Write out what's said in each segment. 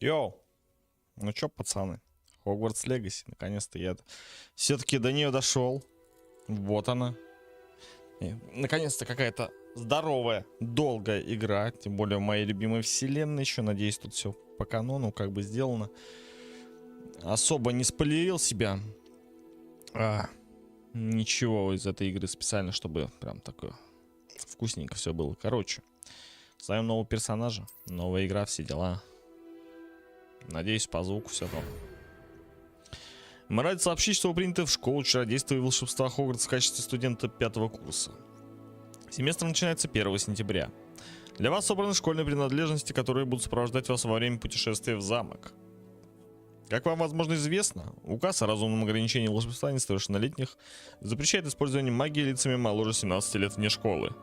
Йоу, ну чё, пацаны, Hogwarts Legacy, наконец-то я все-таки до нее дошел. Вот она. И, наконец-то какая-то здоровая, долгая игра, тем более в моей любимой вселенной еще. Надеюсь, тут все по канону как бы сделано. Особо не спойлерил себя. Ничего из этой игры специально, чтобы прям такое вкусненько все было. Короче, ставим нового персонажа, новая игра, все дела. Надеюсь, по звуку все там. Мы рады сообщить, что вы приняты в школу чародейства и волшебства Хогвартс в качестве студента 5-го курса. Семестр начинается 1 сентября. Для вас собраны школьные принадлежности, которые будут сопровождать вас во время путешествия в замок. Как вам, возможно, известно, указ о разумном ограничении волшебства несовершеннолетних запрещает использование магии лицами моложе 17 лет вне школы.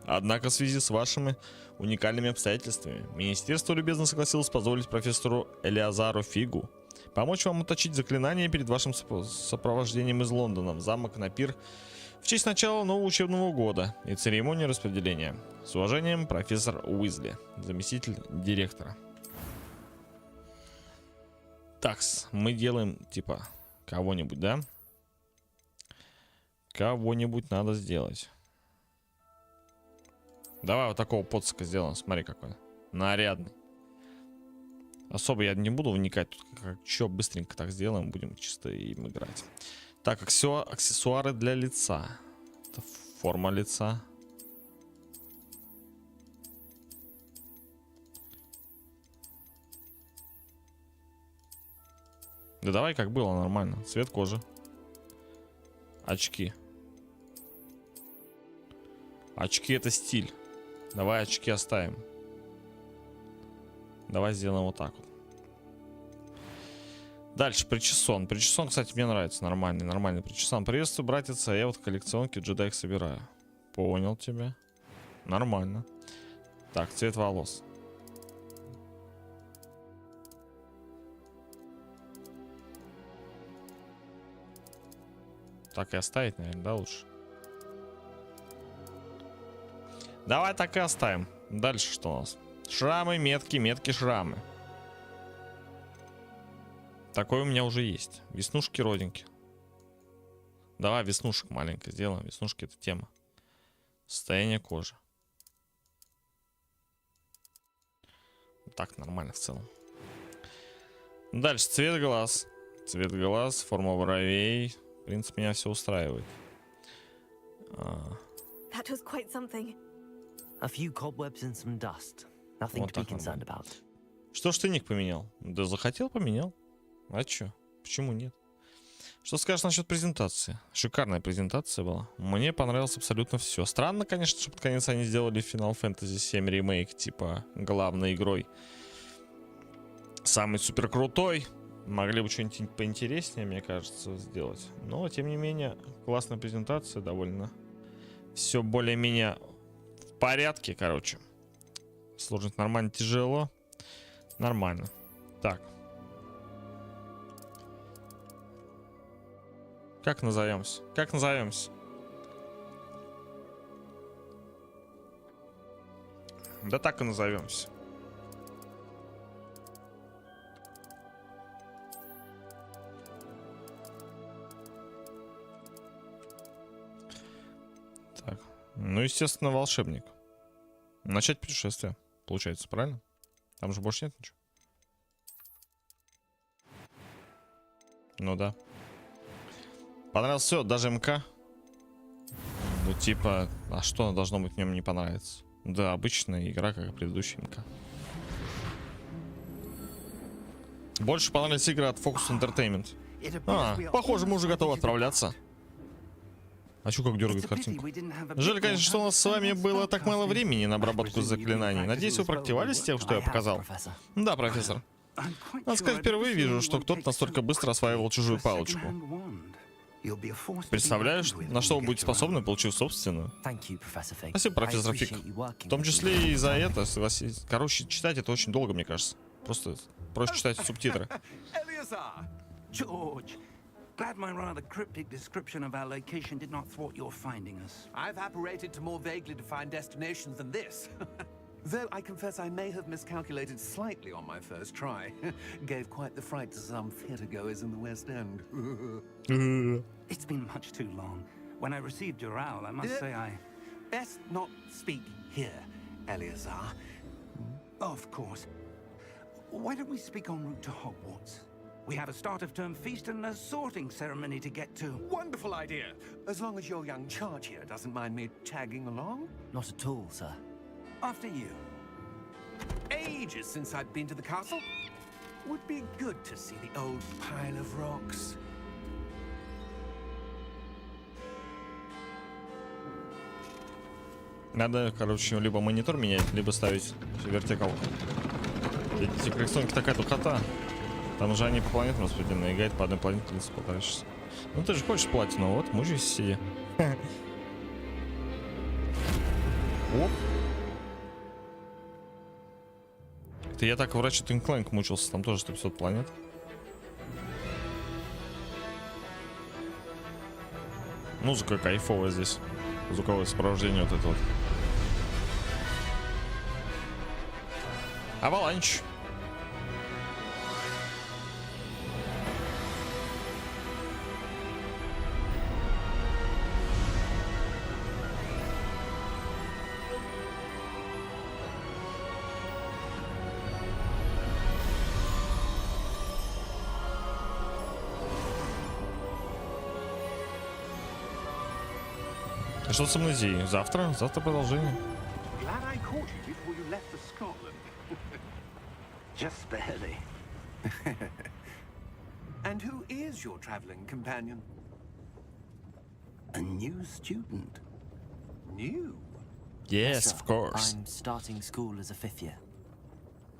Однако в связи с вашими уникальными обстоятельствами министерство любезно согласилось позволить профессору Элиазару Фигу помочь вам уточить заклинания перед вашим сопровождением из Лондона в замок на пир в честь начала нового учебного года и церемонии распределения. С уважением, профессор Уизли, заместитель директора. Такс, мы делаем типа кого-нибудь, да? Кого-нибудь надо сделать. Давай вот такого поцика сделаем. Смотри какой. Нарядный. Особо я не буду вникать. Тут что быстренько так сделаем. Будем чисто им играть. Так, аксессуары для лица. Это форма лица. Да давай как было, нормально. Цвет кожи. Очки. Очки это стиль. Давай очки оставим. Давай сделаем вот так вот. Дальше причесон. Причесон, кстати, мне нравится. Нормальный причесон. Приветствую, братец. Я вот коллекционки джедаек собираю. Понял тебя. Нормально. Так, цвет волос. Так и оставить, наверное, да, лучше? Давай так и оставим. Дальше что у нас? Шрамы, метки, шрамы. Такой у меня уже есть. Веснушки, родинки. Давай веснушек маленько сделаем. Веснушки это тема. Состояние кожи. Так, нормально в целом. Дальше цвет глаз. Цвет глаз, форма бровей. В принципе, меня все устраивает. Вот так нормально. Что ж ты ник поменял? Да захотел, поменял. А чё? Почему нет? Что скажешь насчет презентации? Шикарная презентация была. Мне понравилось абсолютно все. Странно, конечно, что под конец они сделали Final Fantasy 7 ремейк, типа, главной игрой. Самый супер крутой. Могли бы что-нибудь поинтереснее, мне кажется, сделать. Но, тем не менее, классная презентация, довольно. Все более-менее в порядке, короче. Сложность нормально, тяжело. Нормально. Так. Как назовемся? Как назовемся? Да так и назовемся. Так. Ну, естественно, волшебник. Начать путешествие. Получается, правильно? Там же больше нет ничего. Ну да. Понравилось все, даже МК. Ну типа, а что должно быть в нем не понравится? Да, обычная игра, как и предыдущая МК. Больше понравились игры от Focus Entertainment. Похоже, мы уже готовы отправляться. А чё как дергает картинку? Жаль, конечно, что у нас с вами было так мало времени на обработку заклинаний. Надеюсь, вы практиковались с тем, что я показал? Да, профессор. Надо сказать, впервые вижу, что кто-то настолько быстро осваивал чужую палочку. Представляешь, на что вы будете способны, получив собственную? Спасибо, профессор Фиг. В том числе и за это, согласись. Короче, читать это очень долго, мне кажется. Просто проще читать субтитры. Glad my rather cryptic description of our location did not thwart your finding us. I've apparated to more vaguely defined destinations than this. Though I confess I may have miscalculated slightly on my first try. Gave quite the fright to some theatregoers in the West End. It's been much too long. When I received your owl, I must say I... Best not speak here, Eleazar. Of course. Why don't we speak en route to Hogwarts? We have a start-of-term feast and a sorting ceremony to get to. Wonderful idea. As long as your young charge here doesn't mind me tagging along. Not at all, sir. After you. Ages since I've been to the castle. Would be good to see the old pile of rocks. Надо, короче, либо монитор менять, либо ставить вертикалку. Эти коллекционки такая духота. Там же они по планетам распределены, и гайд по одной планете не сполтаешься. Ну ты же хочешь платину, вот, мучайся себе. Оп. Это я так в Ratchet & Clank мучился, там тоже 100-500 планет. Музыка кайфовая здесь. Звуковое сопровождение вот это вот. Аваланч. Что с амнезией? Завтра продолжение. Glad I caught you before you left for Scotland. Just barely. And who is your traveling companion? A new student. New? Yes, Sir, of course. I'm starting school as a 5th year.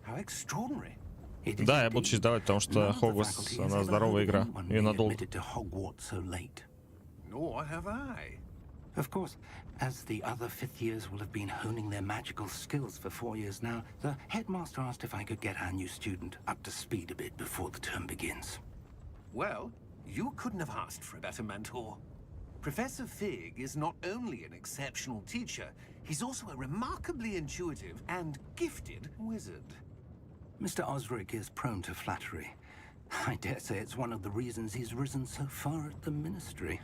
How extraordinary. It is Да, я буду indeed. читать, потому что None of the Хогвартс, faculty has она ever здоровая heard of игра. anyone Ее being надолго. admitted to Hogwarts so late. Nor have I. Of course, as the other 5th years will have been honing their magical skills for 4 years now, the headmaster asked if I could get our new student up to speed a bit before the term begins. Well, you couldn't have asked for a better mentor. Professor Fig is not only an exceptional teacher, he's also a remarkably intuitive and gifted wizard. Mr. Osric is prone to flattery. I dare say it's one of the reasons he's risen so far at the ministry.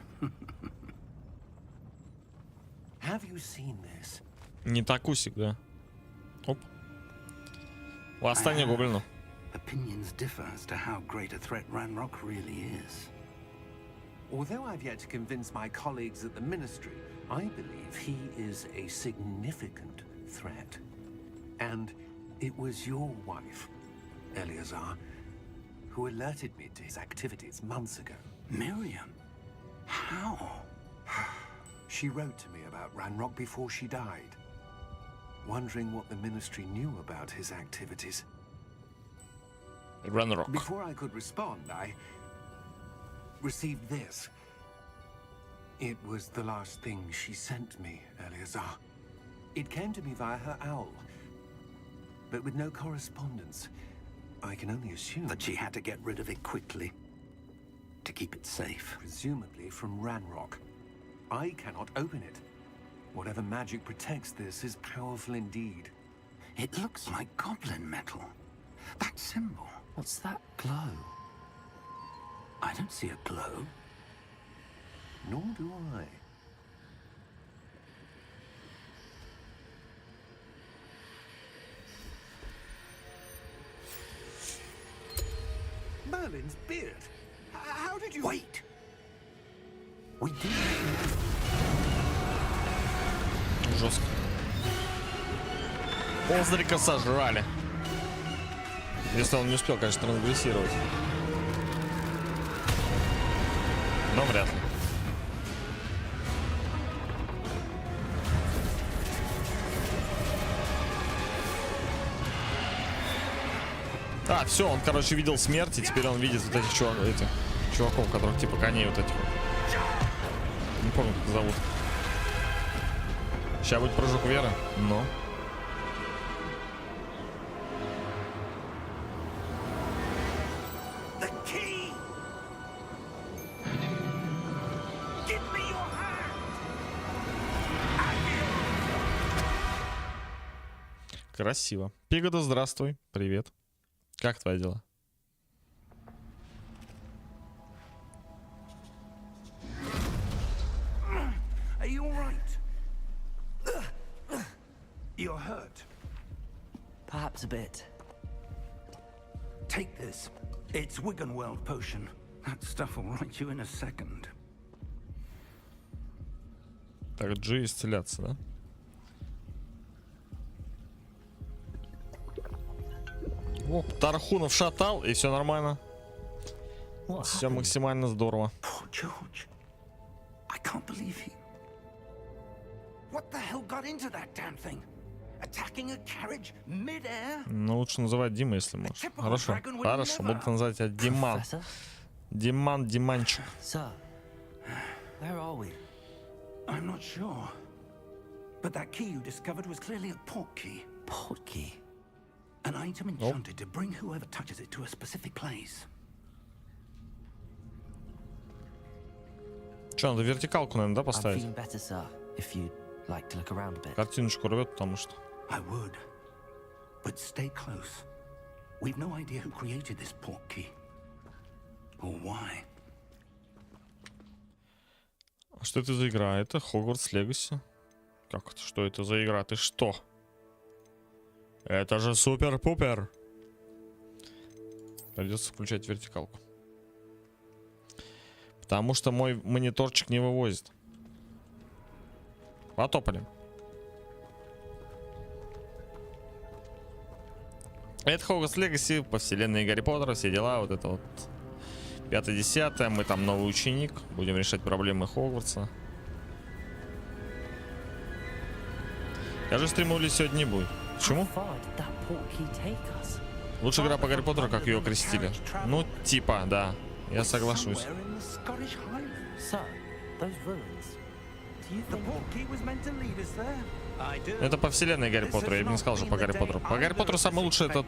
Have you seen this? Не такусик, да. Оп. Восстание гоблинов. Opinions differ as to how great a threat Ranrock really is. Although I've yet to convince my colleagues at the ministry, I believe he is a significant threat. And it was your wife, Eleazar, who alerted me to his activities months ago. Miriam? How? She wrote to me about Ranrock before she died, wondering what the ministry knew about his activities. Ranrock. Before I could respond, I received this. It was the last thing she sent me, Eleazar. It came to me via her owl, but with no correspondence. I can only assume That she had to get rid of it quickly to keep it safe. presumably from Ranrock. I cannot open it. Whatever magic protects this is powerful indeed. It looks like goblin metal. That symbol. What's that glow? I don't see a glow. Nor do I. Merlin's beard. How did you... Wait! We did. Жестко. Озрика сожрали. Если он не успел, конечно, трансгрессировать. Но вряд ли. А, все, он, короче, видел смерть, и теперь он видит вот этих чуваков, которых типа коней вот этих вот. Не помню, как их зовут. Сейчас будет прыжок веры, но... The key! Give me your hand! Красиво. Пигода, здравствуй. Привет. Как твои дела? Are you all right? You're hurt. Perhaps a bit. Take this. It's Wiggenweld potion. That stuff will right you in a second. Так, G исцеляться, да? О, Тархунов шатал, и все нормально. What Все happened? максимально здорово. Poor George. I can't believe he... What the hell got into that damn thing? Attacking a carriage mid-air? Ну, лучше называть Дима, если можешь. Хорошо, хорошо, буду называть тебя Диман. Professor? Диман, Диманчик. Sir, where are we? I'm not sure. But that key you discovered was clearly a port key. Port key. An item enchanted to bring whoever touches it to a specific place. Че, надо вертикалку, наверное, да, I'm поставить? feeling better, sir, if you'd like to look around a bit. Картиночку рвет, потому что... I would. But stay close. We've no idea who created this port key. Or why. А что это за игра? Это Hogwarts Legacy. Как это? Что это за игра? Ты что? Это же супер-пупер. Придется включать вертикалку. Потому что мой мониторчик не вывозит. Потопали. Это Hogwarts Legacy по вселенной Гарри Поттера, все дела, вот это вот 5-10, мы там новый ученик, будем решать проблемы Хогвартса. Скажи, стримули сегодня не будет. Почему? How far did that port key take us? Лучшая игра по Гарри Поттеру, как ее крестили. Ну, типа, да, я соглашусь. Somewhere in the Scottish Highlands. Sir, those ruins. Do you The think port key was meant to lead us there. I do. Это по вселенной Гарри Поттера, я бы не сказал, что по Гарри Поттеру. По Гарри Поттеру самое лучшее это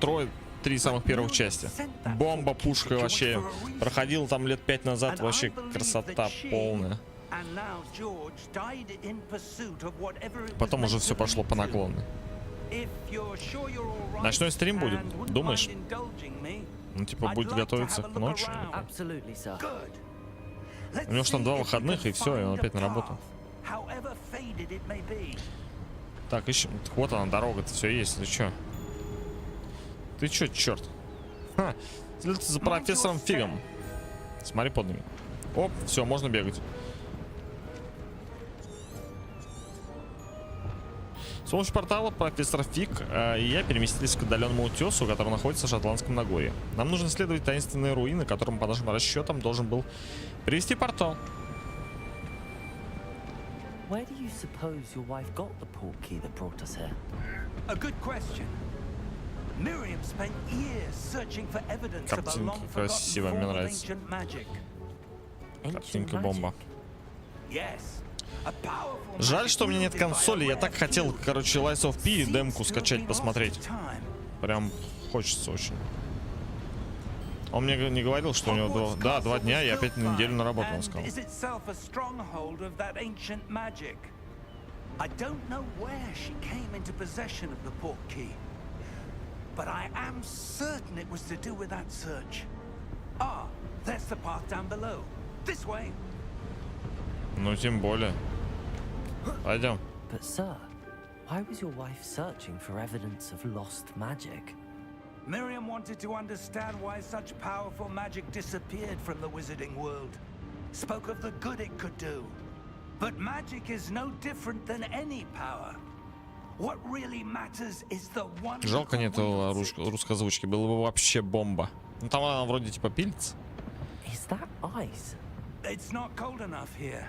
три самых первых части. Бомба, пушка вообще. Проходил там лет 5 назад, вообще красота полная. And now George died in pursuit of whatever it was Потом уже meant все to пошло lead по to. наклонной. If you're sure you're all right Ночной стрим будет, and wouldn't думаешь? mind indulging me, Ну, типа, I'd будет like to готовиться have a к look ночи. around. Absolutely, sir. Good. У него ж там Let's 2 see if we выходных, can и все, и он find опять на a работу. path, however faded it may be. Так, ищем. Вот она, дорога-то, все есть. Ты чё? Ты чё, черт? Ха, следуйте за профессором Фигом. Смотри под ними. Оп, все, можно бегать. С помощью портала профессор Фиг и я переместились к отдаленному утесу, который находится в Шотландском Нагорье. Нам нужно исследовать таинственные руины, которым, по нашим расчетам, должен был привести портал. Where do you suppose your wife got the port key that brought us here? A good question. Miriam spent years searching for evidence of a Картинка long forgotten красивая, мне form of нравится. ancient magic. Ancient Картинка magic. бомба. Yes. A powerful Жаль, magic что у меня нет wielded by a консоли. Я rare так хотел, few. короче, Lies of P Seems демку to have скачать, been lost посмотреть. to time. Прям хочется очень. Он мне не говорил, что у него Hogwarts 2 Castle дня, и was опять built на неделю на by работу, он and сказал. is itself a stronghold of that ancient magic. I don't know where she came into possession of the port key, but I am certain it was to do with that search. Ah, there's the path down below. This way. Ну, тем более. Пойдем. But sir, why was your wife searching for evidence of lost magic? Miriam wanted to understand why such powerful magic disappeared from the wizarding world. Spoke of the good it could do. But magic is no different than any power. What really matters is the one. Жалко нету русской озвучки. Было бы вообще бомба. Ну, там она вроде типа пилится. Is that ice? It's not cold enough here.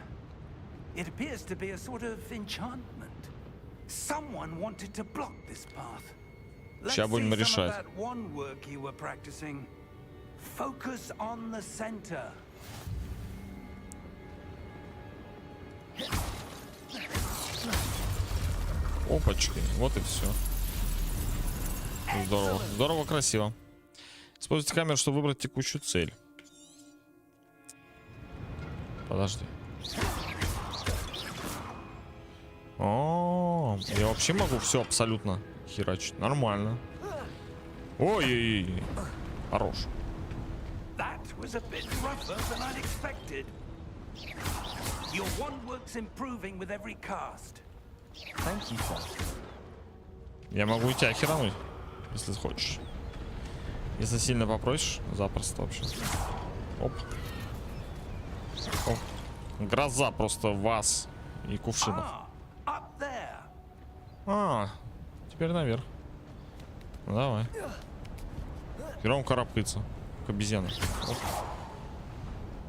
It appears to be a sort of enchantment. Someone wanted to block this path. Let's Ща будем see some of решать. that one work you were practicing. Focus on the center. Опачки. Вот и все. Здорово. Здорово, красиво. Используйте камеру, чтобы выбрать текущую цель. Подожди. О, я вообще могу все абсолютно. Херачит. Нормально. Ой-ой-ой. Хорош. That was a bit rougher than I'd expected. Your wand works improving with every cast. Thank you, sir. Я могу и тебя херануть, если хочешь. Если сильно попросишь, запросто вообще. Оп. Оп. Гроза просто вас и кувшинов. Up there. А, теперь наверх. Ну, давай. Первым карабкается, как обезьяна. Оп.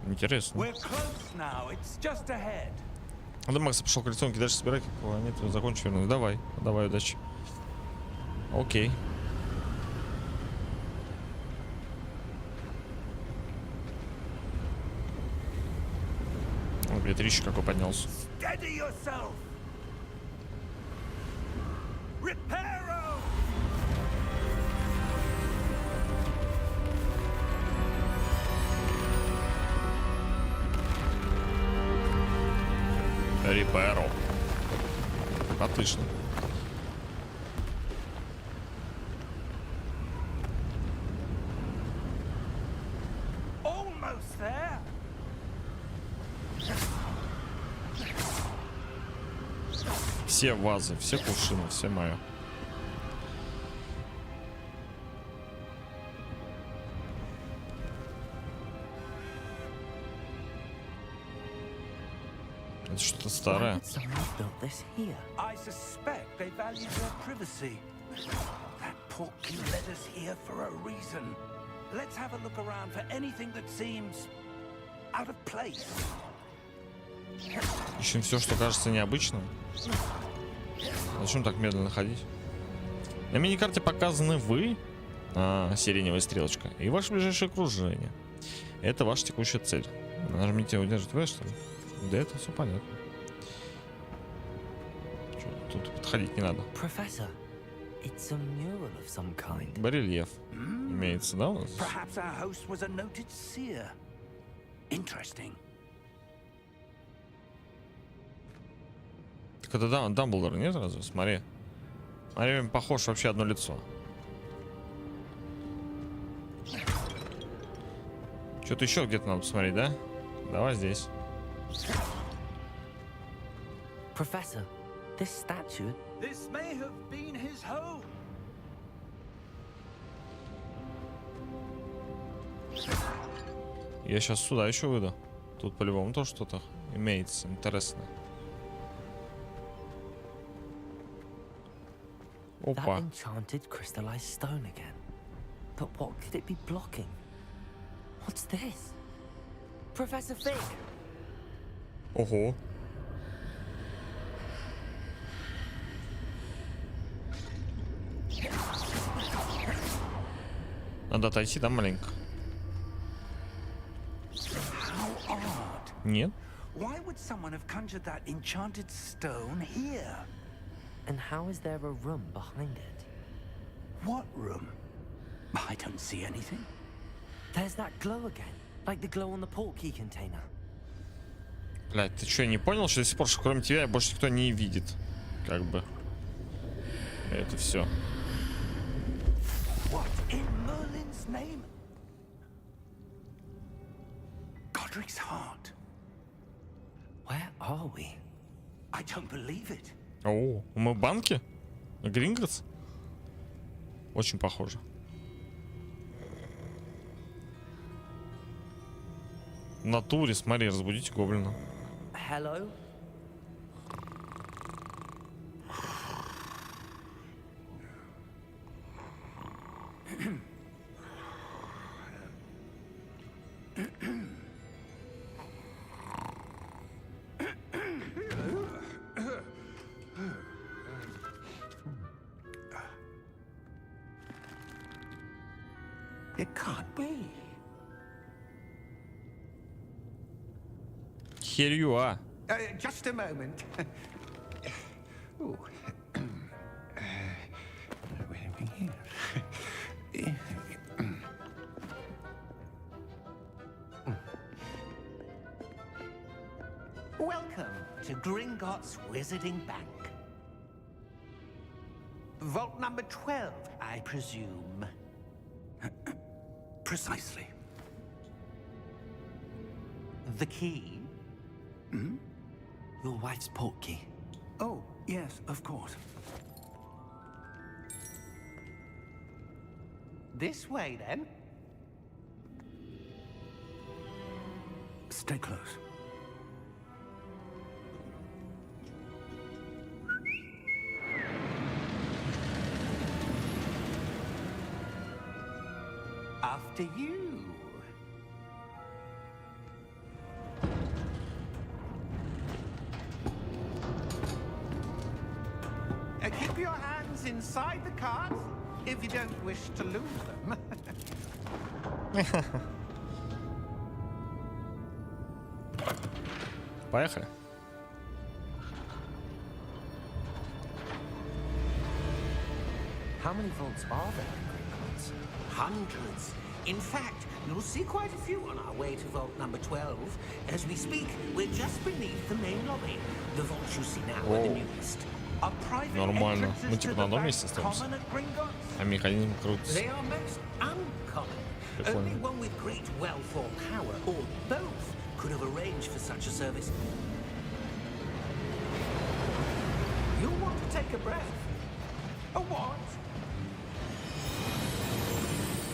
Интересно. We're close now. It's just ahead. Да, Макс пошел колесом, кидаешь, собирай, как планету, закончу, вернусь. Давай, давай, удачи. Окей. О, ветрище какой поднялся. Steady yourself. Reparo. Репаро. Отлично. Almost there. Все вазы, все кувшины, все мое. Это что-то Why старое. would someone have built this here? I suspect they value their privacy. That portkey led us here for a reason. Let's have a look around for anything that seems out of place. Ищем все, что кажется необычным. Зачем так медленно ходить? На миникарте показаны вы, сиреневая стрелочка, и ваше ближайшее окружение. Это ваша текущая цель. Нажмите удержать В, что ли? Да, это все понятно. Чё, тут подходить не надо. Professor, it's a mural of some kind. Барельеф имеется, да, у нас? Perhaps our host was a noted seer. Interesting. Так это Дамблдор, нет разве? Смотри. Смотри, похож вообще одно лицо. Что-то еще где-то надо посмотреть, да? Давай здесь. Professor, this statue. This may have been his home. Я сейчас сюда еще выйду. Тут по-любому тоже что-то имеется интересное. That Опа. enchanted crystallized stone again. But what could it be blocking? What's this? Professor Fig! Ого. Надо отойти, да, маленько? How odd. Нет? Why would someone have conjured that enchanted stone here? And how is there a room behind it? What room? I don't see anything. There's that glow again, like the glow on the portkey container. Блядь, ты что, не понял, что до сих пор, что кроме тебя больше никто не видит? Как бы. Это все. What in Merlin's name? Godric's heart. Where are we? I don't believe it. О, мы в банке? Гринготс? Очень похоже. В натуре, смотри, разбудите гоблина. Hello? It can't be. Here you are. Just a moment. Ooh. Where are we here? Welcome to Gringotts Wizarding Bank. Vault number 12, I presume. Precisely. The key? Your wife's portkey. Oh, yes, of course. This way, then. Stay close. After you. Keep your hands inside the cart if you don't wish to lose them. Поехали. How many vaults are there in Gringotts? Hundreds. In fact, you'll see quite a few on our way to vault number 12. As we speak, we're just beneath the main lobby. The vaults you see now are the newest. Are private Нормально. entrances Мы to типа the на одном bank месте остаемся. common at Gringotts? А механизм крутится. They are most uncommon. Прикольно. Only one with great wealth or power, or both, could have arranged for such a service. You'll want to take a breath. A what?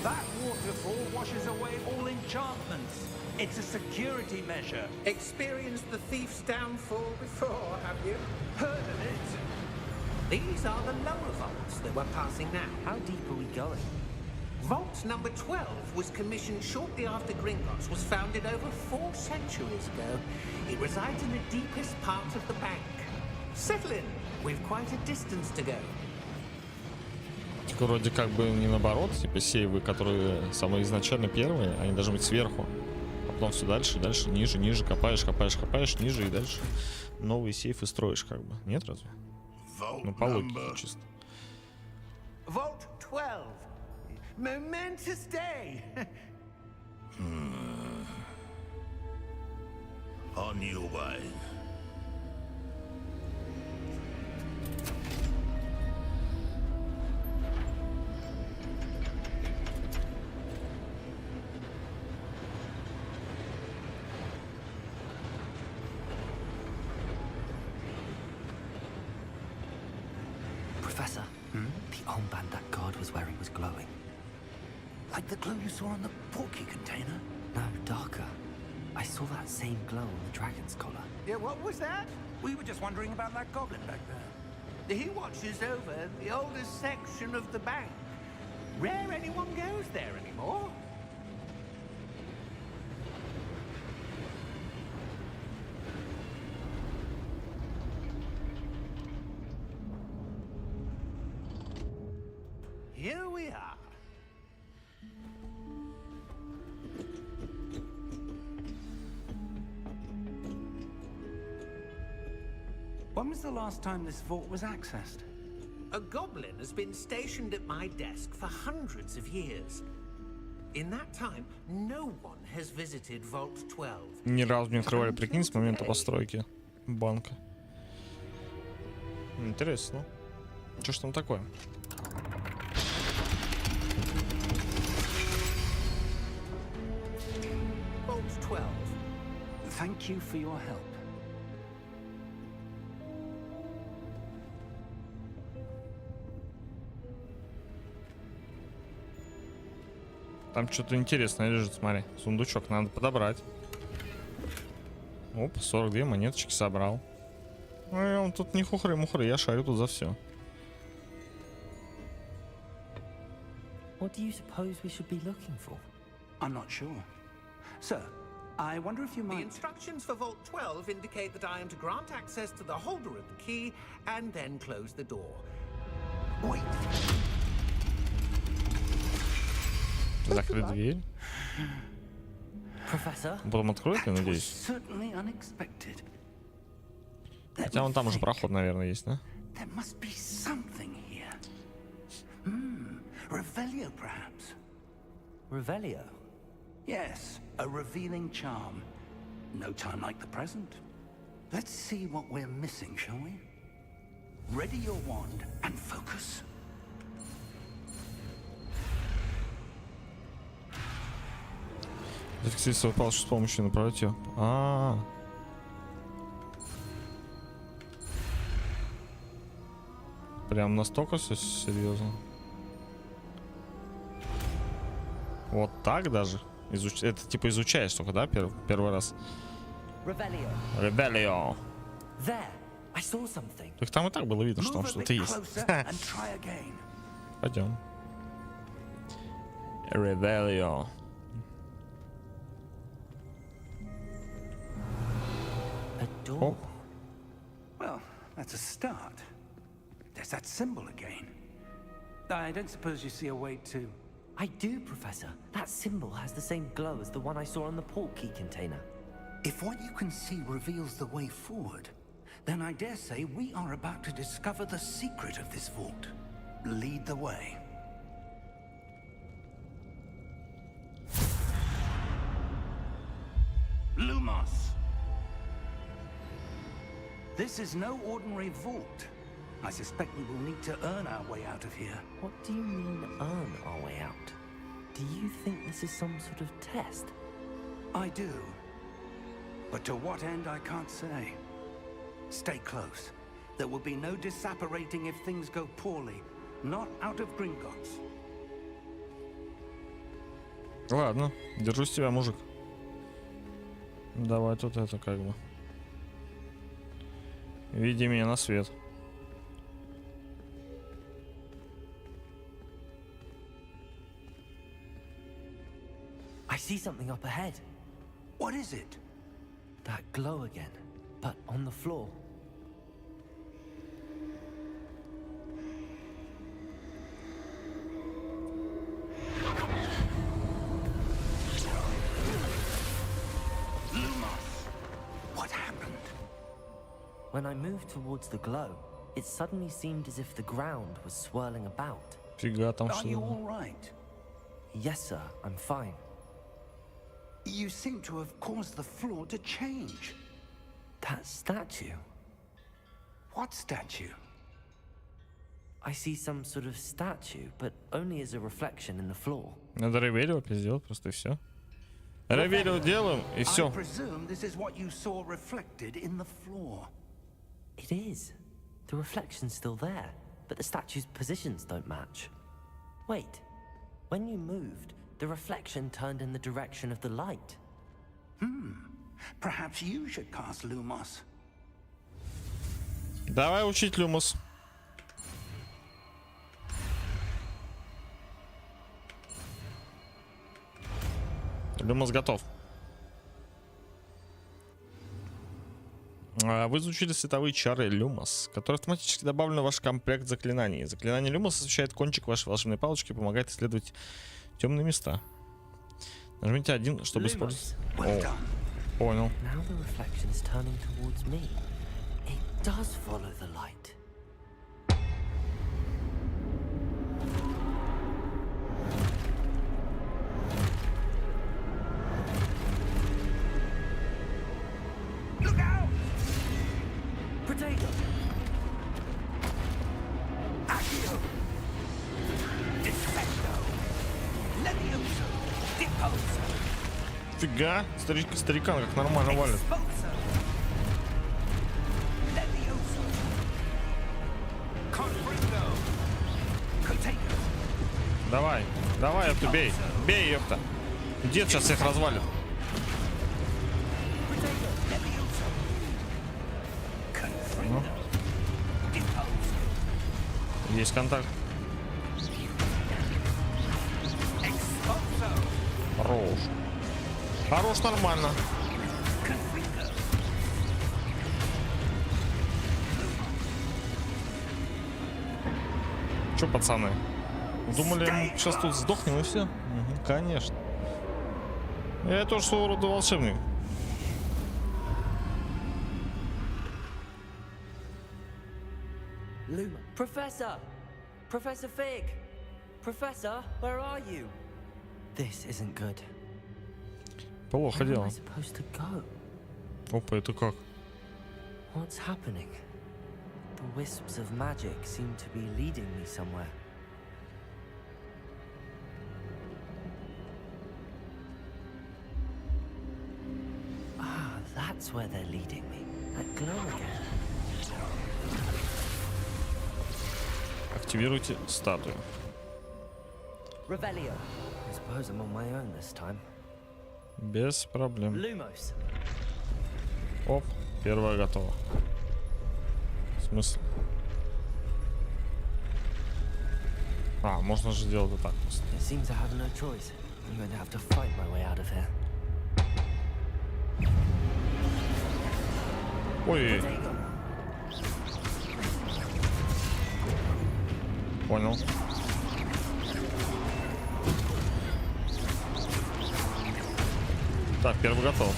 That waterfall washes away all enchantments. It's a security measure. Experienced the thief's downfall before, have you? Heard of it? These are the lower vaults that we're passing now. How deep are we going? Vault number 12 was commissioned shortly after Gringotts was founded over 4 centuries ago. It resides in the deepest part of the bank. Settle in. We've quite a distance to go. Типа вроде как бы не наоборот, типа сейвы, которые самые изначально первые, они должны быть сверху. А потом все дальше, дальше, ниже, ниже, копаешь, копаешь, копаешь, ниже и дальше новые сейфы строишь как бы. Нет разве? Ну по логике чисто. Vault 12. Momentous day. On your way. Professor, the armband that guard was wearing was glowing. Like the glow you saw on the portkey container? No, darker. I saw that same glow on the dragon's collar. Yeah, what was that? We were just wondering about that goblin back there. He watches over the oldest section of the bank. Rare anyone goes there anymore. Here we are. When was the last time this vault was accessed? A goblin has been stationed at my desk for hundreds of years. In that time, no one has visited Vault 12. Ни разу не открывали, прикинь, с момента постройки банка. Интересно. Что ж там такое? Vault 12. Thank you for your help. Там что-то интересное лежит, смотри. Сундучок надо подобрать. Оп, 42 монеточки собрал. Он тут не хухры-мухры, я шарю тут за все. What do you suppose we should be looking for? I'm not sure. Sir, I wonder if you The might... instructions for Vault 12 indicate that I am to grant access to the holder of the key and then close the door. Wait. Закрыть дверь. Professor? Потом откроет, я That was надеюсь. certainly unexpected. Let Хотя me вон там уже think. проход, наверное, есть, да? There must be something here. Revelio, perhaps. Revelio? Yes, a revealing charm. No time like the present. Let's see what we're missing, shall we? Ready your wand and focus. Зафиксируйте свою палочку с помощью направить ее. Прям настолько все серьезно. Вот так даже? Это типа изучаешь только, да, первый раз? Ребелио. Так там и так было видно, что там что-то есть. Пойдем. Ребелио. Door. Well, that's a start. There's that symbol again. I don't suppose you see a way to... I do, Professor. That symbol has the same glow as the one I saw on the port key container. If what you can see reveals the way forward, then I dare say we are about to discover the secret of this vault. Lead the way. Lumos! This is no ordinary vault. I suspect we will need to earn our way out of here. What do you mean, earn our way out? Do you think this is some sort of test? I do. But to what end, I can't say. Stay close. There will be no disapparating if things go poorly. Not out of Gringotts. Ладно, держусь тебя, мужик. Давай тут это как бы. Веди меня на свет. I see something up ahead. What is it? That glow again, but on the floor. What happened? When I moved towards the glow, it suddenly seemed as if the ground was swirling about. Фига там Are you что-то. all right? Yes, sir, I'm fine. You seem to have caused the floor to change. That statue. What statue? I see some sort of statue, but only as a reflection in the floor. Надо ревелио опять сделать, просто и все. Ревелио делаем, и I все. presume this is what you saw reflected in the floor. It is. The reflection's still there, but the statue's positions don't match. Wait. When you moved, the reflection turned in the direction of the light. Perhaps you should cast Lumos. Давай учить Люмос. Люмос готов. Вы изучили световые чары Люмос, которые автоматически добавлены в ваш комплект заклинаний. Заклинание Люмос освещает кончик вашей волшебной палочки и помогает исследовать темные места. Нажмите 1, чтобы использовать. О, понял. Now the reflection is turning towards me. It does follow the light. Look out! Potato! Accio! Defecto! Levioso! Deposo! Фига, старикан как нормально валит. Exposo! Levioso! Confringo! Contago! Давай, давай, ёпта, бей. Бей, ёпта. Дед сейчас всех развалит. Levioso! Confringo! Deposo! Есть контакт. Exposo! Хорош. Хорош, нормально. Confringo! Че, пацаны? Думали, мы сейчас тут сдохнем и все? Конечно. Я тоже своего рода волшебник. Luma. Professor! Professor Fig! Professor, where are you? This isn't good. Плохо Where am дело. I supposed to go? Опа, это как? What's happening? The wisps of magic seem to be leading me somewhere. swear they're leading me. That glow again. Активируйте статую. Revelio. I suppose I'm on my own this time. Без проблем. Lumos. Оп, первая готова. В смысле? А, можно же делать вот так просто. It seems I have no choice. I'm going to have to fight my way out of here. Ой. Понял. Так, первый готов.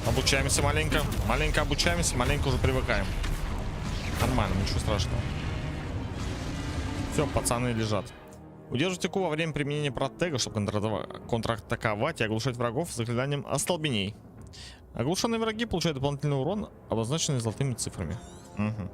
Обучаемся маленько. Маленько обучаемся, маленько уже привыкаем. Нормально, ничего страшного. Все, пацаны лежат. Удерживайте Q во время применения протега, чтобы контратаковать и оглушать врагов с заклинанием остолбеней. Оглушенные враги получают дополнительный урон, обозначенный золотыми цифрами. Угу.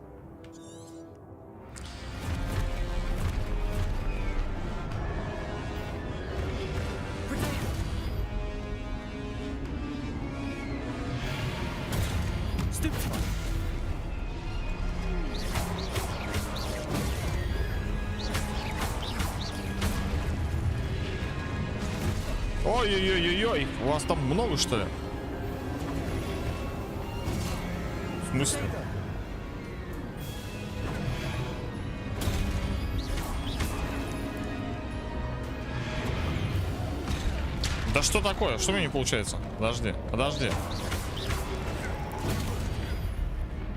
Ой-ой-ой-ой-ой, у вас там много, что ли? В смысле? Да что такое? Что у меня не получается? Подожди, подожди.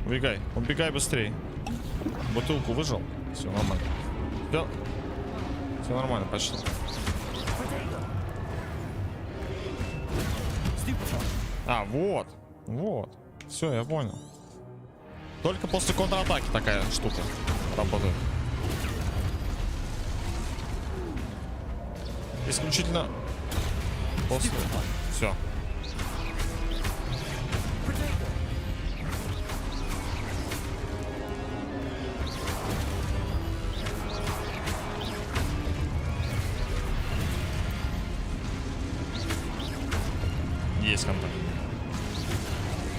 Убегай, убегай быстрее. Бутылку выжил. Все нормально. Все нормально, почти. А, вот. Вот. Все, я понял. Только после контратаки такая штука работает. Исключительно после. Все. Есть контакт.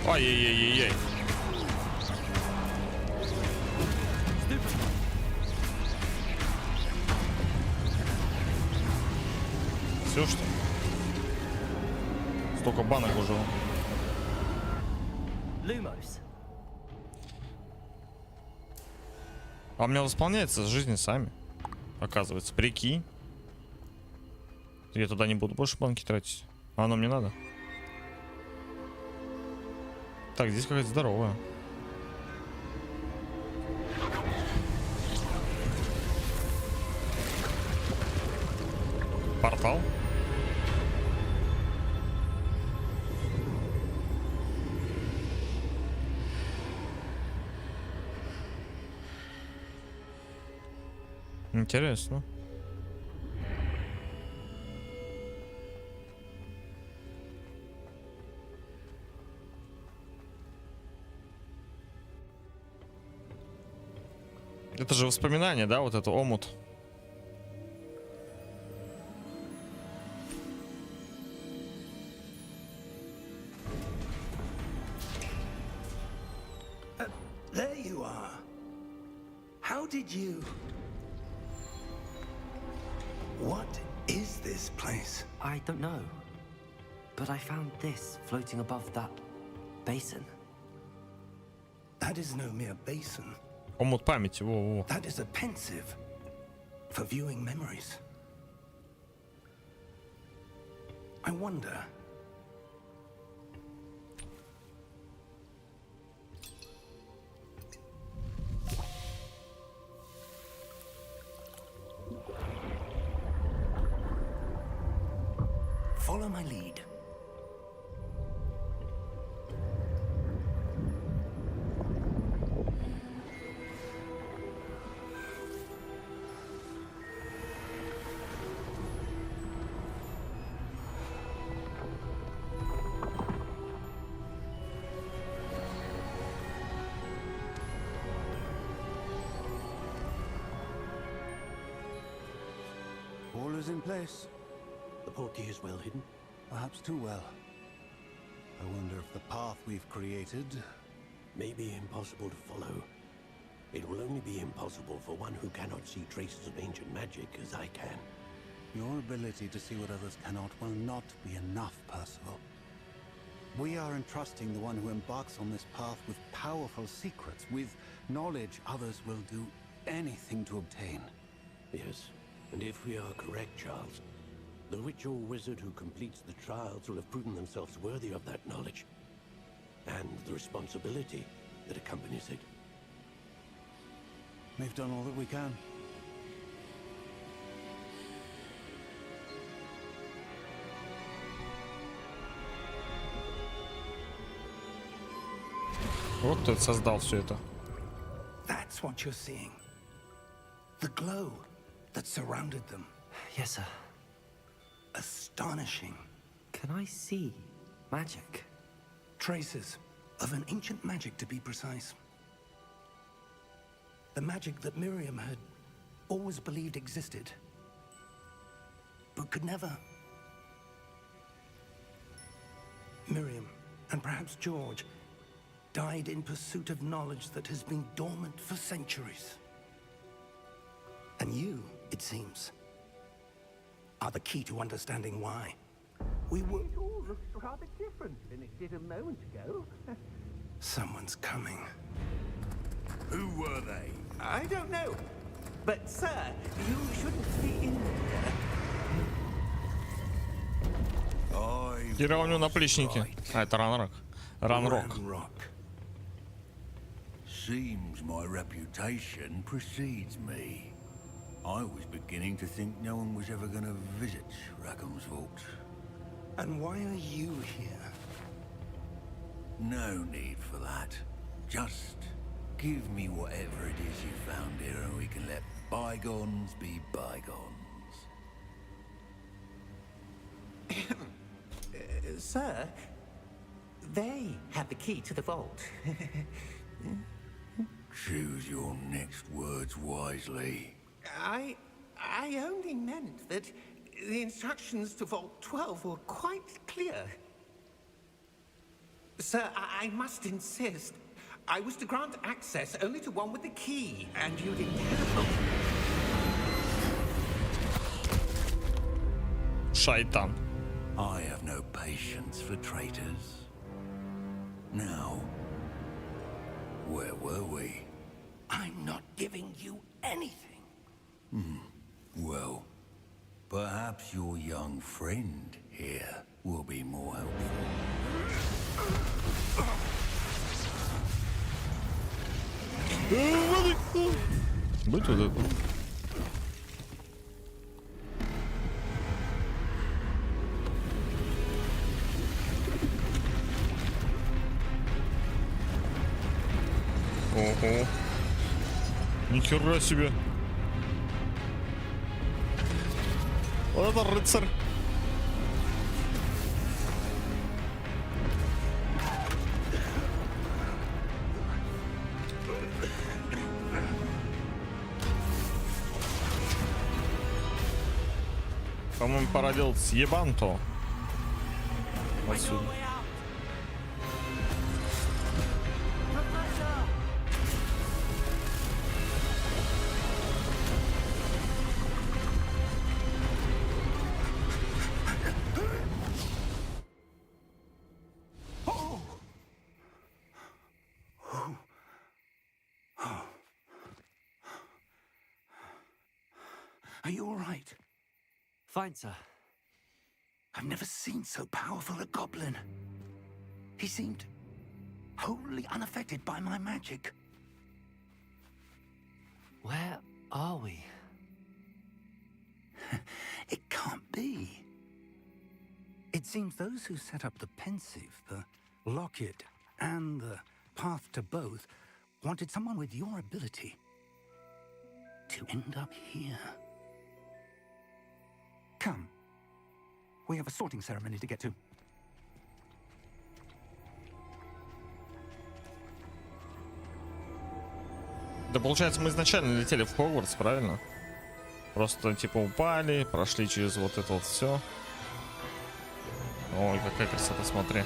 Ай-яй-яй-яй-яй. Все, что ли? Столько банок уже. Lumos. А у меня восполняется с жизни сами. Оказывается, прикинь. Я туда не буду больше банки тратить. А оно мне надо. Так, здесь какая-то здоровая. Портал. Интересно. Это же воспоминание, да, вот это омут. There you are. How did you... What is this place? I don't know. But I found this floating above that basin. That is no mere basin. Омут памяти, во-во. That is a pensive for viewing memories. I wonder... Follow my lead. All is in place. The portkey is well hidden. Perhaps too well. I wonder if the path we've created may be impossible to follow. It will only be impossible for one who cannot see traces of ancient magic as I can. Your ability to see what others cannot will not be enough, Percival. We are entrusting the one who embarks on this path with powerful secrets, with knowledge others will do anything to obtain. Yes, and if we are correct, Charles, the witch or wizard who completes the trials will have proven themselves worthy of that knowledge, and the responsibility that accompanies it. We've done all that we can. Вот кто создал все это. That's what you're seeing. The glow that surrounded them. Yes, sir. Astonishing. Can I see magic? Traces of an ancient magic, to be precise. The magic that Miriam had always believed existed, but could never. Miriam, and perhaps George, died in pursuit of knowledge that has been dormant for centuries. And you, it seems, are the key to understanding why. We were... It all looks rather different than it did a moment ago. Someone's coming. Who were they? I don't know. But, sir, you shouldn't be in there. Кира, у него наплечники. А, это Ранрок. Ранрок. Rock. Seems my reputation precedes me. I was beginning to think no one was ever going to visit Rackham's vault. And why are you here? No need for that. Just give me whatever it is you found here and we can let bygones be bygones. Sir, they have the key to the vault. Choose your next words wisely. I only meant that the instructions to Vault 12 were quite clear. Sir, I must insist. I was to grant access only to one with the key, and you didn't have. Шайтан. I have no patience for traitors. Now, where were we? I'm not giving you anything. Well, perhaps your young friend here will be more helpful. Будь вот это. Ого. Нихера себе. Вот это рыцарь. По-моему, пора делать съебанто. Отсюда. Are you all right? Fine, sir. I've never seen so powerful a goblin. He seemed wholly unaffected by my magic. Where are we? It can't be. It seems those who set up the pensive, the locket, and the path to both wanted someone with your ability to end up here. Come. We have a sorting ceremony to get to. Да, получается, мы изначально летели в Хогвартс, правильно? Просто, типа, упали, прошли через вот это вот все. Ой, какая красота, смотри.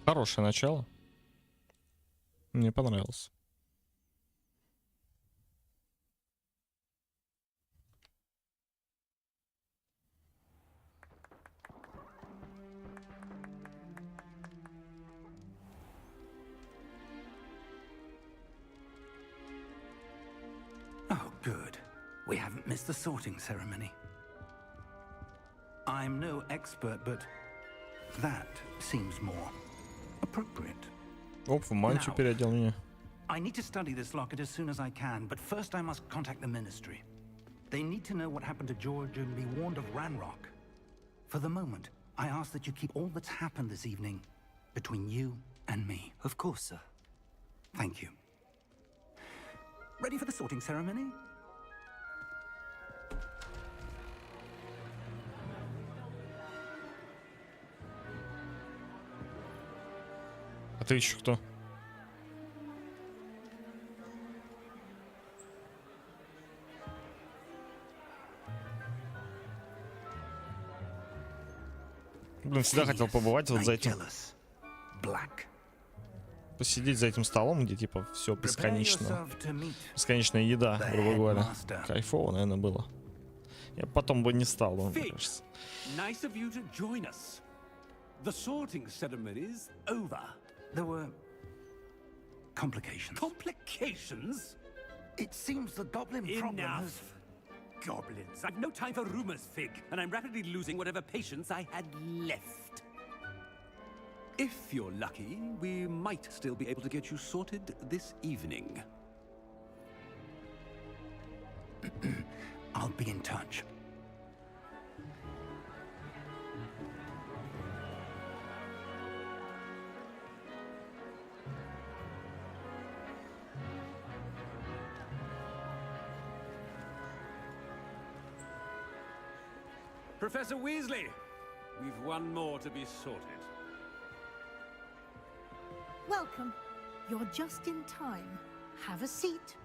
Хорошее начало. Мне понравилось. Oh, good. We haven't missed the sorting ceremony. I'm no expert, but that seems more appropriate. Оп, в мантию переодел меня. I need to study this locket as soon as I can, but first I must contact the ministry. They need to know what happened to George and be warned of Ranrock. For the moment, I ask that you keep all that's happened this evening between you and me. Of course, sir. Thank you. Ready for the sorting ceremony? А ты еще кто? Блин, всегда хотел побывать вот за этим. Посидеть за этим столом, где типа все бесконечно. Бесконечная еда, грубо говоря. Кайфово, наверное, было. Я потом бы не стал, мне кажется. Nice of you to join us. The sorting ceremony's over. There were complications. Complications? It seems the goblin problem has... Enough. Goblins. I've no time for rumors, Fig, and I'm rapidly losing whatever patience I had left. If you're lucky, we might still be able to get you sorted this evening. I'll be in touch. Professor Weasley, we've one more to be sorted. Welcome. You're just in time. Have a seat.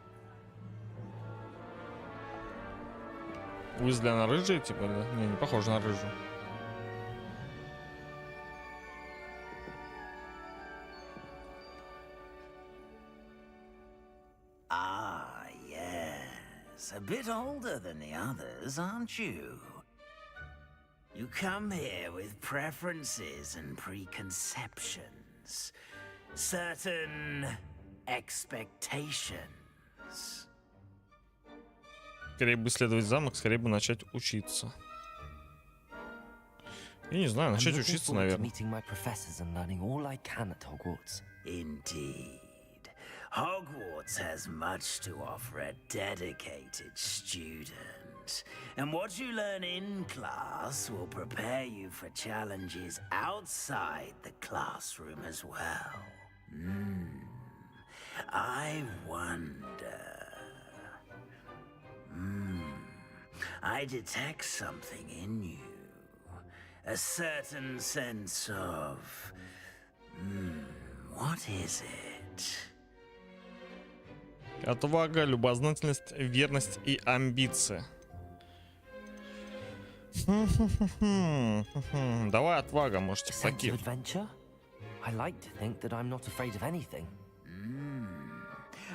Уизли, она рыжая, типа, да? Не похоже на рыжую. Ah, yes. A bit older than the others, aren't you? You come here with preferences and preconceptions. Certain expectations. Скорее бы исследовать замок, скорее бы начать учиться. Я не знаю, начать учиться, наверное. Meeting my professors and learning all I can at Hogwarts. Indeed. Hogwarts has much to offer a dedicated student. And what you learn in class will prepare you for challenges outside the classroom as well. I wonder... I detect something in you. A certain sense of... what is it? Отвага, любознательность, верность и амбиция. Давай отвага, можете такие. I like to think that I'm not afraid of anything.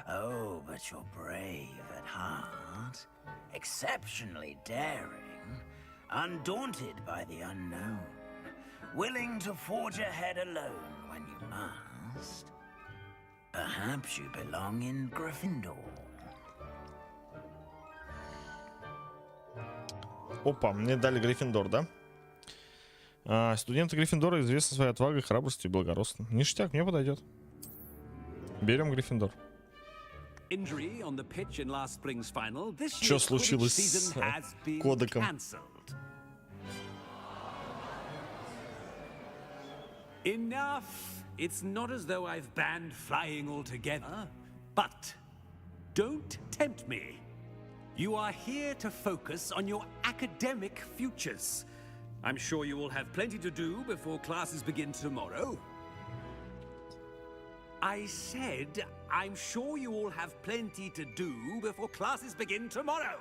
Oh, but you're brave at heart, exceptionally daring, undaunted by the unknown, willing to forge ahead alone when you must. Perhaps you belong in Gryffindor. Опа, мне дали Гриффиндор, да? Студенты Гриффиндора известны своей отвагой, храбростью и благородством. Ништяк, мне подойдет. Берем Гриффиндор. Что случилось с кодеком? Enough. It's not as though I've banned flying altogether, but don't tempt me. You are here to focus on your academic futures. I'm sure you will have plenty to do before classes begin tomorrow. I said, I'm sure you all have plenty to do before classes begin tomorrow.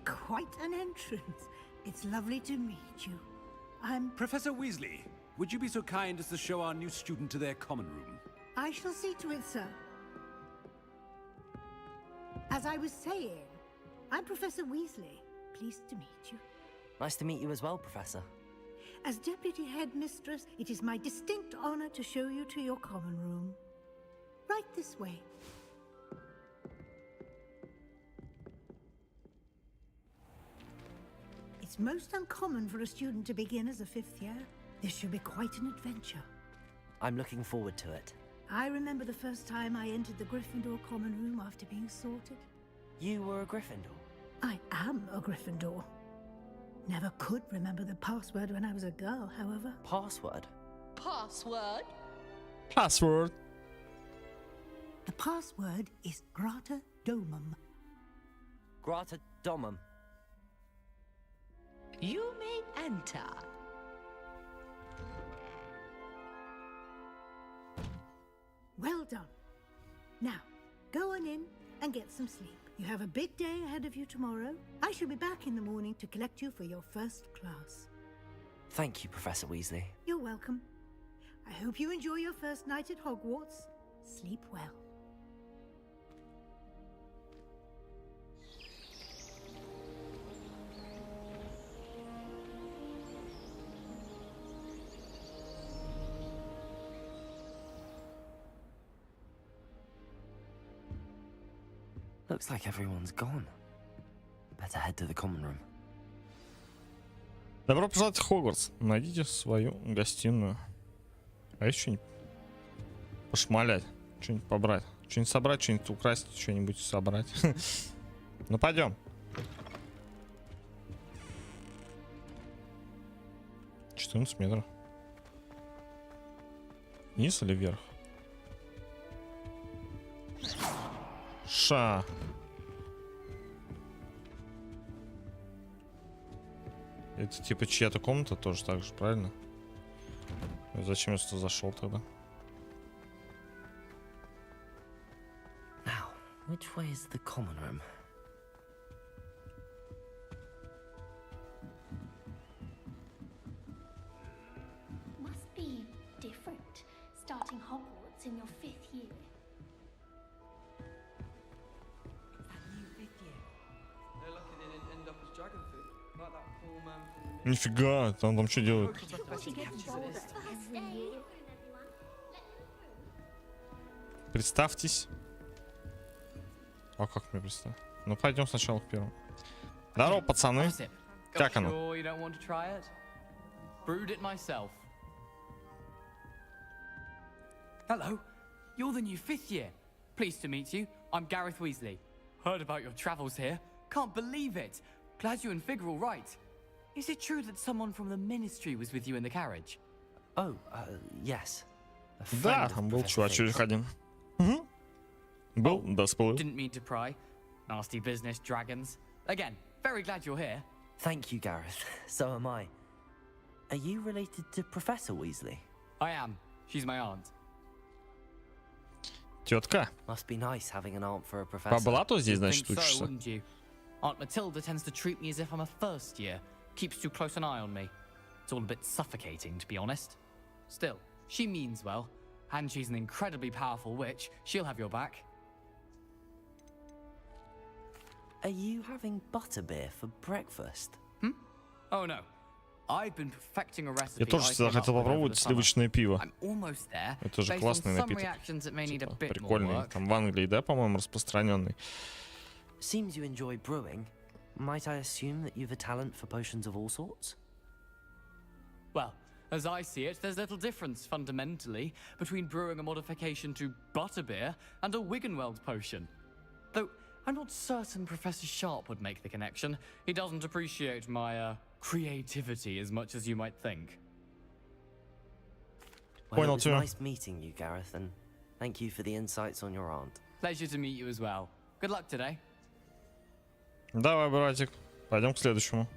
Quite an entrance. It's lovely to meet you. I'm... Professor Weasley, would you be so kind as to show our new student to their common room? I shall see to it, sir. As I was saying, I'm Professor Weasley. Pleased to meet you. Nice to meet you as well, Professor. As Deputy Headmistress, it is my distinct honor to show you to your common room. Right this way. It's most uncommon for a student to begin as a 5th year. This should be quite an adventure. I'm looking forward to it. I remember the first time I entered the Gryffindor common room after being sorted. You were a Gryffindor? I am a Gryffindor. Never could remember the password when I was a girl, however. Password? Password? Password. The password is Grata Domum. Grata Domum. You may enter. Well done. Now, go on in and get some sleep. You have a big day ahead of you tomorrow. I shall be back in the morning to collect you for your first class. Thank you, Professor Weasley. You're welcome. I hope you enjoy your first night at Hogwarts. Sleep well. Looks like everyone's gone. Better head to the common room. Добро пожаловать в Хогвартс. Найдите свою гостиную. А есть что-нибудь пошмалять, что-нибудь побрать, что-нибудь собрать, что-нибудь украсть, что-нибудь собрать. Ну пойдем. 14 метров. Вниз или вверх? Ша. Это типа чья-то комната тоже так же, правильно? Зачем я сюда зашел тогда? Now, which way is the common room? Must be different, starting Hogwarts in your 5th year. Нифига, там что делают? Представьтесь. А как мне представить? Ну пойдем сначала к первому. Здорово, пацаны. Как оно? Hello, you're the new 5th year. Pleased to meet you. I'm Gareth Weasley. Heard about your travels here. Can't believe it. Glad you and Fig are all right. Is it true that someone from the ministry was with you in the carriage? Oh, yes. Да, там был чувачок один. Был, да, всплыл. Didn't mean to pry. Nasty business, dragons. Again, very glad you're here. Thank you, Gareth. So am I. Are you related to Professor Weasley? I am. She's my aunt. Тетка. Must be nice having an aunt for a professor. По блату здесь, значит, So, учишься. wouldn't you? Aunt Matilda tends to treat me as if I'm a first year. Keeps too close an eye on me. It's all a bit suffocating, to be honest. Still, she means well, and she's an incredibly powerful witch. She'll have your back. Are you having butterbeer for breakfast? Oh no. I've been perfecting a recipe. Я тоже всегда хотел попробовать сливочное пиво. Это же классный напиток. Типа, прикольный. Там в Англии, да, по-моему, распространенный. Seems you enjoy brewing. Might I assume that you've a talent for potions of all sorts? Well, as I see it, there's little difference, fundamentally, between brewing a modification to butterbeer and a Wiggenweld potion. Though, I'm not certain Professor Sharp would make the connection. He doesn't appreciate my, creativity as much as you might think. Well, it was nice meeting you, Gareth, and thank you for the insights on your aunt. Pleasure to meet you as well. Good luck today. Давай, братик, пойдем к следующему.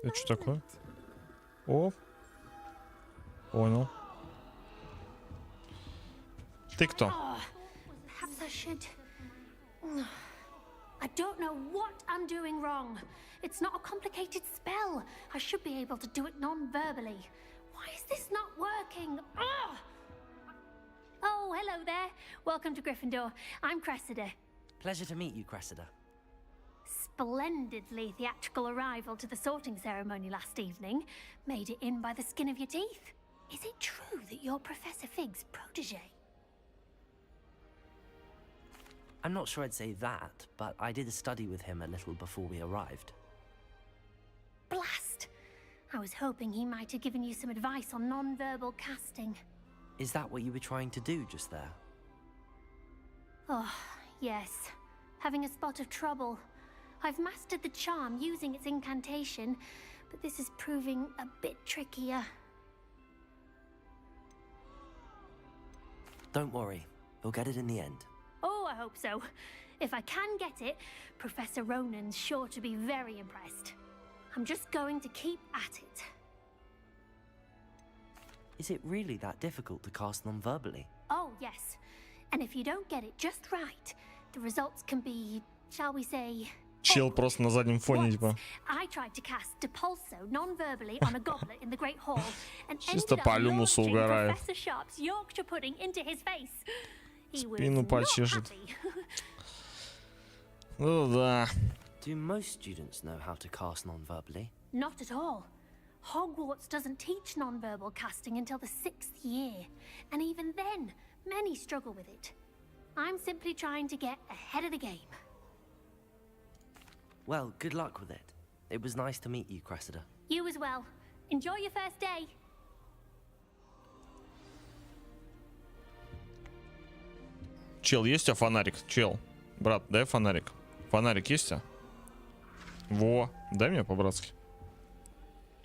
Это что такое? О, понял. Ты кто? I don't know what I'm doing wrong. It's not a complicated spell. I should be able to do it non-verbally. Why is this not working? Ugh! Oh, hello there. Welcome to Gryffindor. I'm Cressida. Pleasure to meet you, Cressida. Splendidly theatrical arrival to the sorting ceremony last evening. Made it in by the skin of your teeth. Is it true that you're Professor Fig's protege? I'm not sure I'd say that, but I did study with him a little before we arrived. Blast! I was hoping he might have given you some advice on non-verbal casting. Is that what you were trying to do just there? Oh, yes. Having a spot of trouble. I've mastered the charm using its incantation, but this is proving a bit trickier. Don't worry, you'll get it in the end. Oh, I hope so. If I can get it, Professor Ronan's sure to be very impressed. I'm just going to keep at it. Is it really that difficult to cast non-verbally? Oh, yes. And if you don't get it just right, the results can be, shall we say... Чел просто на заднем фоне, типа. I tried to cast Depulso non-verbally on a goblet in the Great Hall and Чисто ended по up Люмусу launching угораю. Professor Sharp's Yorkshire pudding into his face. He was Спину not почешет. happy. Ну да. Do most students know how to cast non-verbally? Not at all. Hogwarts doesn't teach non-verbal casting until the 6th year, and even then, many struggle with it. I'm simply trying to get ahead of the game. Well, good luck with it. It was nice to meet you, Cressida. You as well. Enjoy your first day. Чел, есть у тебя фонарик? Чел, брат, дай фонарик. Фонарик есть у тебя? Во, дай мне по-братски.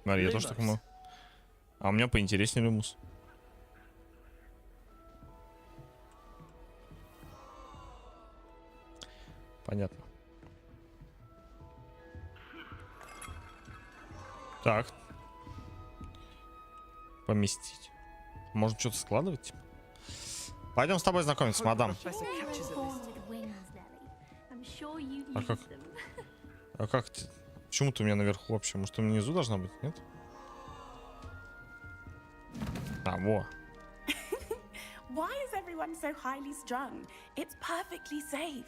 Смотри, я тоже так могу. А у меня поинтереснее Люмус. Понятно. Так. Поместить. Можно что-то складывать, типа? Пойдем с тобой знакомиться, мадам. А как? А как ты? Почему ты у меня наверху вообще? Может, ты внизу должна быть, нет? А, во. Why is everyone so highly strung? It's perfectly safe.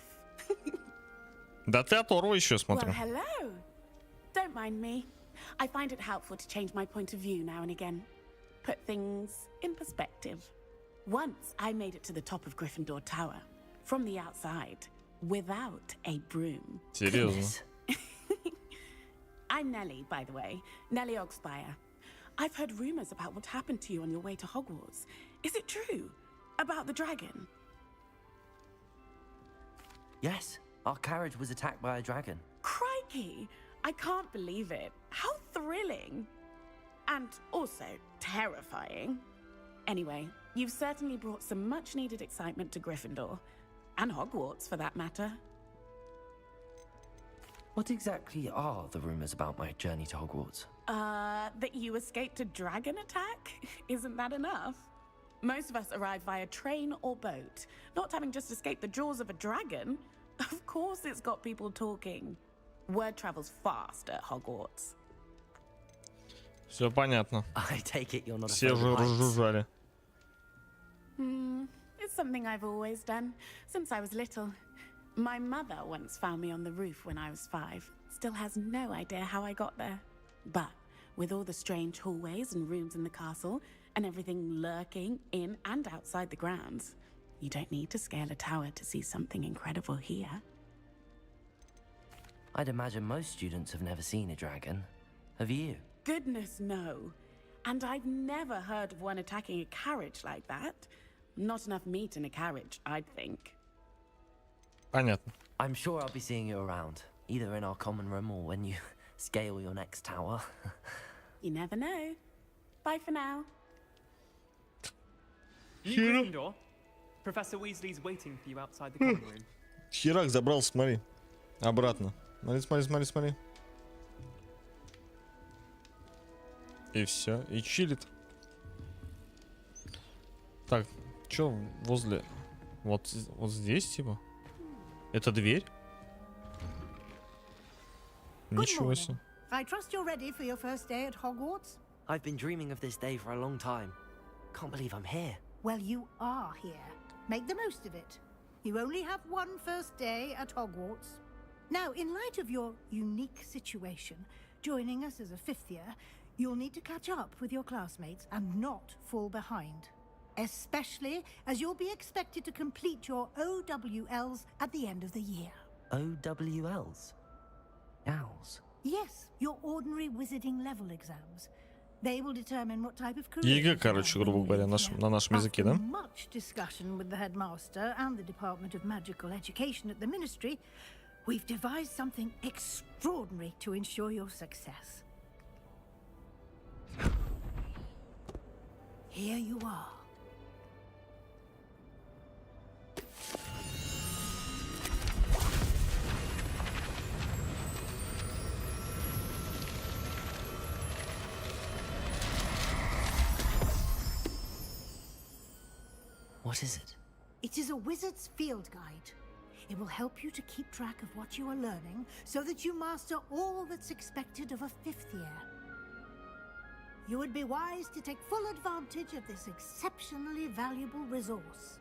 Да ты оторву еще, смотрю. Well, hello. Don't mind me. I find it helpful to change my point of view now and again. Put things in perspective. Once I made it to the top of Gryffindor Tower, from the outside, without a broom. Серьезно? I'm Nellie, by the way. Nellie Ogspire. I've heard rumors about what happened to you on your way to Hogwarts. Is it true? About the dragon? Yes, our carriage was attacked by a dragon. Crikey! I can't believe it. How thrilling! And also terrifying. Anyway, you've certainly brought some much-needed excitement to Gryffindor. And Hogwarts, for that matter. What exactly are the rumors about my journey to Hogwarts? That you escaped a dragon attack? Isn't that enough? Most of us arrive via train or boat, not having just escaped the jaws of a dragon. Of course it's got people talking. Word travels fast at Hogwarts. Все понятно. I take it you're not Все же разжужжали. It's something I've always done, since I was little. My mother once found me on the roof when I was 5. Still has no idea how I got there. But with all the strange hallways and rooms in the castle, and everything lurking in and outside the grounds, you don't need to scale a tower to see something incredible here. I'd imagine most students have never seen a dragon. Have you? Goodness, no. And I've never heard of one attacking a carriage like that. Not enough meat in a carriage, I'd think. Понятно. I'm sure I'll be seeing you around, either in our common room or when you scale your next tower. You never know. Bye for now. New Gryffindor. Professor Weasley's waiting for you outside the common room. Херак забрал, смотри. Обратно. Смотри. И все. И чилит. Так, чё возле Вот здесь, типа. Это дверь? Ничего себе. I trust you're ready for your first day at Hogwarts? I've been dreaming of this day for a long time. Can't believe I'm here. Well, you are here. Make the most of it. You only have one first day at Hogwarts. Now, in light of your unique situation, joining us as a fifth year, you'll need to catch up with your classmates and not fall behind. Especially as you'll be expected to complete your OWLs at the end of the year. OWLs? Owls? Yes, your ordinary wizarding level exams. They will determine what type of career. ЕГЭ, короче, грубо говоря, на нашем языке, да? Much discussion with the headmaster and the Department of Magical Education at the Ministry, we've devised something extraordinary to ensure your success. Here you are. What is it? It is a wizard's field guide. It will help you to keep track of what you are learning so that you master all that's expected of a fifth year. You would be wise to take full advantage of this exceptionally valuable resource.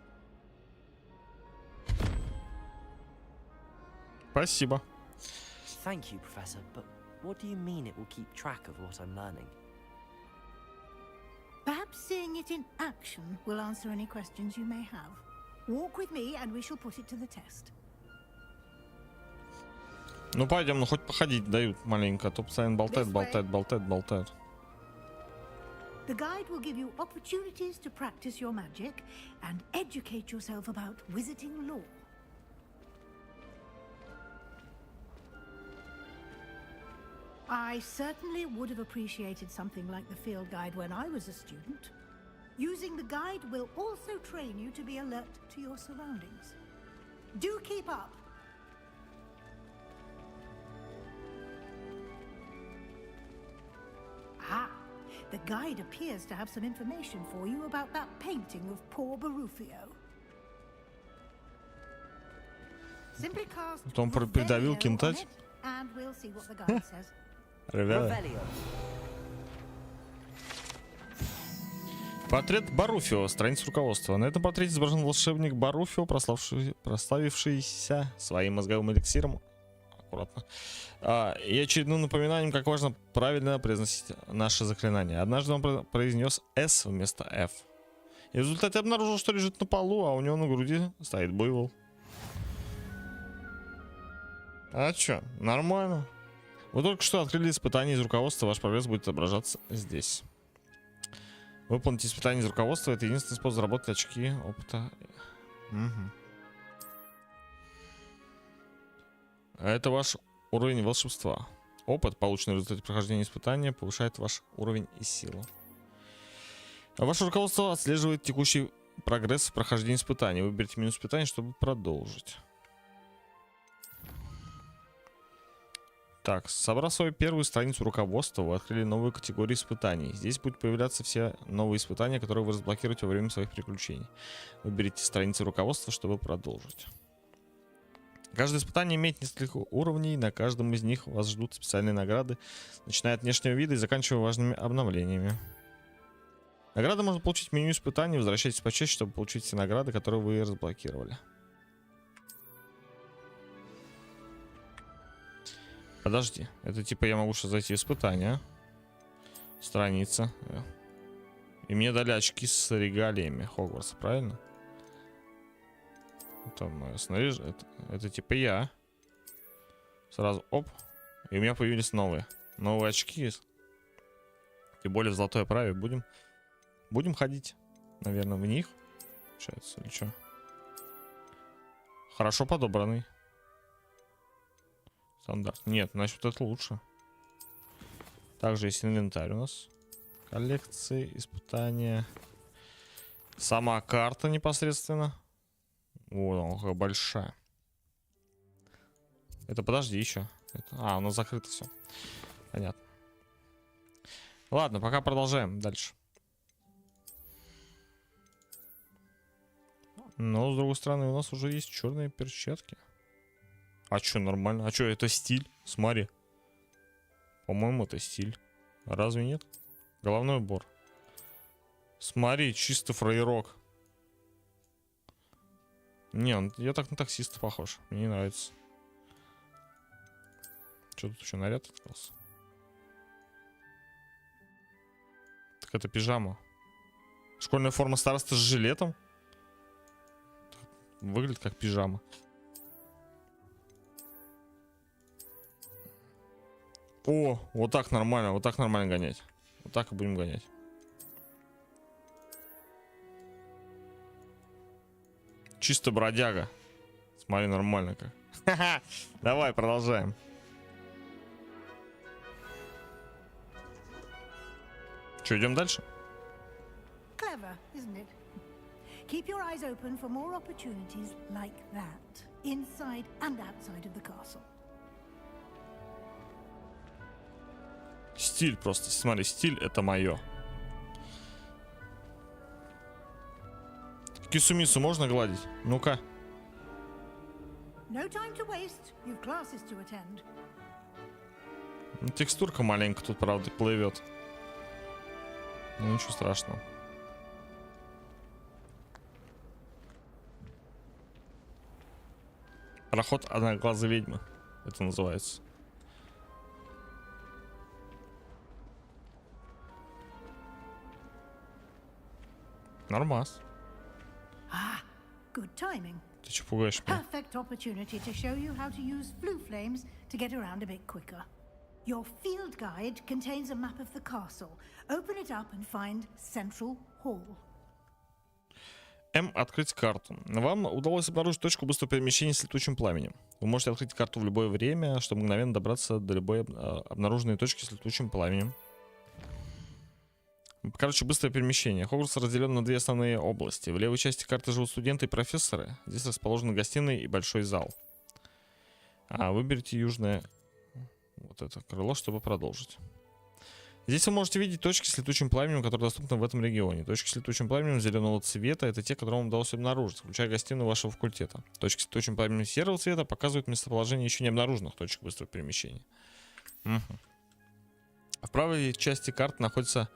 Спасибо. Thank you, Professor, but what do you mean it will keep track of what I'm learning? Perhaps seeing it in action will answer any questions you may have. Walk with me and we shall put it to the test. Ну пойдем, ну хоть походить дают маленько, а то постоянно болтает. The guide will give you opportunities to practice your magic and educate yourself about wizarding lore. I certainly would have appreciated something like the field guide when I was a student. Using the guide will also train you to be alert to your surroundings. Do keep up! Ah, the guide appears to have some information for you about that painting of poor Barufio. Simply cast Он придавил Revelio on кентать. it, and we'll see what the guide says. Revelio. Портрет Баруфио, страница руководства. На этом портрете изображен волшебник Баруфио, прославившийся своим мозговым эликсиром. Аккуратно. И очередным напоминанием, как важно правильно произносить наши заклинания. Однажды он произнес S вместо F. И в результате обнаружил, что лежит на полу, а у него на груди стоит буйвол. А чё, нормально. Вы только что открыли испытание из руководства, ваш прогресс будет отображаться здесь. Выполните испытание из руководства, это единственный способ заработать очки опыта. Угу. Это ваш уровень волшебства. Опыт, полученный в результате прохождения испытания, повышает ваш уровень и силу. Ваше руководство отслеживает текущий прогресс в прохождении испытания. Выберите меню испытания, чтобы продолжить. Так, собрав свою первую страницу руководства, вы открыли новую категорию испытаний. Здесь будут появляться все новые испытания, которые вы разблокируете во время своих приключений. Выберите страницу руководства, чтобы продолжить. Каждое испытание имеет несколько уровней, на каждом из них вас ждут специальные награды, начиная от внешнего вида и заканчивая важными обновлениями. Награды можно получить в меню испытаний, возвращайтесь почаще, чтобы получить все награды, которые вы разблокировали. Подожди, это типа я могу сейчас зайти в испытания. Страница. И мне дали очки с регалиями Хогвартса, правильно? Это мое снаряжение. Это типа я. Сразу оп. И у меня появились новые очки. Тем более в золотой оправе будем ходить, наверное, в них. Получается, или что? Хорошо подобранный. Стандарт. Нет, значит, вот это лучше. Также есть инвентарь у нас. Коллекции, испытания. Сама карта непосредственно. Вот она какая большая. Это подожди еще. У нас закрыто все. Понятно. Ладно, пока продолжаем дальше. Но, с другой стороны, у нас уже есть черные перчатки. А чё, нормально? А чё, это стиль? Смотри. По-моему, это стиль. Разве нет? Головной убор. Смотри, чисто фраерок. Не, я так на таксиста похож. Мне не нравится. Что тут еще наряд открылся? Так это пижама. Школьная форма староста с жилетом. Выглядит как пижама. О, вот так нормально гонять. Вот так и будем гонять. Чисто бродяга. Смотри, нормально как. Ха-ха. Давай, продолжаем. Что, идем дальше? Clever, isn't it? Keep your eyes open for more opportunities like that, inside and outside of the castle. Стиль просто. Смотри, стиль это мое. Кисумису можно гладить? Ну-ка. No time to waste. You've classes to attend. Ну, текстурка маленько тут, правда, плывет. Ну, ничего страшного. Проход одноглазой ведьмы. Это называется. Нормас. Good timing. Ты что пугаешь меня? Perfect opportunity to show you how to use flue flames to get around a bit quicker. Your field guide contains a map of the castle. Open it up and find Central Hall. М. Открыть карту. Вам удалось обнаружить точку быстрого перемещения с летучим пламенем. Вы можете открыть карту в любое время, чтобы мгновенно добраться до любой обнаруженной точки с летучим пламенем. Короче, быстрое перемещение. Хогвартс разделен на две основные области. В левой части карты живут студенты и профессоры. Здесь расположены гостиная и большой зал. Выберите южное вот это крыло, чтобы продолжить. Здесь вы можете видеть точки с летучим пламенем, которые доступны в этом регионе. Точки с летучим пламенем зеленого цвета — это те, которые вам удалось обнаружить, включая гостиную вашего факультета. Точки с летучим пламенем серого цвета показывают местоположение еще не обнаруженных точек быстрого перемещения. В правой части карты находятся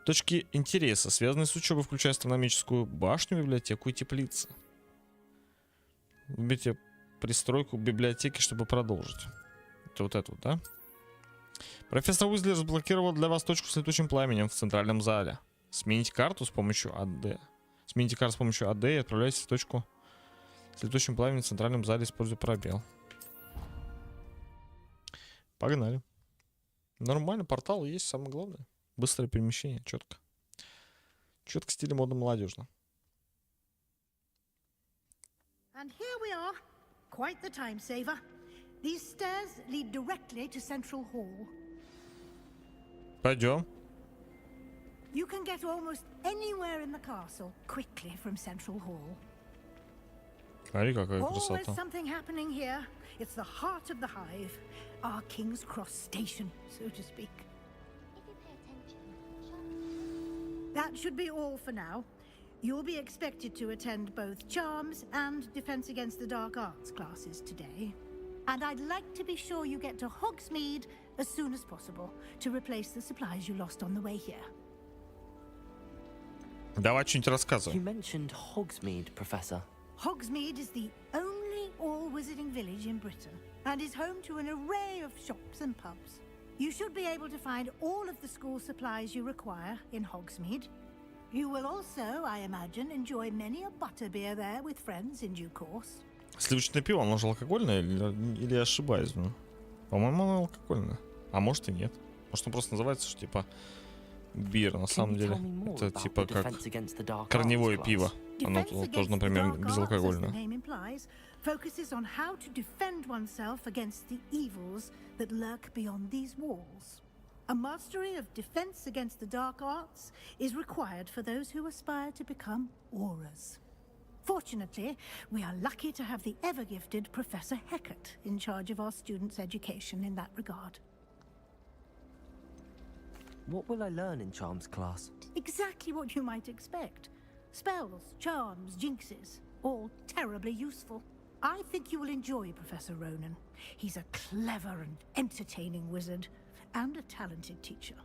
точки интереса, связанные с учебой, включая астрономическую башню, библиотеку и теплицы. Выберите пристройку библиотеки, чтобы продолжить. Это вот это вот, да? Профессор Уизли разблокировал для вас точку с летучим пламенем в центральном зале. Смените карту с помощью АД. Смените карту с помощью АД и отправляйтесь в точку с летучим пламенем в центральном зале, используя пробел. Погнали. Нормально, портал есть, самое главное. Быстрое перемещение, четко. Четко в стиле мода молодежно. And here we are. Quite the time saver. These stairs lead directly to Central Hall. Pойдем. You can get almost anywhere in the castle quickly from Central Hall. Смотри, какая Always красота. something happening here. It's the heart of the hive, our King's Cross station, so to speak. That should be all for now. You'll be expected to attend both Charms and Defense Against the Dark Arts classes today. And I'd like to be sure you get to Hogsmeade as soon as possible to replace the supplies you lost on the way here. Давай что-нибудь рассказывай. You mentioned Hogsmeade, Professor. Hogsmeade is the only all-wizarding village in Britain and is home to an array of shops and pubs. You should be able to find all of the school supplies you require in Hogsmeade. You will also, I imagine, enjoy many a butterbeer there with friends in due course. Сливочное пиво, оно же алкогольное или я ошибаюсь? Ну? По-моему, оно алкогольное. А может и нет. Может, он просто называется, что типа бир, на самом деле. Это типа как корневое пиво. Оно тоже, например, безалкогольное. Focuses on how to defend oneself against the evils that lurk beyond these walls. A mastery of defense against the dark arts is required for those who aspire to become Aurors. Fortunately, we are lucky to have the ever-gifted Professor Hecat in charge of our students' education in that regard. What will I learn in Charms class? Exactly what you might expect. Spells, charms, jinxes. all terribly useful. I think you will enjoy Professor Ronan. He's a clever and entertaining wizard, and a talented teacher.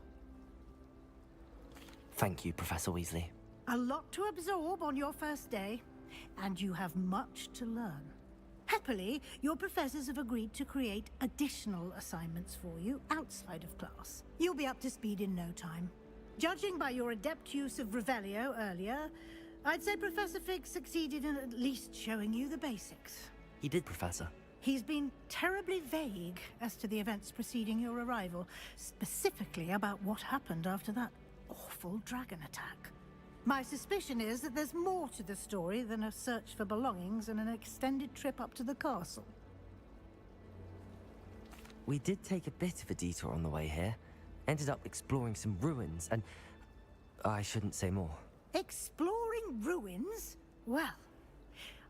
Thank you, Professor Weasley. A lot to absorb on your first day, and you have much to learn. Happily, your professors have agreed to create additional assignments for you outside of class. You'll be up to speed in no time. Judging by your adept use of Revelio earlier, I'd say Professor Fig succeeded in at least showing you the basics. He did, Professor. He's been terribly vague as to the events preceding your arrival, specifically about what happened after that awful dragon attack. My suspicion is that there's more to the story than a search for belongings and an extended trip up to the castle. We did take a bit of a detour on the way here. Ended up exploring some ruins and... I shouldn't say more. Exploring ruins? Well,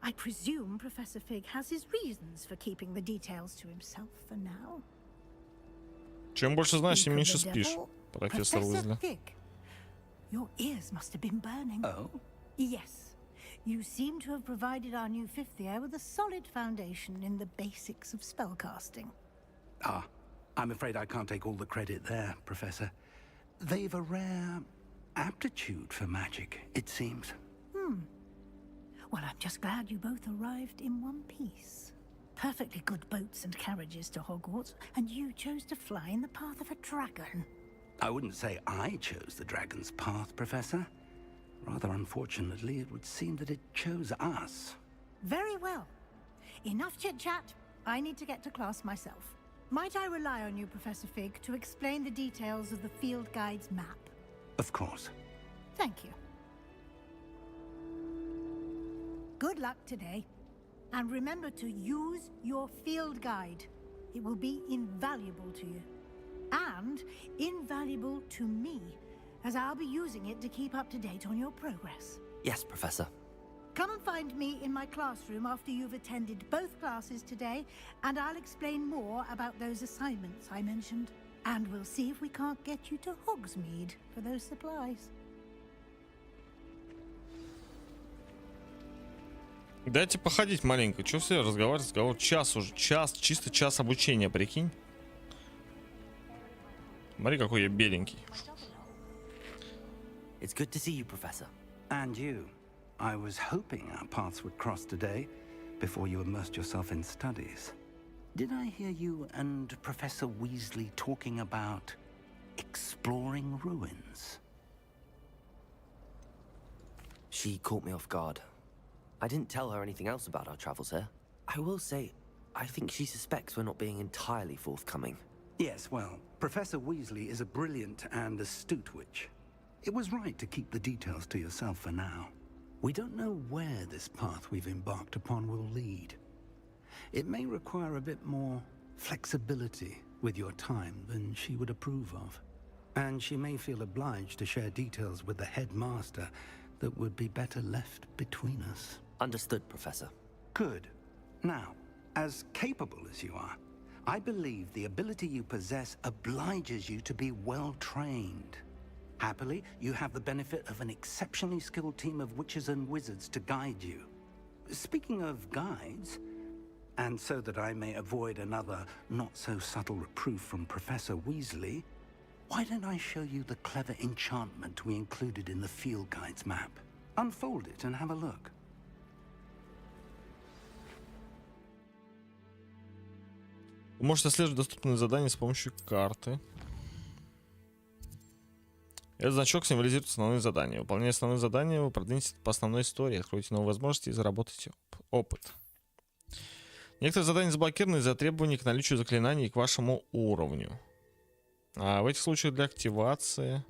I presume Professor Fig has his reasons for keeping the details to himself for now. Чем больше знаешь, тем меньше спишь, профессор Уизли. Fig, your ears must have been burning. Oh? Yes. You seem to have provided our new fifth year with a solid foundation in the basics of spellcasting. Ah, I'm afraid I can't take all the credit there, Professor. They've a rare aptitude for magic, it seems. Well, I'm just glad you both arrived in one piece. Perfectly good boats and carriages to Hogwarts, and you chose to fly in the path of a dragon. I wouldn't say I chose the dragon's path, Professor. Rather unfortunately, it would seem that it chose us. Very well. Enough chit-chat. I need to get to class myself. Might I rely on you, Professor Fig, to explain the details of the field guide's map? Of course. Thank you. Good luck today. And remember to use your field guide. It will be invaluable to you. And invaluable to me, as I'll be using it to keep up to date on your progress. Yes, Professor. Come and find me in my classroom after you've attended both classes today, and I'll explain more about those assignments I mentioned. And we'll see if we can't get you to Hogsmeade for those supplies. Дайте походить маленько. Че все разговор? Час уже. Час, чисто час обучения, прикинь. Смотри, какой я беленький. It's good to see you, Professor. And you. I was hoping our paths would cross today, before you immersed yourself in studies. Did I hear you and Professor Weasley talking about exploring ruins? She caught me off guard. I didn't tell her anything else about our travels here. I will say, I think she suspects we're not being entirely forthcoming. Yes, well, Professor Weasley is a brilliant and astute witch. It was right to keep the details to yourself for now. We don't know where this path we've embarked upon will lead. It may require a bit more flexibility with your time than she would approve of. And she may feel obliged to share details with the headmaster that would be better left between us. Understood, Professor. Good. Now, as capable as you are, I believe the ability you possess obliges you to be well trained. Happily, you have the benefit of an exceptionally skilled team of witches and wizards to guide you. Speaking of guides, and so that I may avoid another not-so-subtle reproof from Professor Weasley, why don't I show you the clever enchantment we included in the field guide's map? Unfold it and have a look. Вы можете отслеживать доступные задания с помощью карты. Этот значок символизирует основные задания. Выполняя основные задания, вы продвинетесь по основной истории, откроете новые возможности и заработаете опыт. Некоторые задания заблокированы из-за требований к наличию заклинаний и к вашему уровню. А в этих случаях для активации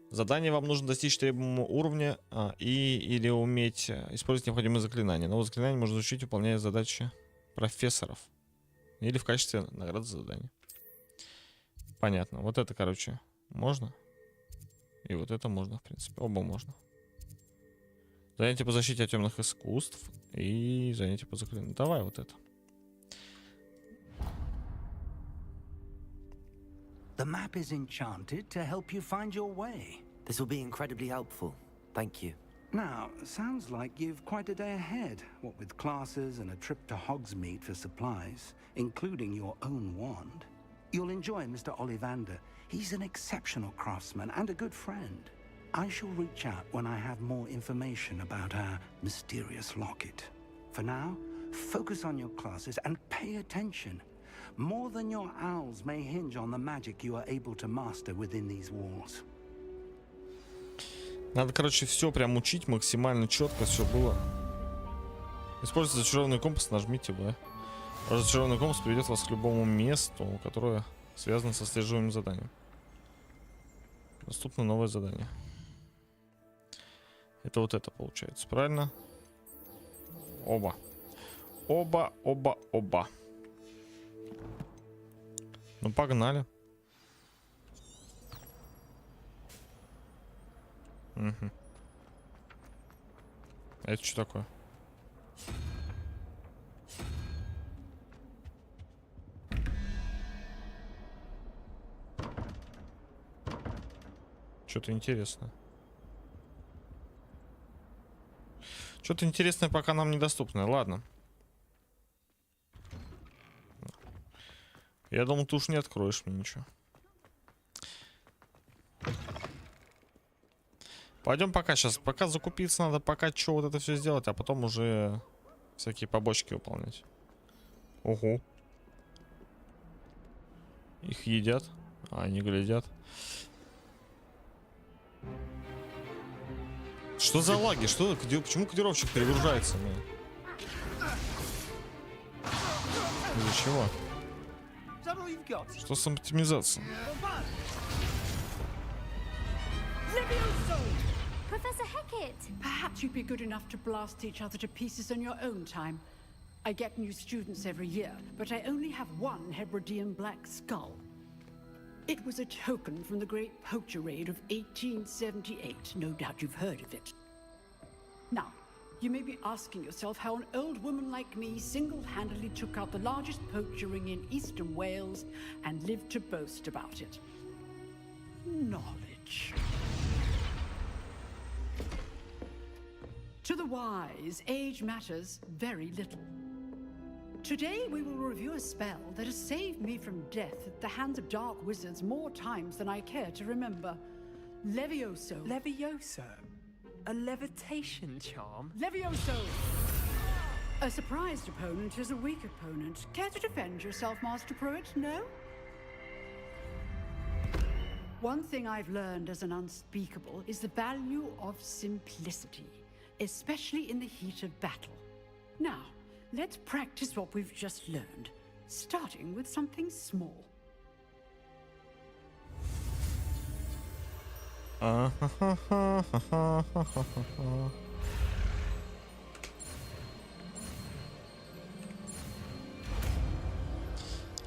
задания вам нужно достичь требуемого уровня или уметь использовать необходимые заклинания. Новые заклинания можно изучить, выполняя задачи профессоров. Или в качестве награды за задание. Понятно. Вот это, короче, можно. И вот это можно, в принципе. Оба можно. Занятие по защите от темных искусств. И занятие по заклинанию. Давай вот это. The map is enchanted to help you find your way. This will be incredibly helpful. Thank you. Now, sounds like you've quite a day ahead, what with classes and a trip to Hogsmeade for supplies, including your own wand. You'll enjoy Mr. Ollivander. He's an exceptional craftsman and a good friend. I shall reach out when I have more information about our mysterious locket. For now, focus on your classes and pay attention. More than your owls may hinge on the magic you are able to master within these walls. Надо, короче, все прям учить максимально четко, все было. Используйте зачарованный компас, нажмите В. Зачарованный компас приведет вас к любому месту, которое связано со слеживанием заданием. Доступно новое задание. Это вот это получается, правильно? Оба. Оба. Ну, погнали. Угу. А это что такое? Что-то интересное. Что-то интересное пока нам недоступно. Ладно. Я думал, ты уж не откроешь мне ничего. Пойдем пока сейчас. Пока закупиться надо, пока что вот это все сделать, а потом уже всякие побочки выполнять. Ого. Их едят, а они глядят. Что за лаги? Что? Почему кодировщик перегружается? Из-за чего? Что с оптимизацией? Professor Hecat! Perhaps you'd be good enough to blast each other to pieces on your own time. I get new students every year, but I only have one Hebridean black skull. It was a token from the Great Poacher Raid of 1878. No doubt you've heard of it. Now, you may be asking yourself how an old woman like me single-handedly took out the largest poacher ring in eastern Wales and lived to boast about it. Knowledge. To the wise, age matters very little. Today we will review a spell that has saved me from death at the hands of dark wizards more times than I care to remember. Levioso. Levioso? A levitation charm? Levioso! A surprised opponent is a weak opponent. Care to defend yourself, Master Pruitt? No? One thing I've learned as an unspeakable is the value of simplicity, especially in the heat of battle. Now, let's practice what we've just learned, starting with something small.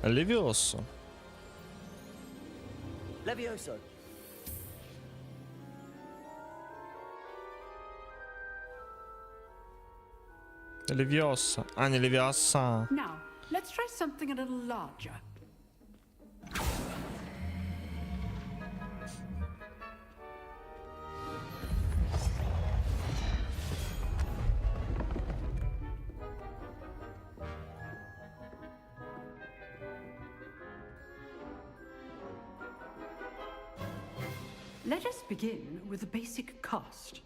Levioso. Levioso. Leviosa. Ah, не Leviosa. Now, let's try something a little larger. Let us begin with the basic cast.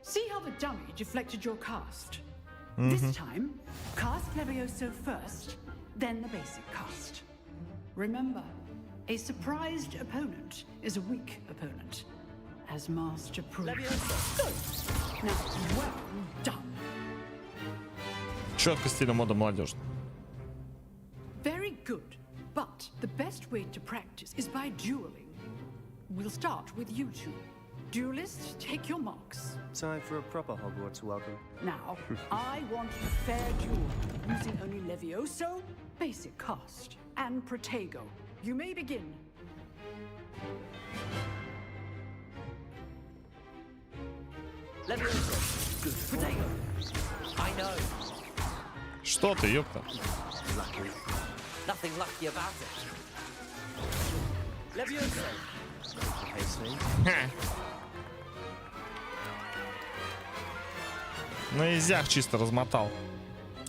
See how the dummy deflected your cast? This time, cast Levioso first, then the basic cast. Remember, a surprised opponent is a weak opponent, as Master Pruitt. Good. Now, well done. Четко стилем мода молодежный. Very good. But the best way to practice is by dueling. We'll start with you two. Duelists, take your marks. Time for a proper Hogwarts welcome. Now, I want a fair duel, using only Levioso, basic cast, and Protego. You may begin. Levioso. Good. Protego. I know. Что ты, ёпта? Lucky. Nothing lucky about it. Levioso. На изях чисто размотал.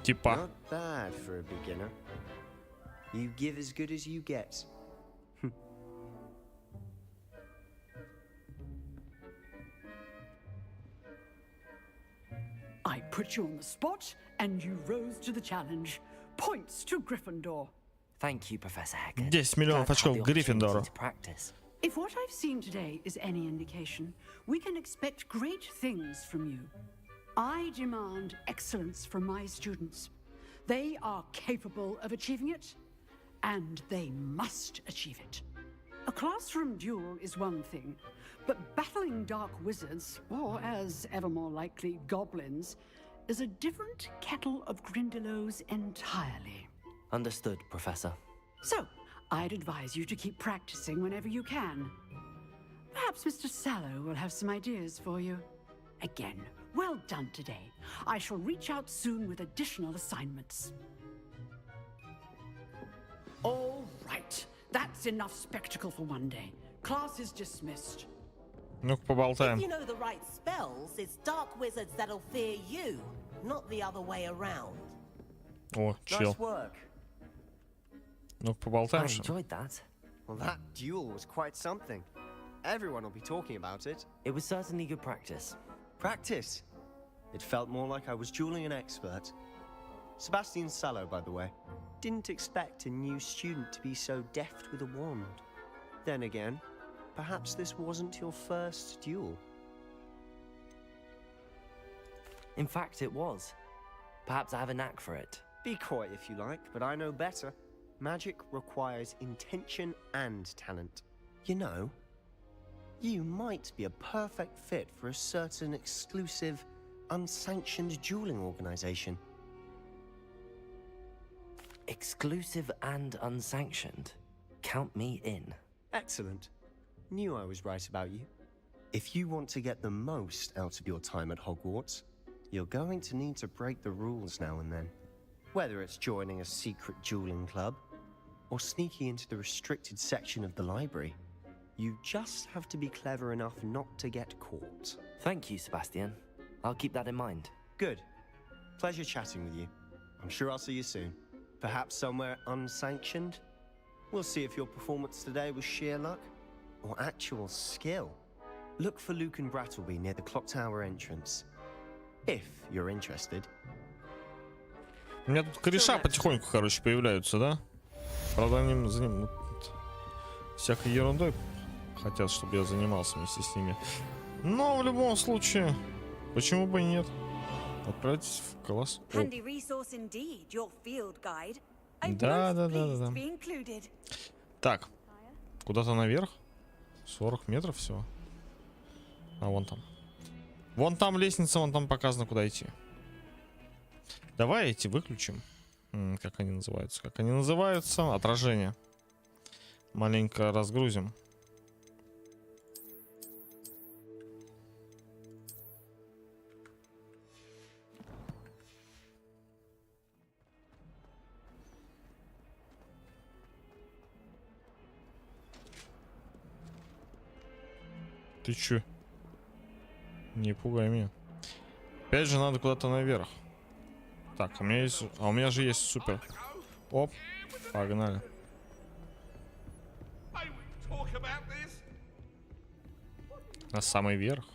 Типа. Not bad for a beginner. You give as good as you get. I put you on the spot, and you rose to the challenge. Points to Gryffindor. Thank you, Professor Hackett. 10 миллионов очков Гриффиндору. If what I've seen today is any indication, we can expect great things from you. I demand excellence from my students. They are capable of achieving it, and they must achieve it. A classroom duel is one thing, but battling dark wizards, or as ever more likely, goblins, is a different kettle of Grindylows entirely. Understood, Professor. So, I'd advise you to keep practicing whenever you can. Perhaps Mr. Sallow will have some ideas for you. Again, well done today. I shall reach out soon with additional assignments. All right. That's enough spectacle for one day. Class is dismissed. Ну-ка, поболтаем. If you know the right spells, it's dark wizards that'll fear you, not the other way around. О, чел. Nice work. Ну-ка, поболтаем. I enjoyed that. Well, that duel was quite something. Everyone will be talking about it. It was certainly good practice. Practice? It felt more like I was dueling an expert. Sebastian Sallow, by the way. Didn't expect a new student to be so deft with a wand. Then again, perhaps this wasn't your first duel. In fact, it was. Perhaps I have a knack for it. Be coy if you like, but I know better. Magic requires intention and talent. You know, you might be a perfect fit for a certain exclusive, unsanctioned dueling organization. Exclusive and unsanctioned. Count me in. Excellent. Knew I was right about you. If you want to get the most out of your time at Hogwarts, you're going to need to break the rules now and then. Whether it's joining a secret dueling club, or sneaking into the restricted section of the library, you just have to be clever enough not to get caught. Thank you, Sebastian. I'll keep that in mind. Good. Pleasure chatting with you. I'm sure I'll see you soon. Perhaps somewhere unsanctioned? We'll see if your performance today was sheer luck or actual skill. Look for Luke and Brattleby near the clock tower entrance. If you're interested. У меня тут кореша потихоньку, короче, появляются, да? Правда, они за ним всякой ерундой хотят, чтобы я занимался вместе с ними. Но в любом случае, почему бы и нет? Отправитесь в класс. Да. Так, куда-то наверх. 40 метров всего. А вон там. Вон там лестница, вон там показано, куда идти. Давай эти выключим. Как они называются? Как они называются? Отражение. Маленько разгрузим. Ты чё? Не пугай меня. Опять же надо куда-то наверх. Так, у меня есть... А у меня же есть супер. Оп, погнали. На самый верх.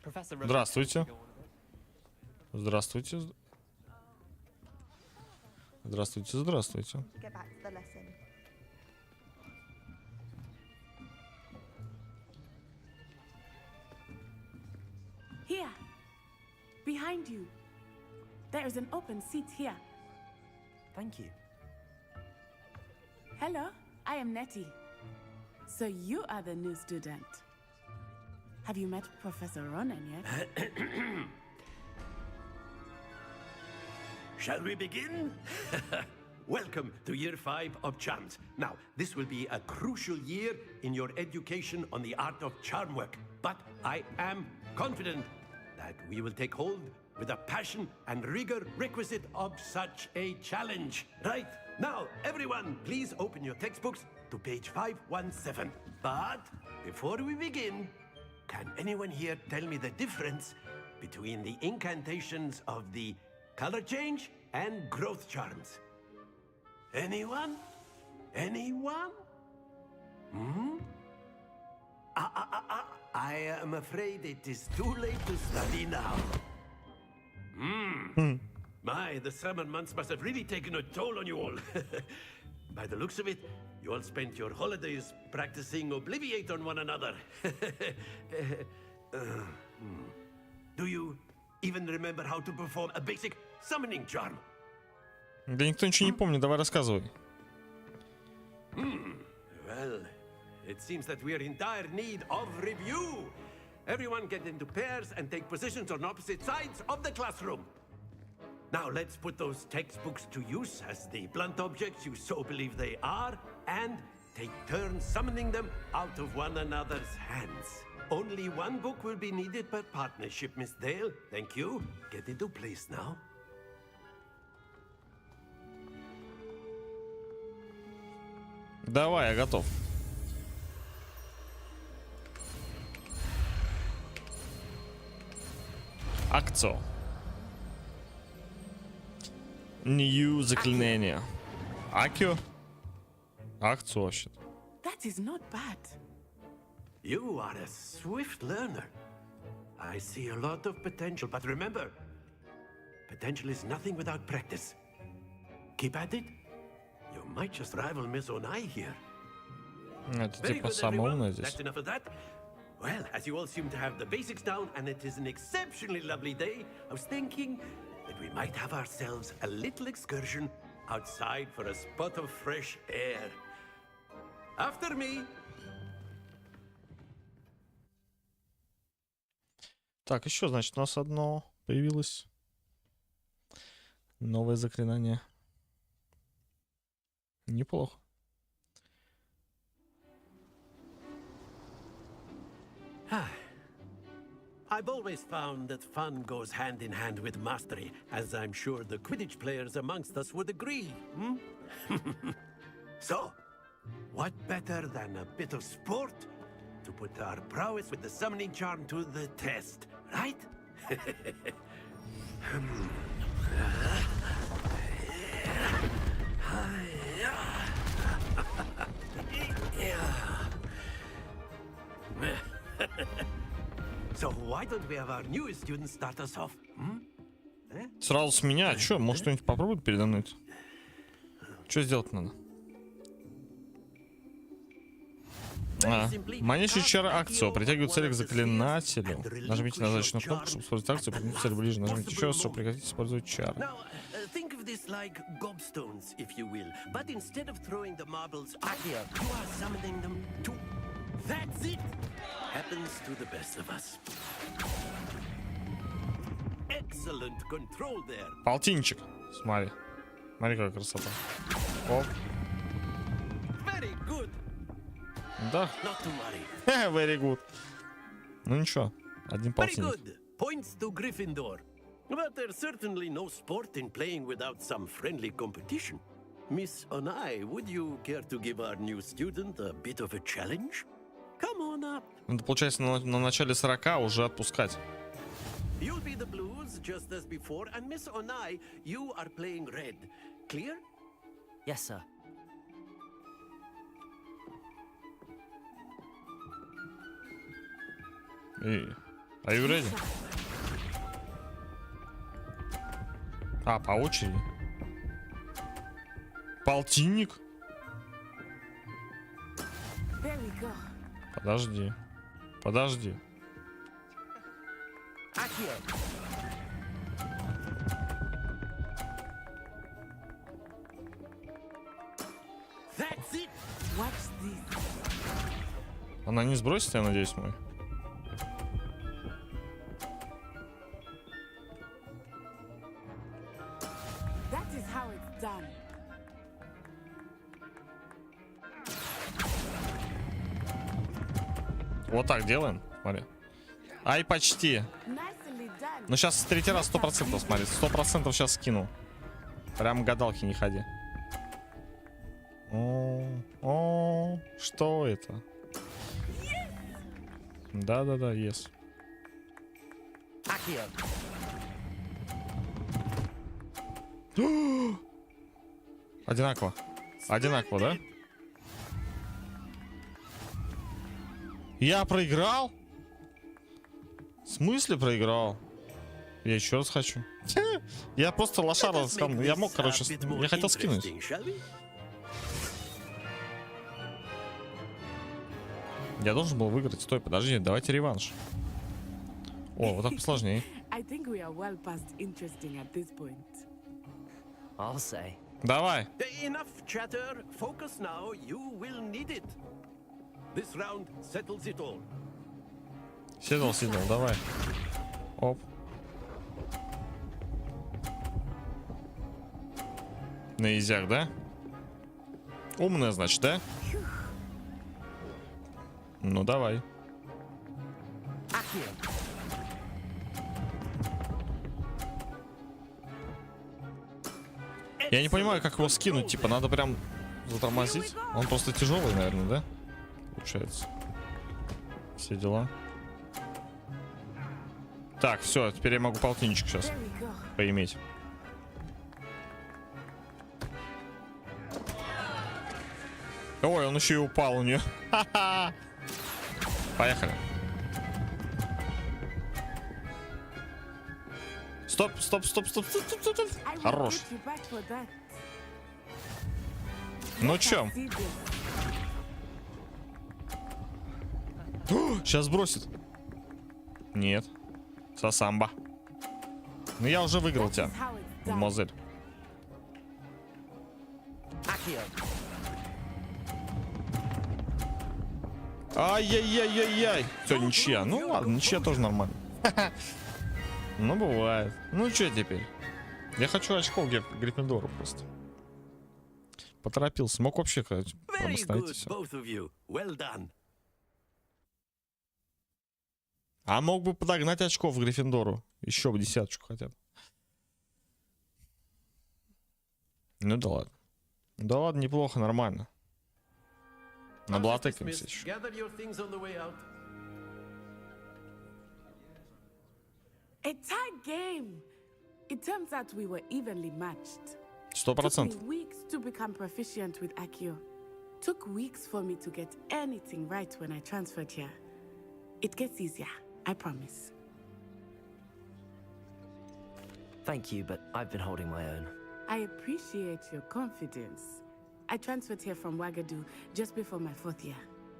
Здравствуйте. Здравствуйте. Здравствуйте, здравствуйте. Here, behind you. There is an open seat here. Thank you. Hello, I am Nettie. So you are the new student. Have you met Professor Ronan yet? Shall we begin? Welcome to year 5 of charms. Now, this will be a crucial year in your education on the art of charm work. But I am confident that we will take hold with the passion and rigor requisite of such a challenge. Right, Now, everyone, please open your textbooks to page 517. But before we begin, can anyone here tell me the difference between the incantations of the color change and growth charms? Anyone? Anyone? Hmm? I am afraid it is too late to study now. My, the summer months must have really taken a toll on you all. By the looks of it, you all spent your holidays practicing Obliviate on one another. Do you even remember how to perform a basic summoning charm? Да никто ничего не помнит, давай рассказывай. Well, it seems that we are in dire need of review. Everyone get into pairs and take positions on opposite sides of the classroom. Now let's put those textbooks to use as the blunt objects you so believe they are, and take turns summoning them out of one another's hands. Only one book will be needed per partnership, Miss Dale. Thank you. Get into place now. Давай, я готов. Акцо. New заклинение. Акио? Акцо вообще. That is not bad. You are a swift learner. I see a lot of potential, but remember, potential is nothing without practice. Keep at it. You might just rival Miss Onai here. Это Very типа good, самое everyone. умное здесь. That's enough of that. Well, as you all seem to have the basics down, and it is an exceptionally lovely day, I was thinking that we might have ourselves a little excursion outside for a spot of fresh air. After me. Так, еще, значит, у нас одно появилось. Новое заклинание. Неплохо. I've always found that fun goes hand in hand with mastery, as I'm sure the Quidditch players amongst us would agree. So, what better than a bit of sport to put our prowess with the summoning charm to the test, right? So why don't we have our newest students start us off? Сразу с меня. Че, может кто-нибудь попробует передо мной? Что сделать надо? Манящий чар акцию. Притягивает цель к заклинателю. Нажмите на задачную кнопку, чтобы использовать акцию. Притягнуть цель ближе. Нажмите еще раз, чтобы прекратить использовать чар. Think of this like gobstones, if you will. But instead of throwing the marbles at here, you are summoning them to... That's it! Happens to the best of us. Excellent control there. Полтинчик. Смотри. Смотри, какая красота. Оп. Very good. Да. Not to worry. Very good. Ну ничего. Один Very полтинник. good. Points to Gryffindor. But there's certainly no sport in playing without some friendly competition. Miss Onai, would you care to give our new student a bit of a challenge? Come on up. Надо, получается, на начале 40 уже отпускать. You'll be the blues just as before, and Miss Onai, you are playing red. Clear? Yes, sir. Are you ready? А, по очереди. Полтинник? Подожди. Подожди. Она не сбросит, я надеюсь, мой. Вот так делаем, смотри. Ай, почти. Ну сейчас третий раз 100%, смотри. 100% сейчас скину. Прям гадалки не ходи. О, что это? Да-да-да, yes. Одинаково. Одинаково, да? Я проиграл? В смысле проиграл? Я еще раз хочу. Я просто лошара скам. Я мог, короче, я хотел скинуть. Я должен был выиграть. Стой, подожди, давайте реванш. О, вот так посложнее. Давай. Enough chatter. Focus now. You will need it. This round settles it all. Сидел, давай. Оп. На изяк, да? Умная, значит, да? Ну, давай. Я не понимаю, как его скинуть. Типа, надо прям затормозить. Он просто тяжелый, наверное, да? Получается. Все дела. Так, все, теперь я могу полтинничек сейчас поиметь. Ой, он еще и упал у нее. Поехали. Стоп. Хорош. Ну чё? Сейчас бросит. Нет. Сасамба. Ну я уже выиграл тебя, мадемуазель. Ай-яй-яй-яй-яй. Все, ничья. Ну ладно, ничья тоже нормально. Ну бывает. Ну что теперь? Я хочу очков Гриффиндору просто. Поторопился. Мог вообще промостановить все. А мог бы подогнать очков Гриффиндору. Еще бы десяточку хотя бы. Ну да ладно. Да ладно, неплохо, нормально. Наблатыкаемся еще. A tight game. It turns out we were evenly matched. 100%. Took me weeks to become proficient with Accio. Took weeks for me to get anything right when I transferred here. It gets easier, I promise. Thank you, but I've been holding my own. I appreciate your confidence. I transferred here from Wagadu just before my 4th year.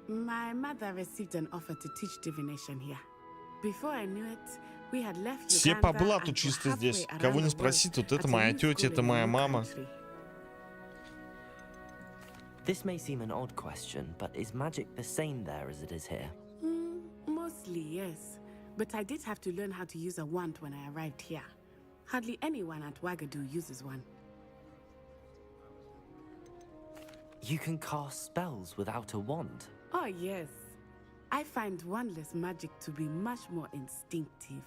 My mother received an offer to teach divination here. Before I knew it, we had left Uganda. Все по блату чисто здесь. Кого не спроси, тут это моя тетя, это моя мама. This may seem an odd question, but is magic the same there as it is here? Mostly, yes. But I did have to learn how to use a wand when I arrived here. Hardly anyone at Wagadu uses one. You can cast spells without a wand? Oh, yes. I find wandless magic to be much more instinctive.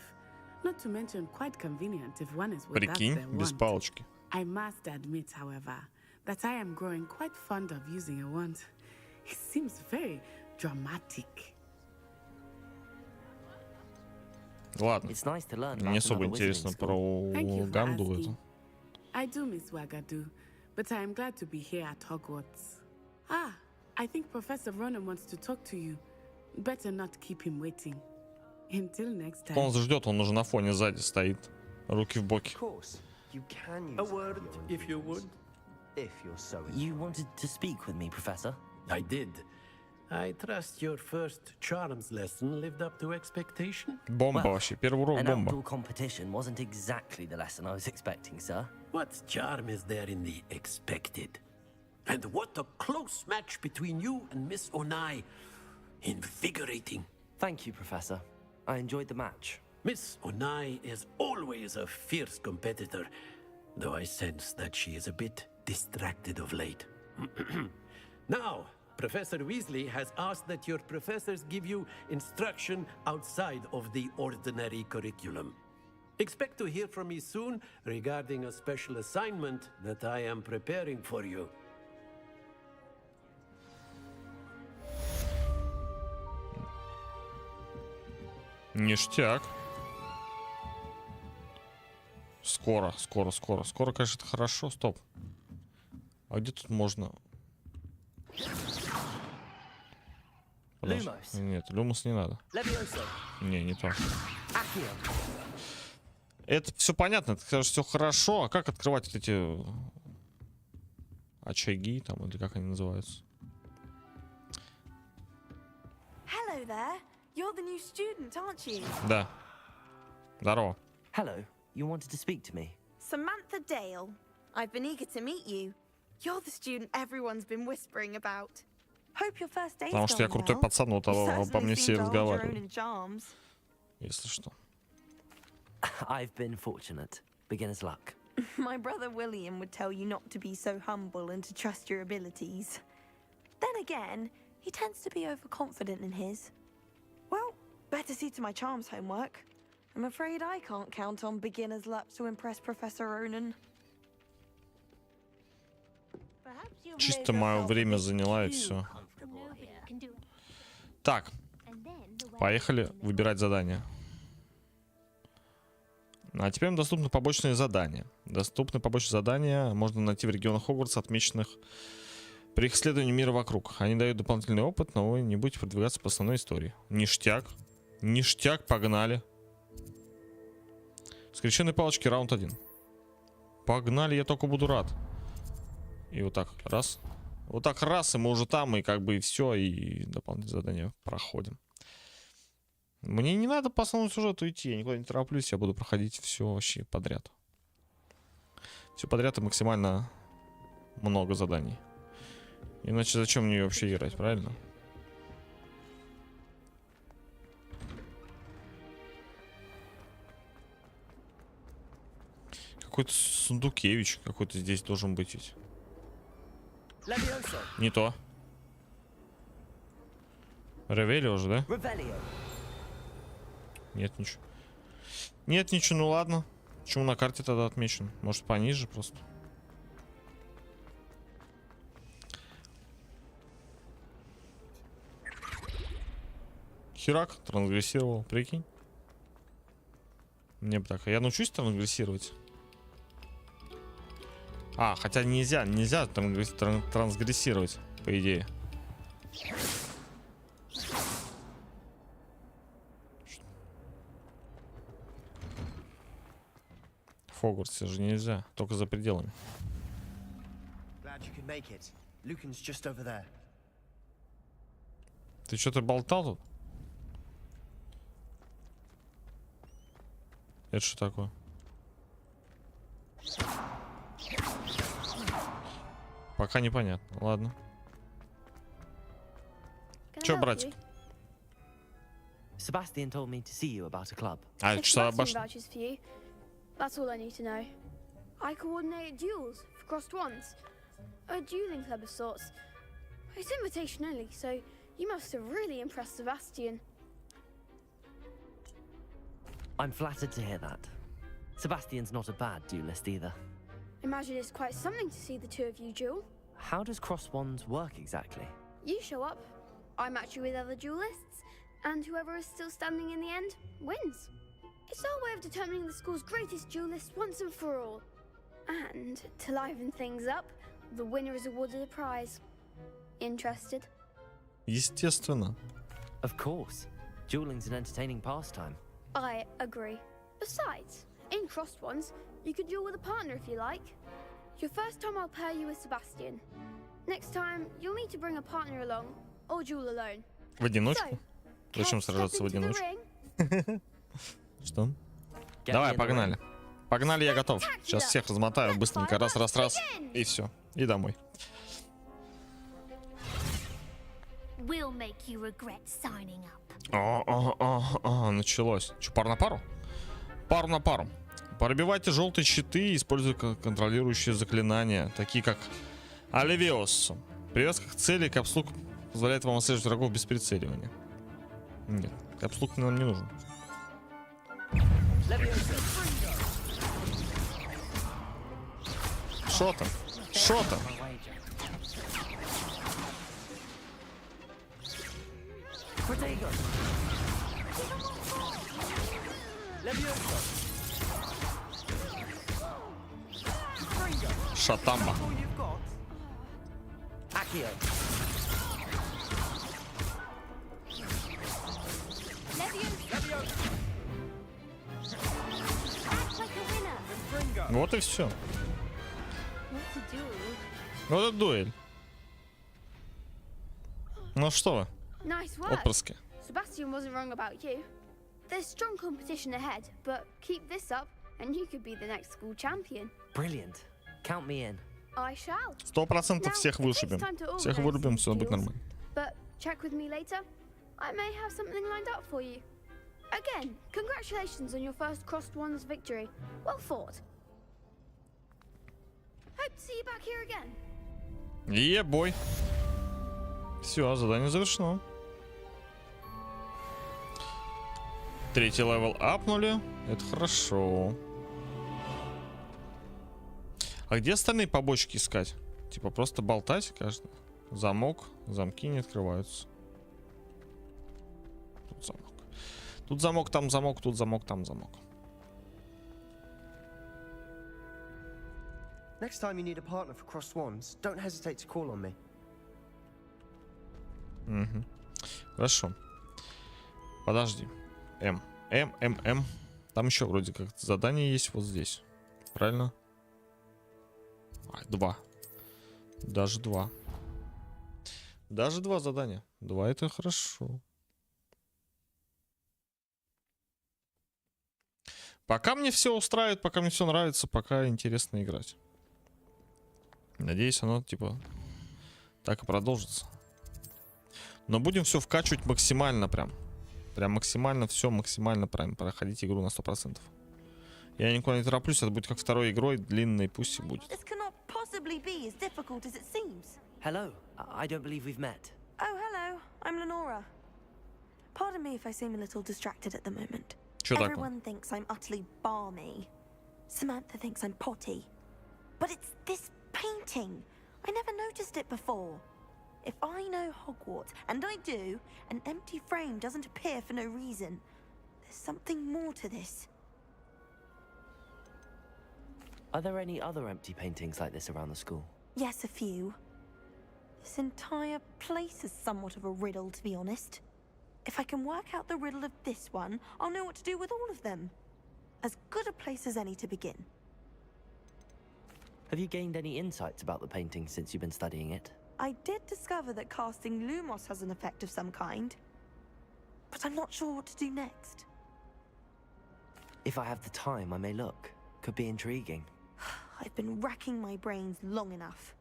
Not to mention quite convenient if one is without their Прикинь, без wand. палочки. I must admit, however, that I am growing quite fond of using a wand. It seems very dramatic. Ладно. It's nice to learn Не особо интересно про Уганду это. I do miss Wagadu, but I am glad to be here at Hogwarts. Ah, I think Professor Ronan wants to talk to you. Better not keep him waiting. Until next time. Он ждет, он уже на фоне сзади стоит. Руки в боки. A word, if you would. If you're so. You wanted to speak with me, Professor? I did. I trust your first charms lesson lived up to expectation. Бомба вообще, первый урок An бомба. outdoor competition wasn't exactly the lesson I was expecting, sir. What charm is there in the expected? And what a close match between you and Miss Onai. Invigorating. Thank you, Professor. I enjoyed the match. Miss Onai is always a fierce competitor, though I sense that she is a bit distracted of late. Now, Professor Weasley has asked that your professors give you instruction outside of the ordinary curriculum. Expect to hear from me soon regarding a special assignment that I am preparing for you. Ништяк. Скоро, конечно, это хорошо. Стоп. А где тут можно? Подожди. Нет, люмус не надо. Не то. Это все понятно, это все хорошо. А как открывать вот эти очаги там, или как они называются? Hello there. You're the new student, aren't you? Да. Здорово. Hello. You wanted to speak to me? Samantha Dale. I've been eager to meet you. You're the student everyone's been whispering about. Hope your first day's Потому что я крутой пацан, вот обо мне все разговаривают. Если что. I've been fortunate. Beginner's luck. My brother William would tell you not to be so humble and to trust your abilities. Then again, he tends to be overconfident in his. Well, better see to my charms homework. I'm afraid I can't count on beginner's luck to impress Professor Ronan. Чисто мое время заняла и все. Так. Поехали выбирать задания. А теперь нам доступны побочные задания. Доступны побочные задания можно найти в регионах Хогвартса, отмеченных при их исследовании мира вокруг. Они дают дополнительный опыт, но вы не будете продвигаться по основной истории. Ништяк. Ништяк, погнали. Скрещенные палочки, раунд 1. Погнали, я только буду рад. И вот так, раз. Вот так раз, и мы уже там, и как бы и все, и дополнительные задания проходим. Мне не надо по основному сюжету идти, я никуда не тороплюсь, я буду проходить все вообще подряд. Все подряд и максимально много заданий. Иначе зачем мне вообще играть, правильно? Какой-то сундукевич какой-то здесь должен быть ведь. Не то. Ревелио уже, да? Нет ничего. Нет ничего, ну ладно. Почему на карте тогда отмечен? Может пониже просто. Херак трансгрессировал, прикинь. Мне бы так. Я научусь трансгрессировать. А, хотя нельзя трансгрессировать, по идее. В Хогвартсе же нельзя, только за пределами. Ты что-то болтал тут? Это что такое? Пока непонятно. Ладно. Чё, братик? Sebastian told me to see you about a club. А, часовая башня. That's all I need to know. I coordinate duels for crossed ones. A dueling club of sorts. It's invitation only, so you must have really impressed Sebastian. I'm flattered to hear that. Sebastian's not a bad duelist either. Imagine it's quite something to see the two of you duel. How does cross wands work exactly? You show up, I match you with other duelists, and whoever is still standing in the end wins. It's our way of determining the school's greatest duelist once and for all. And to liven things up, the winner is awarded a prize. Interested? Естественно. Of course. Dueling's an entertaining pastime. I agree. Besides, in crossed ones, you can duel with a partner if you like. Your first time I'll pair you with Sebastian. Next time, you'll need to bring a partner along, or duel alone. В одиночку? Зачем сражаться в одиночку? Что? Давай, погнали. Погнали, я готов. Сейчас всех размотаю быстренько. Раз, и все. И домой. Началось. Че, пар на пару? Пару на пару. Пробивайте желтые щиты, используя контролирующие заклинания, такие как Оливиос. Привязка к цели, капслук позволяет вам отслеживать врагов без прицеливания. Нет, капслук нам не нужен. Шо там? Шо там? Шатамба. Вот и все. Вот это дуэль. Ну что вы, Nice work. отпрыски. Sebastian wasn't wrong about you. There's strong competition ahead, but keep this up and you could be the next school champion. Brilliant. Count me in. I shall. 100% всех вышибем. Всех вырубим, все будет нормально. But check with me later. I may have something lined up for you. Again, congratulations on your first Crossed Ones victory. Well fought. Hope to see you back here again. Е-бой. Все, задание завершено. 3-й левел апнули. Это хорошо. А где остальные побочки искать? Типа просто болтать каждый. Замок. Замки не открываются. Тут замок. Тут замок, там замок, тут замок, там замок. Next time you need a partner for Cross Swans, don't hesitate to call on me. Угу. Хорошо. Подожди. М. Там еще вроде как задание есть вот здесь. Правильно? 2. Даже 2. Даже 2 задания. 2 это хорошо. Пока мне все устраивает, пока мне все нравится, пока интересно играть. Надеюсь, оно типа так и продолжится. Но будем все вкачивать максимально прям. Прям максимально все, максимально прям проходить игру на 100%. Я никуда не тороплюсь, это будет как второй игрой, длинной пусть и будет. Hello, I don't believe we've met. Oh, hello. I'm Lenora. Pardon me if I seem a little distracted at the moment. Чё такое? Everyone thinks I'm utterly balmy. Samantha thinks I'm potty. But it's this painting. I never noticed it before. If I know Hogwarts, and I do, an empty frame doesn't appear for no reason. There's something more to this. Are there any other empty paintings like this around the school? Yes, a few. This entire place is somewhat of a riddle, to be honest. If I can work out the riddle of this one, I'll know what to do with all of them. As good a place as any to begin. Have you gained any insights about the painting since you've been studying it? I did discover that casting Lumos has an effect of some kind, but I'm not sure what to do next. If I have the time, I may look. Could be intriguing. I've been racking my brains long enough.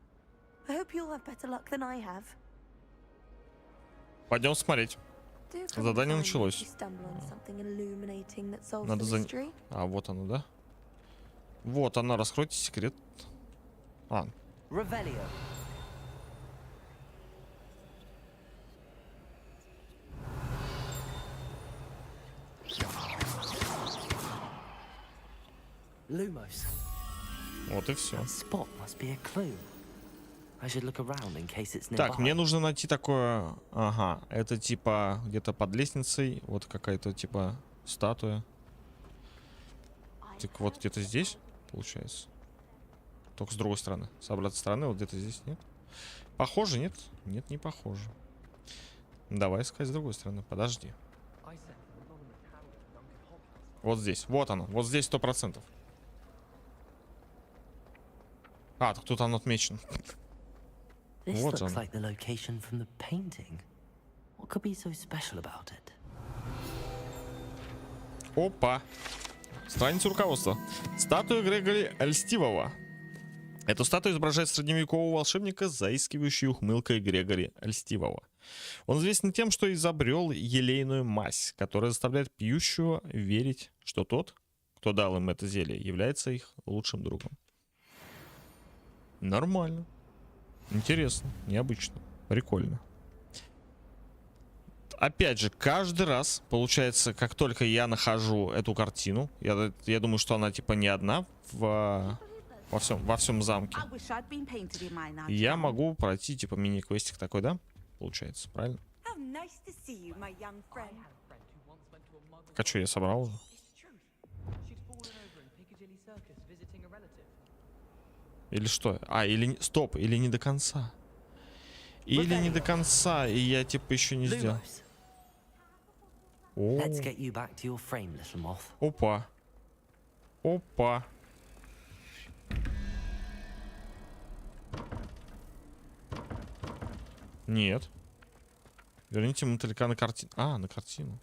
I hope you'll have better luck than I have. Пойдем смотреть. Задание началось. Надо за... А, вот оно, да? Вот оно, раскройте секрет. А. Revelio. Lumos. Вот и все. Spot must be a clue. I should look around in case it's nearby. Так, мне нужно найти такое... Ага, это типа где-то под лестницей. Вот какая-то типа статуя. Так вот где-то здесь, получается. Только с другой стороны. С обратной стороны, вот где-то здесь, нет? Похоже, нет? Нет, не похоже. Давай искать с другой стороны, подожди. Вот здесь, вот оно. Вот здесь 100%. А, так тут оно отмечено. This Вот looks он. like the location from the painting. What could be so special about it? Опа. Страница руководства. Статуя Грегори Льстивого. Эту статую изображает средневекового волшебника с заискивающей ухмылкой Грегори Льстивого. Он известен тем, что изобрел елейную мазь, которая заставляет пьющего верить, что тот, кто дал им это зелье, является их лучшим другом. Нормально. Интересно, необычно, прикольно. Опять же, каждый раз, получается, как только я нахожу эту картину, я думаю, что она типа не одна во всем замке. Я могу пройти типа мини-квестик такой, да? Получается, правильно? Так, а что, я собрал уже? Или что? А, или... Стоп, или не до конца. Или не до конца, и я типа еще не сделал. О. Let's get you back to your frame, little moth. Опа. Опа. Нет. Верните мотылька на картину. А, на картину.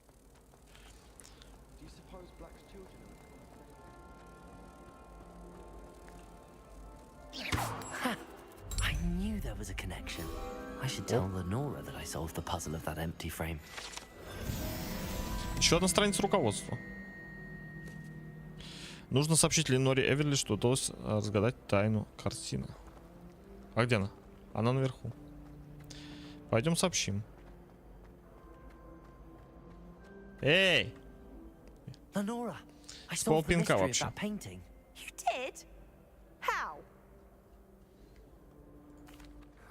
I knew there was a connection. I should tell Lenora that I solved the puzzle of that empty frame. Еще одна страница руководства. Нужно сообщить Леноре Эверли, что удалось разгадать тайну картины. А где она? Она наверху. Пойдем сообщим. Эй! Lenora, I С solved the полпинка mystery of вообще. that painting. You did? How?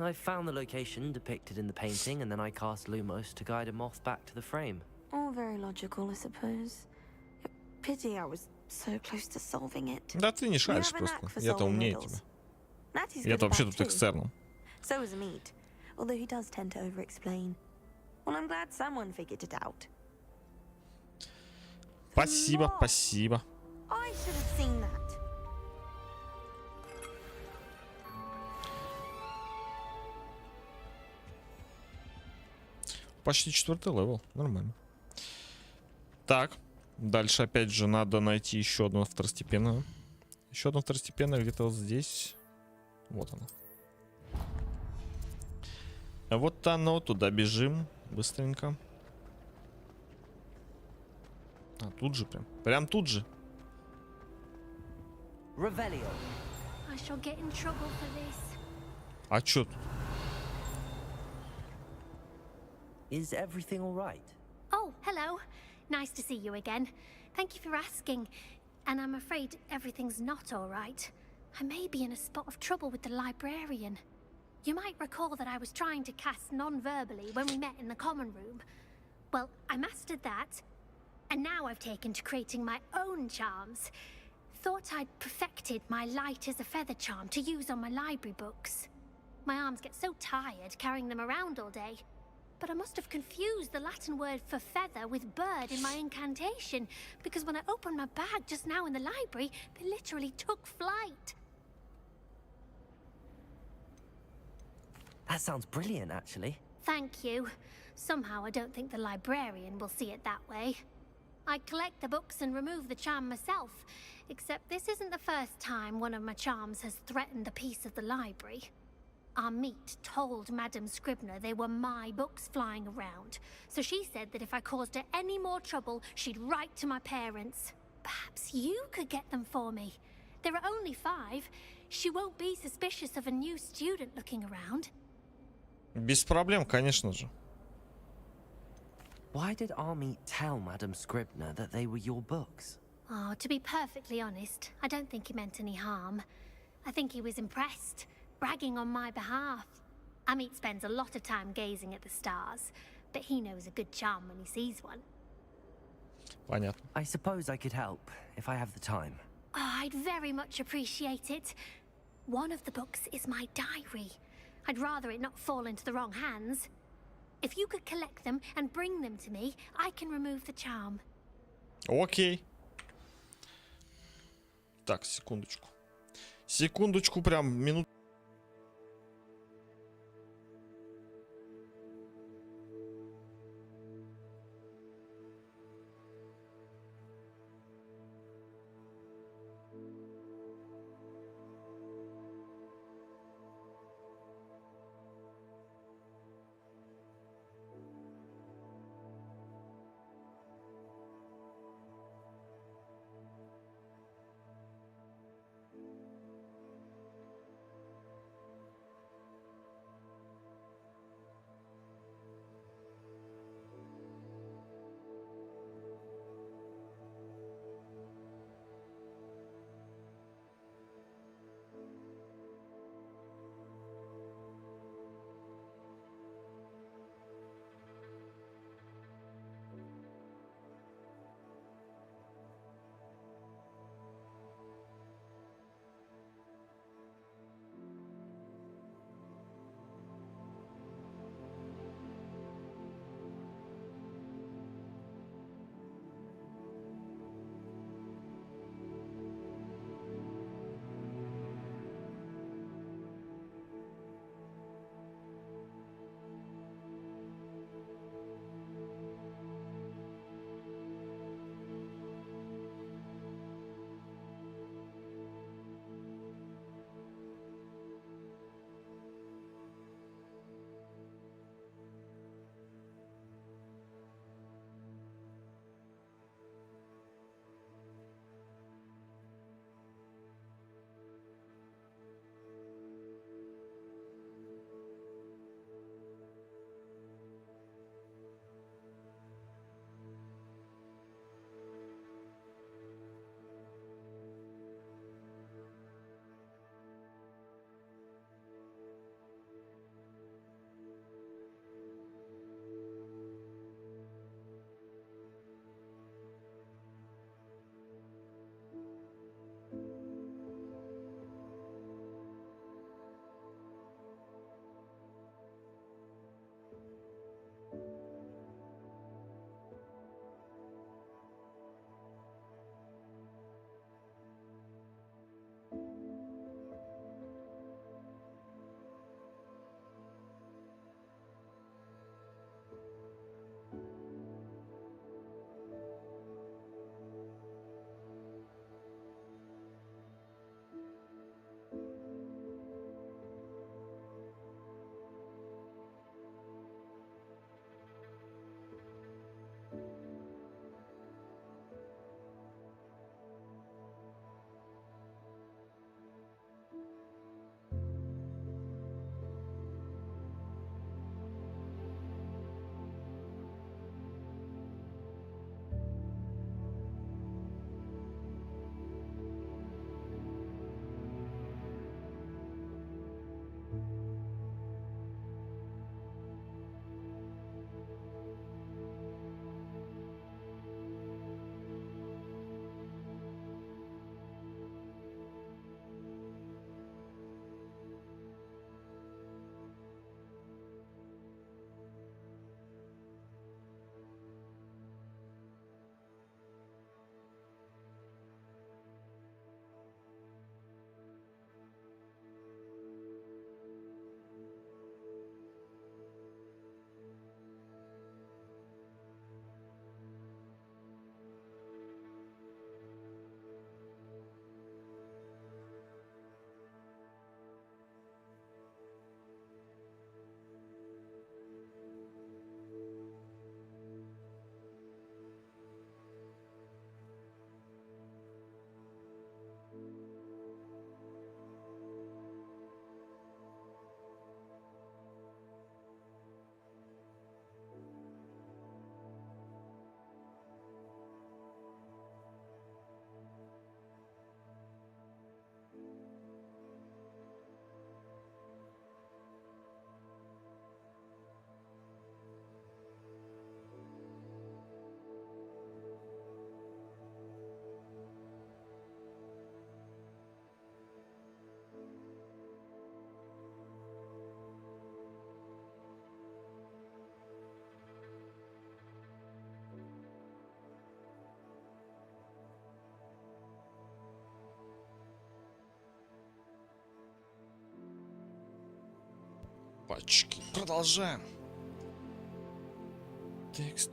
I found the location depicted in the painting, and then I cast Lumos to guide a moth back to the frame. All very logical, I suppose. Pity I was so close to solving it. Да ты не шаришь просто. Я-то умнее тебя. Я-то вообще тут экстерном. So is Amit, although he does tend to over-explain. Well, I'm glad someone figured it out. Спасибо, спасибо. I should have seen that. Почти 4-й левел. Нормально. Так. Дальше опять же надо найти еще одну второстепенную. Еще одну второстепенную где-то вот здесь. Вот она. Вот оно. Туда бежим. Быстренько. А, тут же прям. Прям тут же. I shall get in trouble for this. А чё тут? Is everything all right? Oh, hello. Nice to see you again. Thank you for asking. And I'm afraid everything's not all right. I may be in a spot of trouble with the librarian. You might recall that I was trying to cast non-verbally when we met in the common room. Well, I mastered that. And now I've taken to creating my own charms. Thought I'd perfected my light as a feather charm to use on my library books. My arms get so tired carrying them around all day. But I must have confused the Latin word for feather with bird in my incantation, because when I opened my bag just now in the library, they literally took flight. That sounds brilliant, actually. Thank you. Somehow I don't think the librarian will see it that way. I collect the books and remove the charm myself, except this isn't the first time one of my charms has threatened the peace of the library. Amit told Madame Scribner they were my books flying around, so she said that if I caused her any more trouble, she'd write to my parents. Perhaps you could get them for me. There are only 5. She won't be suspicious of a new student looking around. Без проблем, конечно же. Why did Amit tell Madame Scribner that they were your books? Oh, to be perfectly honest, I don't think he meant any harm. I think he was impressed, bragging on my behalf. Amit spends a lot of time gazing at the stars, but he knows a good charm when he sees one. Понятно. I suppose I could help, if I have the time. Oh, I'd very much appreciate it. One of the books is my diary. I'd rather it not fall into the wrong hands. If you could collect them and bring them to me, I can remove the charm. Окей. Так, секундочку. Секундочку, прям минут. Опачки. Продолжаем. Текс.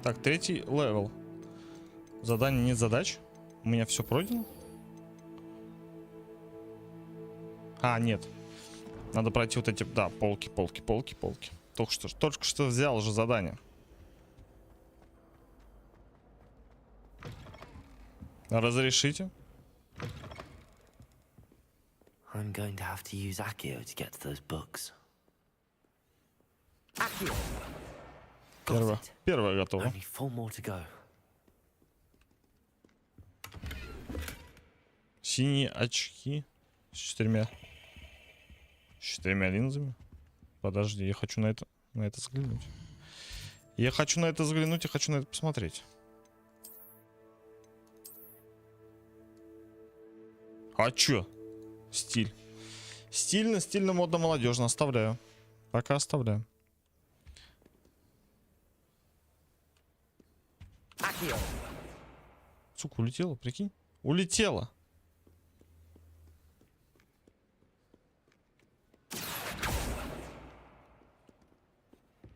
Так, 3-й левел. Задание нет задач. У меня все пройдено. А, нет. Надо пройти вот эти, да, полки. Только что взял уже задание. Разрешите? I'm going to have to use Accio to get to those books. Первое готово. Only 4 more to go. Синие очки с 4 линзами. Подожди, я хочу на это взглянуть. Я хочу на это взглянуть и хочу на это посмотреть. А чё? Стиль. Стильно, модно, молодежно. Оставляю. Пока оставляю. Сука, улетела, прикинь? Улетела.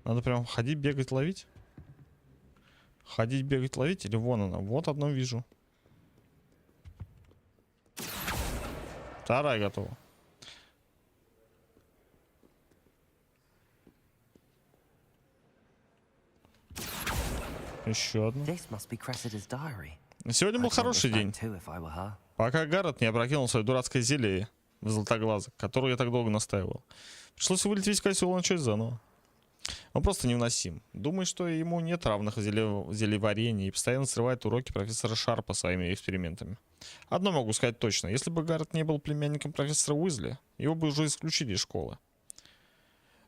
Надо прям ходить, бегать, ловить. Ходить, бегать, ловить. Или вон она. Вот одно вижу. Вторая готова. Еще одна. Сегодня был хороший день. Пока Гаррет не опрокинул свое дурацкое зелье в золотоглазок, которое я так долго настаивал. Пришлось вылить весь козел и начать заново. Он просто невыносим. Думаю, что ему нет равных в зельеварении и постоянно срывает уроки профессора Шарпа своими экспериментами. Одно могу сказать точно. Если бы Гаррет не был племянником профессора Уизли, его бы уже исключили из школы.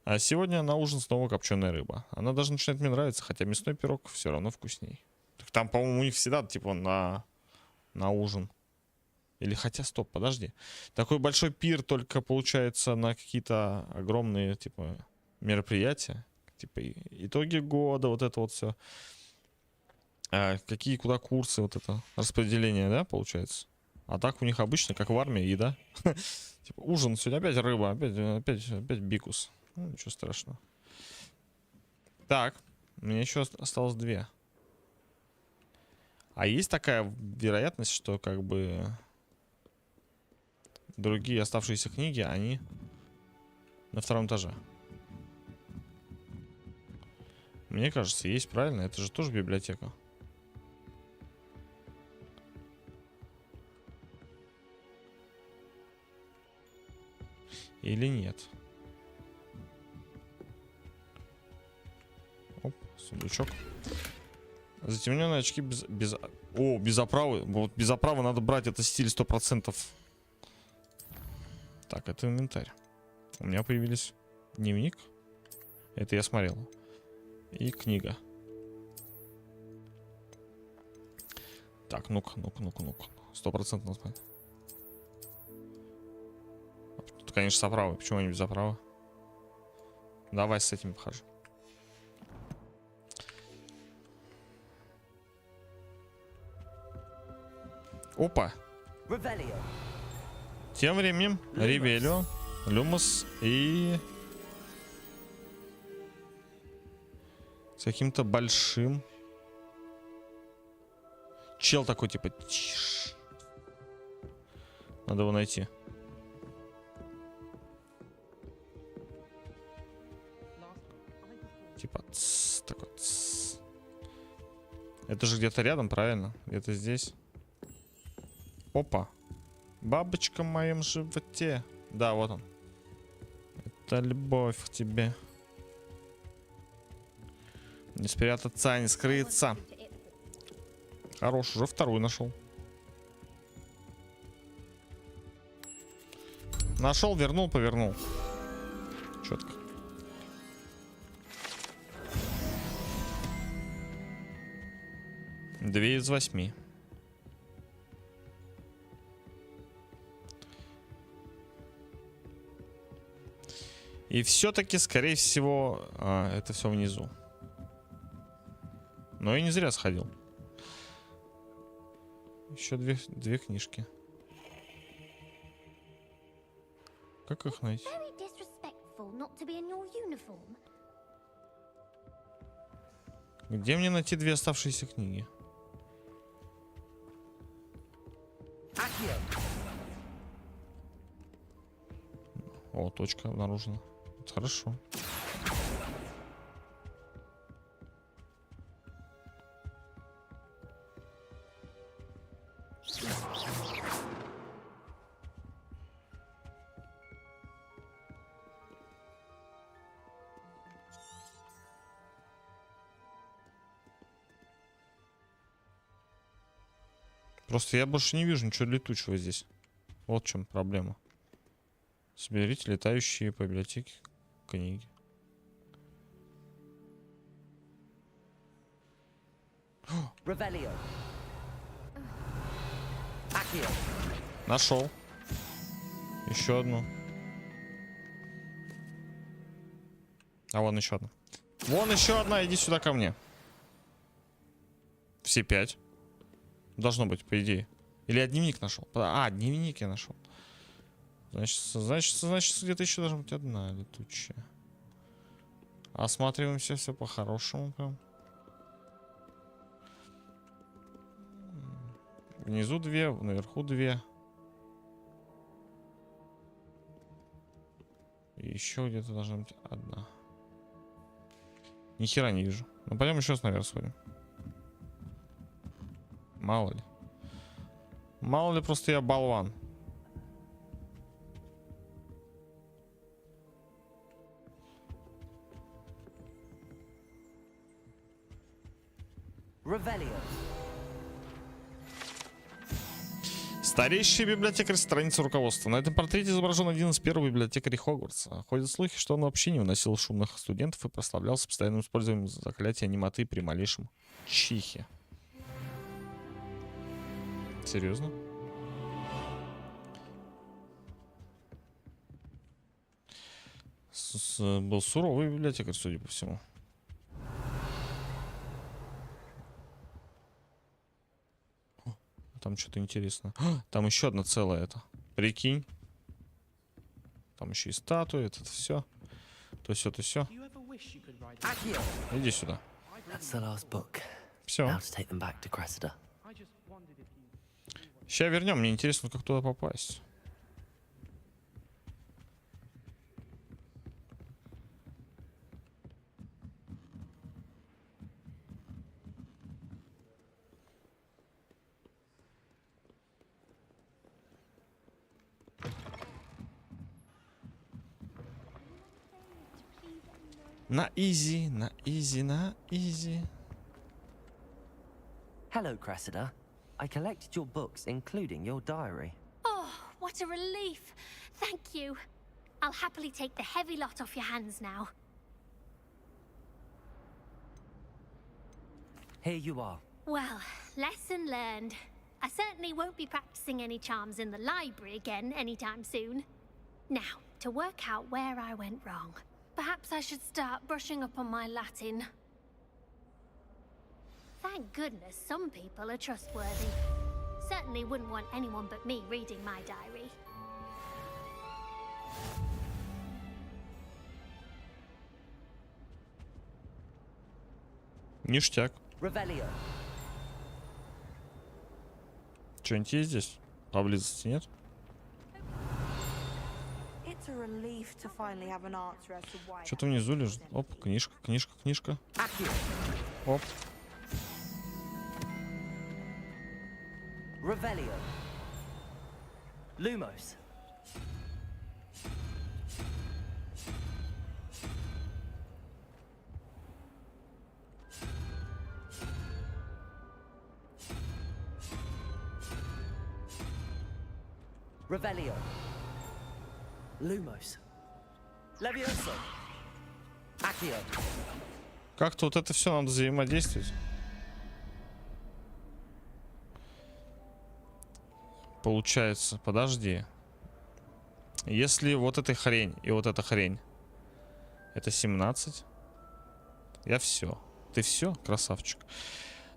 А сегодня на ужин снова копченая рыба. Она даже начинает мне нравиться, хотя мясной пирог все равно вкусней. Так там, по-моему, у них всегда типа на ужин. Или хотя, стоп, подожди. Такой большой пир только получается на какие-то огромные типа мероприятия. Типа итоги года, вот это вот все. Какие куда курсы, вот это распределение, да, получается. А так у них обычно, как в армии, еда. Типа ужин, сегодня опять рыба, опять бикус. Ну, ничего страшного. Так, у меня еще осталось 2. А есть такая вероятность, что как бы другие оставшиеся книги, они на 2-м этаже. Мне кажется, есть, правильно? Это же тоже библиотека. Или нет? Оп, сундучок. Затемненные очки без оправы. Вот без оправы надо брать, это стиль 100%. Так, это инвентарь. У меня появились дневник. Это я смотрел. И книга. Так, ну-ка. 100% надо. Тут, конечно, с оправой. Почему они без оправы? Давай с этим похожу. Опа. Тем временем Ревелио, Люмос и с каким-то большим чел такой типа. Тиш. Надо его найти. Типа такой. Это же где-то рядом, правильно? Где-то здесь. Опа. Бабочка в моем животе. Да, вот он. Это любовь к тебе. Не спрятаться, не скрыться. Хорош, уже 2-ю нашел. Нашел, вернул, повернул. Четко. Две из 8. И все-таки, скорее всего, это все внизу. Но я не зря сходил. Еще две книжки. Как их найти? Где мне найти две оставшиеся книги? О, точка обнаружена. Это хорошо. Просто я больше не вижу ничего летучего здесь. Вот в чем проблема. Соберите летающие по библиотеке книги. Нашел. Еще одну. А вон еще одна. Вон еще одна, иди сюда ко мне. Все 5. Должно быть, по идее. Или я дневник нашел. А, дневник я нашел. Значит, где-то еще должна быть одна летучая. Осматриваемся все по-хорошему прям. Внизу 2, наверху 2. И еще где-то должна быть одна. Ни хера не вижу. Ну пойдем еще наверх сходим. Мало ли. Мало ли, просто я болван. Старейший библиотекарь, страница руководства. На этом портрете изображен один из первых библиотекарей Хогвартса. Ходят слухи, что он вообще не уносил шумных студентов и прославлялся постоянным использованием заклятия немоты при малейшем чихе. Серьезно? Был суровый библиотекарь, судя по всему. Там что-то интересное. Там еще одна целая это. Прикинь. Там еще и статуи, это все. То все, то все. Иди сюда. Все. Сейчас вернем. Мне интересно, как туда попасть. На изи, на изи, на изи. Hello, Cressida. I collected your books, including your diary. Oh, what a relief. Thank you. I'll happily take the heavy lot off your hands now. Here you are. Well, lesson learned. I certainly won't be practicing any charms in the library again anytime soon. Now, to work out where I went wrong. Perhaps I should start brushing up on my Latin. Thank goodness some people are trustworthy. Certainly wouldn't want anyone but me reading my diary. Ништяк. Что-нибудь есть здесь? Поблизости нет? Что-то внизу лежит. Оп, книжка, книжка, книжка. Оп. Revelio. Lumos. Revelio. Lumos. Levioso. Accio. Как-то вот это все надо взаимодействовать. Получается, подожди. Если вот эта хрень и вот эта хрень, это 17. Я все. Ты все, красавчик.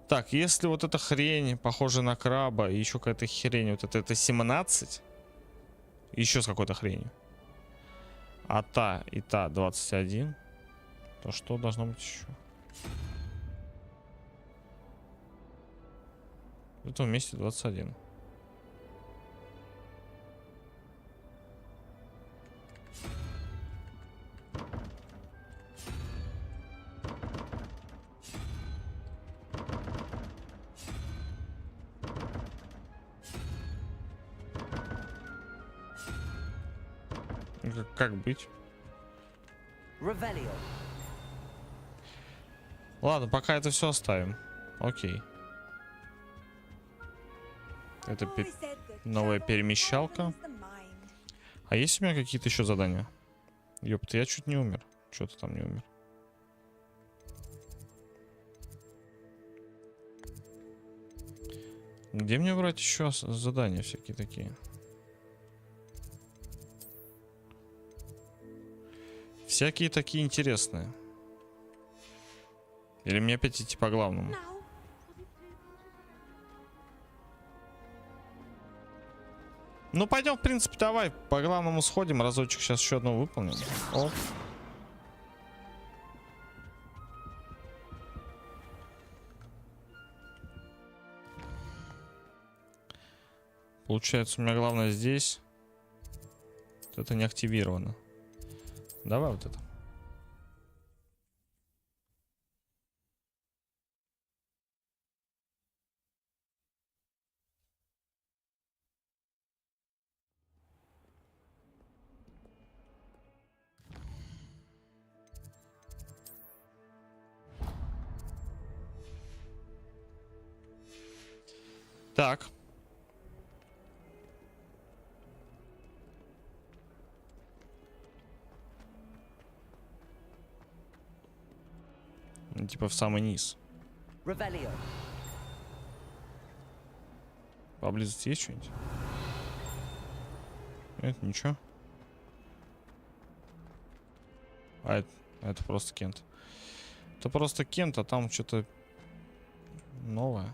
Так, если вот эта хрень похожа на краба, и еще какая-то хрень, вот это 17, еще с какой-то хренью, а та и та 21, то что должно быть еще? Это вместе 21. Как быть? Ладно, пока это все оставим. Окей. Это новая перемещалка. А есть у меня какие-то еще задания? Ёпта, я чуть не умер. Что-то там не умер. Где мне брать еще задания всякие такие? Всякие такие интересные. Или мне опять идти по главному? Ну, пойдем, в принципе, давай по главному сходим. Разочек сейчас еще одну выполним. Оп. Получается, у меня главное здесь. Вот это не активировано. Давай вот это. Так. Типа в самый низ. Поблизости есть что-нибудь? Нет, ничего. А это просто Кент. Это просто Кент, а там что-то новое.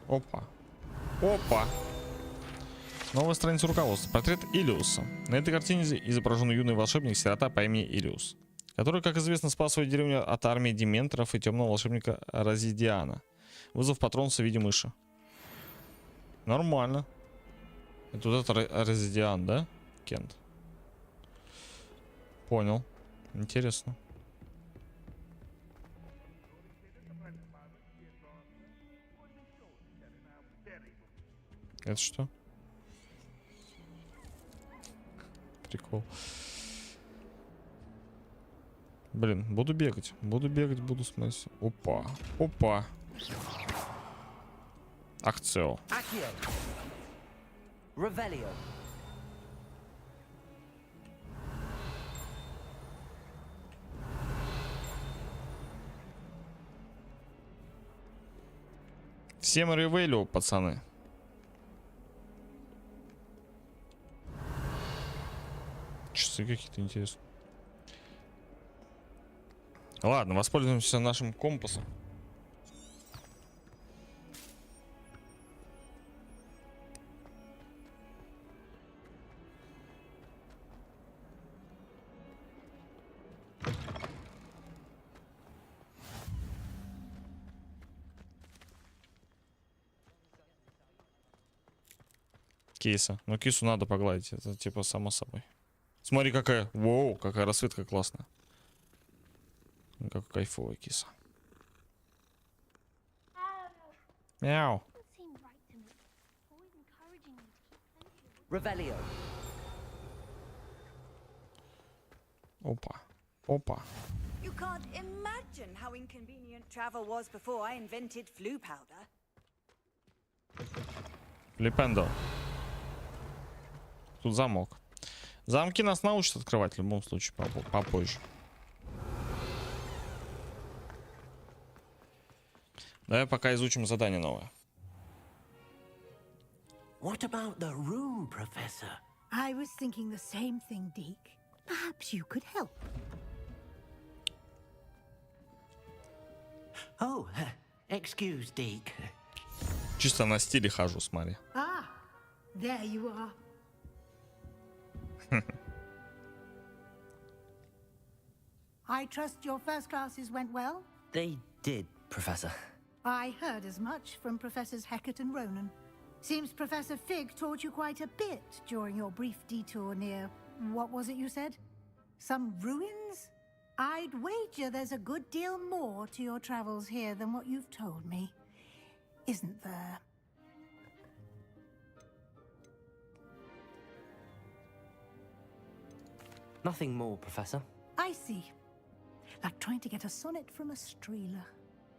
Опа. Опа. Новая страница руководства. Портрет Илиуса. На этой картине изображен юный волшебник-сирота по имени Илиус, который, как известно, спас свою деревню от армии дементоров и темного волшебника Розидиана, вызвав патронуса в виде мыши. Нормально. Это вот это Розидиан, да? Кент. Понял. Интересно. Это что? Прикол. Блин, буду бегать. Буду смотреть. Опа. Опа. Акцио. Всем ревелю, пацаны. Часы какие-то интересные. Ладно, воспользуемся нашим компасом. Киса. Ну, кису надо погладить. Это типа само собой. Смотри, какая. Воу, какая расцветка классная. Какая кайфовая киса. Мяу. Опа. Опа. You can't imagine how inconvenient travel was before I invented flu powder. Флипендо. Тут замок. Замки нас научат открывать в любом случае попозже. Давай пока изучим задание новое. What about the room, Professor? I was thinking the same thing, Deke. Perhaps you could help. Oh, excuse, Deke. Чисто на стиле хожу, смотри. Ah, there you are. I trust your first classes went well? They did, Professor. I heard as much from Professors Hecat and Ronan. Seems Professor Fig taught you quite a bit during your brief detour near, what was it you said? Some ruins? I'd wager there's a good deal more to your travels here than what you've told me. Isn't there? Nothing more, Professor. I see. Like trying to get a sonnet from a streeler.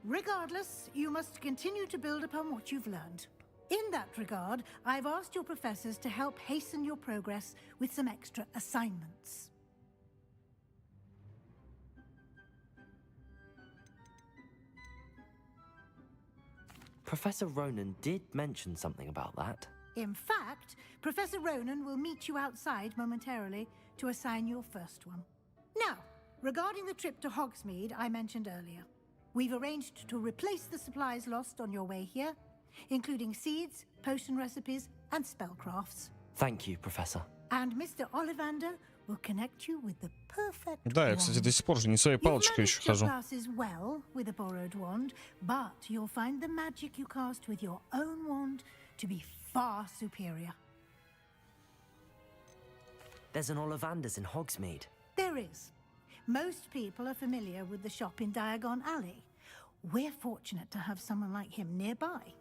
Regardless, you must continue to build upon what you've learned. In that regard, I've asked your professors to help hasten your progress with some extra assignments. Professor Ronan did mention something about that. In fact, Professor Ronan will meet you outside momentarily to assign your first one. Now, regarding the trip to Hogsmeade I mentioned earlier, we've arranged to replace the supplies lost on your way here, including seeds, potion recipes, and spellcrafts. Thank you, Professor. And Mr. Ollivander will connect you with the perfect Да, я, кстати, до сих пор же не своей палочкой еще хожу. classes well with a borrowed wand, but you'll find the magic you cast with your own wand to be far superior. There's an Ollivander's in Hogsmeade. There is. Most people are familiar with the shop in Diagon Alley. We're fortunate to have someone like him nearby.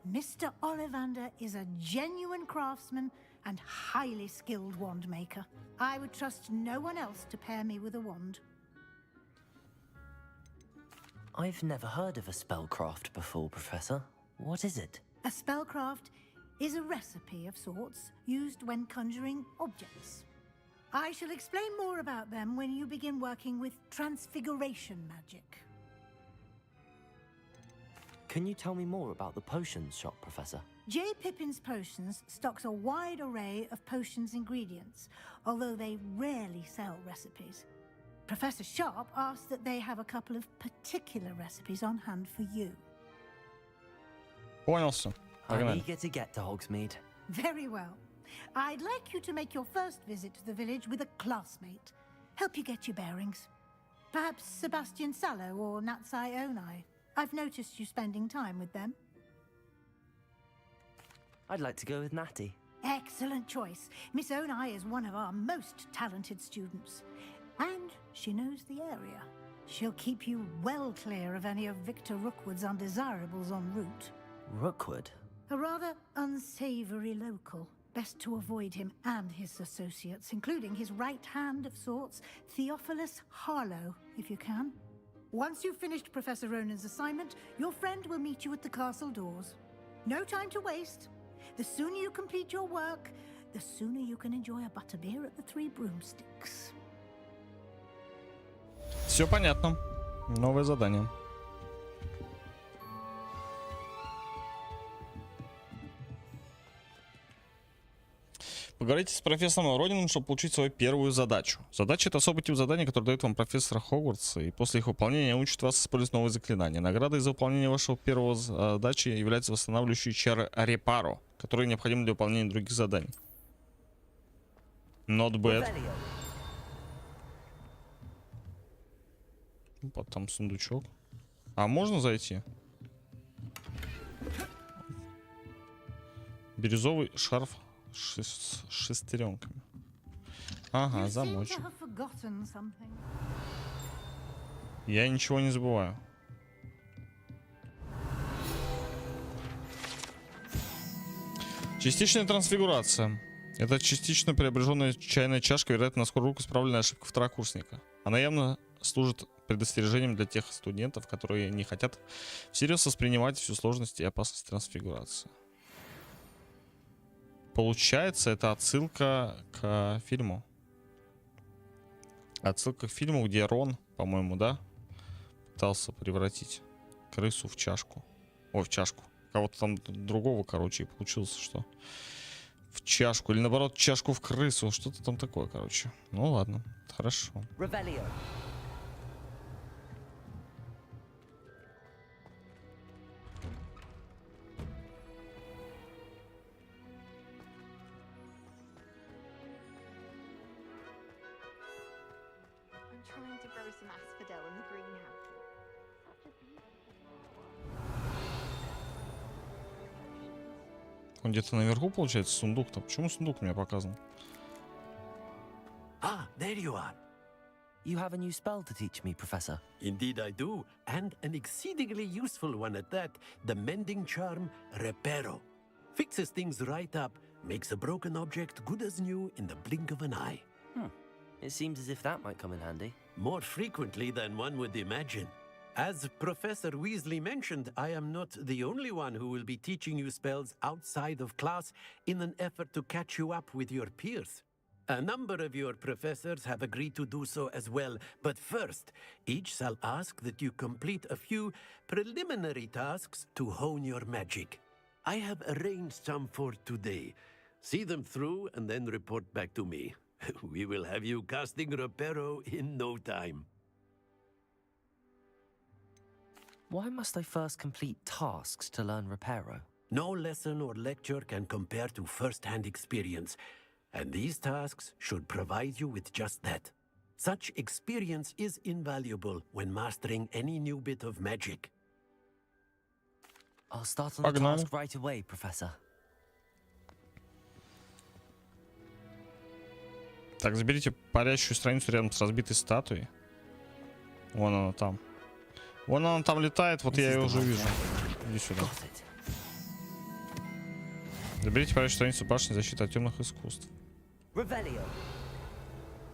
Mr. Ollivander is a genuine craftsman and highly skilled wand maker. I would trust no one else to pair me with a wand. I've never heard of a spellcraft before, Professor. What is it? A spellcraft is a recipe of sorts used when conjuring objects. I shall explain more about them when you begin working with transfiguration magic. Can you tell me more about the potions shop, Professor? J. Pippin's Potions stocks a wide array of potions ingredients, although they rarely sell recipes. Professor Sharp asked that they have a couple of particular recipes on hand for you. Понялся. I'm eager to get to Hogsmeade. Very well. I'd like you to make your first visit to the village with a classmate. Help you get your bearings. Perhaps Sebastian Sallow or Natsai Onai. I've noticed you spending time with them. I'd like to go with Natty. Excellent choice. Miss Onai is one of our most talented students. And she knows the area. She'll keep you well clear of any of Victor Rookwood's undesirables en route. Rookwood? A rather unsavory local. Best to avoid him and his associates, including his right hand of sorts, Theophilus Harlow, if you can. Once you've finished Professor Ronan's assignment, your friend will meet you at the castle doors. No time to waste. The sooner you complete your work, the sooner you can enjoy a butterbeer at the Three Broomsticks. Все понятно. Новое задание. Поговорите с профессором Ронином, чтобы получить свою первую задачу. Задача — это особый тип задания, который дает вам профессор Хогвартса, и после их выполнения учит вас использовать новые заклинания. Наградой за выполнение вашего первого задачи является восстанавливающие чары Репаро, которые необходимы для выполнения других заданий. Not bad. Вот там сундучок. А можно зайти? Бирюзовый шарф с шестеренками. Ага, замочек. Я ничего не забываю. Частичная трансфигурация. Это частично преображенная чайная чашка, вероятно, на скорую руку исправленная ошибка второкурсника. Она явно служит предостережением для тех студентов, которые не хотят всерьез воспринимать всю сложность и опасность трансфигурации. Получается, это отсылка к фильму. Отсылка к фильму, где Рон, по-моему, да, пытался превратить крысу в чашку. Ой, в чашку. Кого-то там другого, короче, и получилось, что в чашку. Или наоборот, чашку в крысу. Что-то там такое, короче. Ну ладно, хорошо. I'm trying to grow some asphodel in the greenhouse. Он где-то наверху, получается, сундук-то. Почему сундук мне показан? Ah, there you are. You have a new spell to teach me, Professor. Indeed I do, and an exceedingly useful one at that. The mending charm, Reparo. Fixes things right up, makes a broken object good as new in the blink of an eye. It seems as if that might come in handy. More frequently than one would imagine. As Professor Weasley mentioned, I am not the only one who will be teaching you spells outside of class in an effort to catch you up with your peers. A number of your professors have agreed to do so as well, but first, each shall ask that you complete a few preliminary tasks to hone your magic. I have arranged some for today. See them through and then report back to me. We will have you casting Reparo in no time. Why must I first complete tasks to learn Reparo? No lesson or lecture can compare to first-hand experience, and these tasks should provide you with just that. Such experience is invaluable when mastering any new bit of magic. I'll start on the task right away, Professor. Так, заберите парящую страницу рядом с разбитой статуей. Вон она там. Вон она там летает, вот я ее уже вижу. Иди сюда. Заберите парящую страницу башни защиты от темных искусств.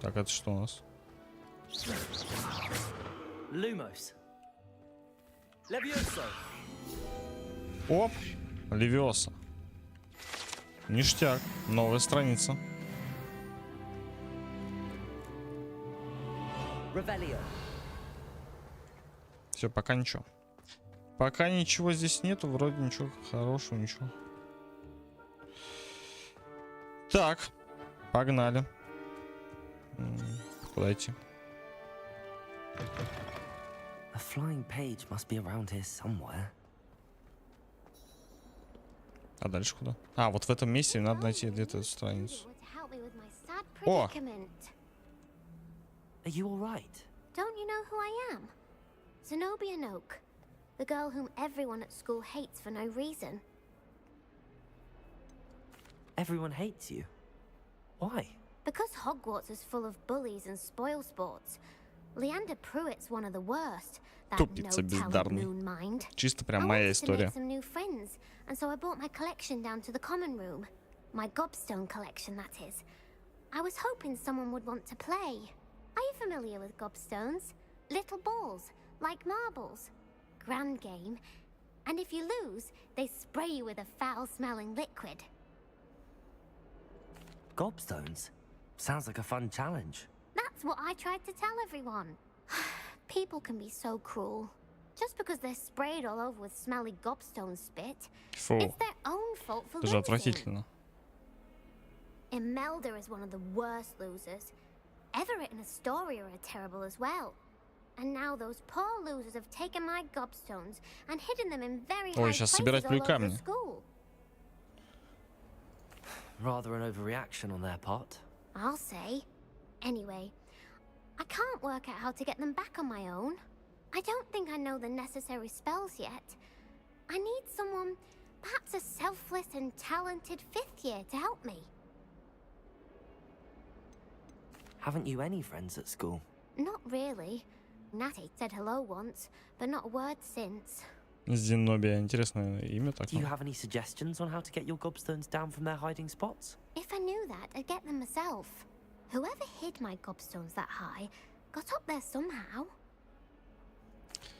Так, это что у нас? Lumos. Levioso. Оп! Левиоса. Ништяк. Новая страница. Все, пока ничего. Пока ничего здесь нету, вроде ничего хорошего, ничего. Так, погнали. Куда идти? A flying page must be around here somewhere. А дальше куда? А, вот в этом месте надо найти где-то эту страницу. О! Are you all right? Don't you know who I am? Zenobia Noak, the girl whom everyone at school hates for no reason. Everyone hates you. Why? Because Hogwarts is full of bullies and spoilsports. Leander Pruitt's one of the worst. That Тупица бездарный. Чисто прям моя история. Some new friends, and so I brought my collection down to the common room. My gobstone collection, that is. I was hoping someone would want to play. Are you familiar with gobstones? Little balls, like marbles. Grand game. And if you lose, they spray you with a foul-smelling liquid. Gobstones? Sounds like a fun challenge. That's what I tried to tell everyone. People can be so cruel. Just because they're sprayed all over with smelly gobstone spit, Фу. it's their own fault for Это же losing. отвратительно. Imelda is one of the worst losers. Everett and Astoria are terrible as well. And now those poor losers have taken my gobstones and hidden them in very high сейчас places собирать all over the камни. school. Rather an overreaction on their part. I'll say. Anyway, I can't work out how to get them back on my own. I don't think I know the necessary spells yet. I need someone, perhaps a selfless and talented fifth year to help me. Haven't you any friends at school? Not really. Natty said hello once, but not a word since. Зенобия. Интересное имя Do you такое. have any suggestions on how to get your gobstones down from their hiding spots? If I knew that, I'd get them myself. Whoever hid my gobstones that high got up there somehow.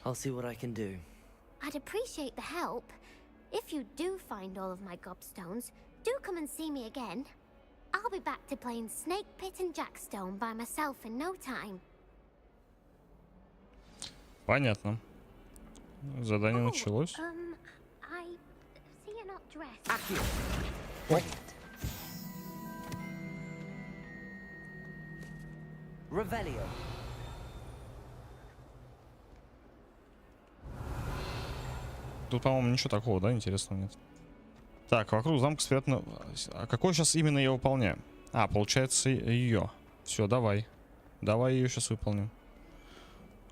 I'll see what I can do. I'd appreciate the help. If you do find all of my gobstones, do come and see me again. I'll be back to playing Snake Pit and Jackstone by myself in no time. Понятно. Задание началось. I see you're not dressed. Тут, по-моему, ничего такого, да, интересного нет. Так, вокруг замка спрятано... А какой сейчас именно я выполняю? А, получается, ее. Все, давай. Давай ее сейчас выполним.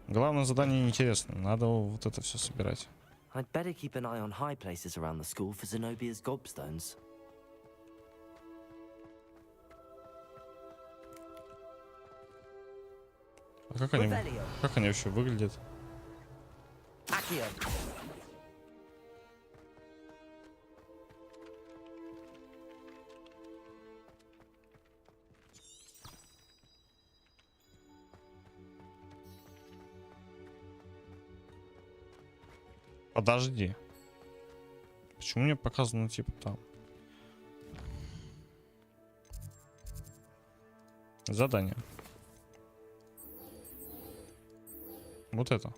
Главное задание неинтересно. Надо вот это все собирать. I'd better keep an eye on high places around the school for Zenobia's gobstones. А как они вообще выглядят? Подожди. Почему мне показано типа там? Задание. Вот это.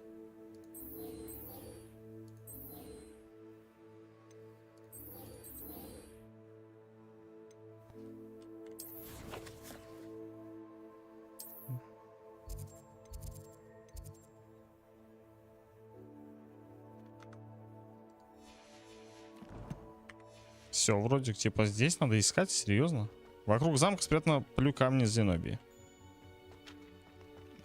Все, вроде типа здесь надо искать, серьезно. Вокруг замка спрятано полю камни с Зенобии.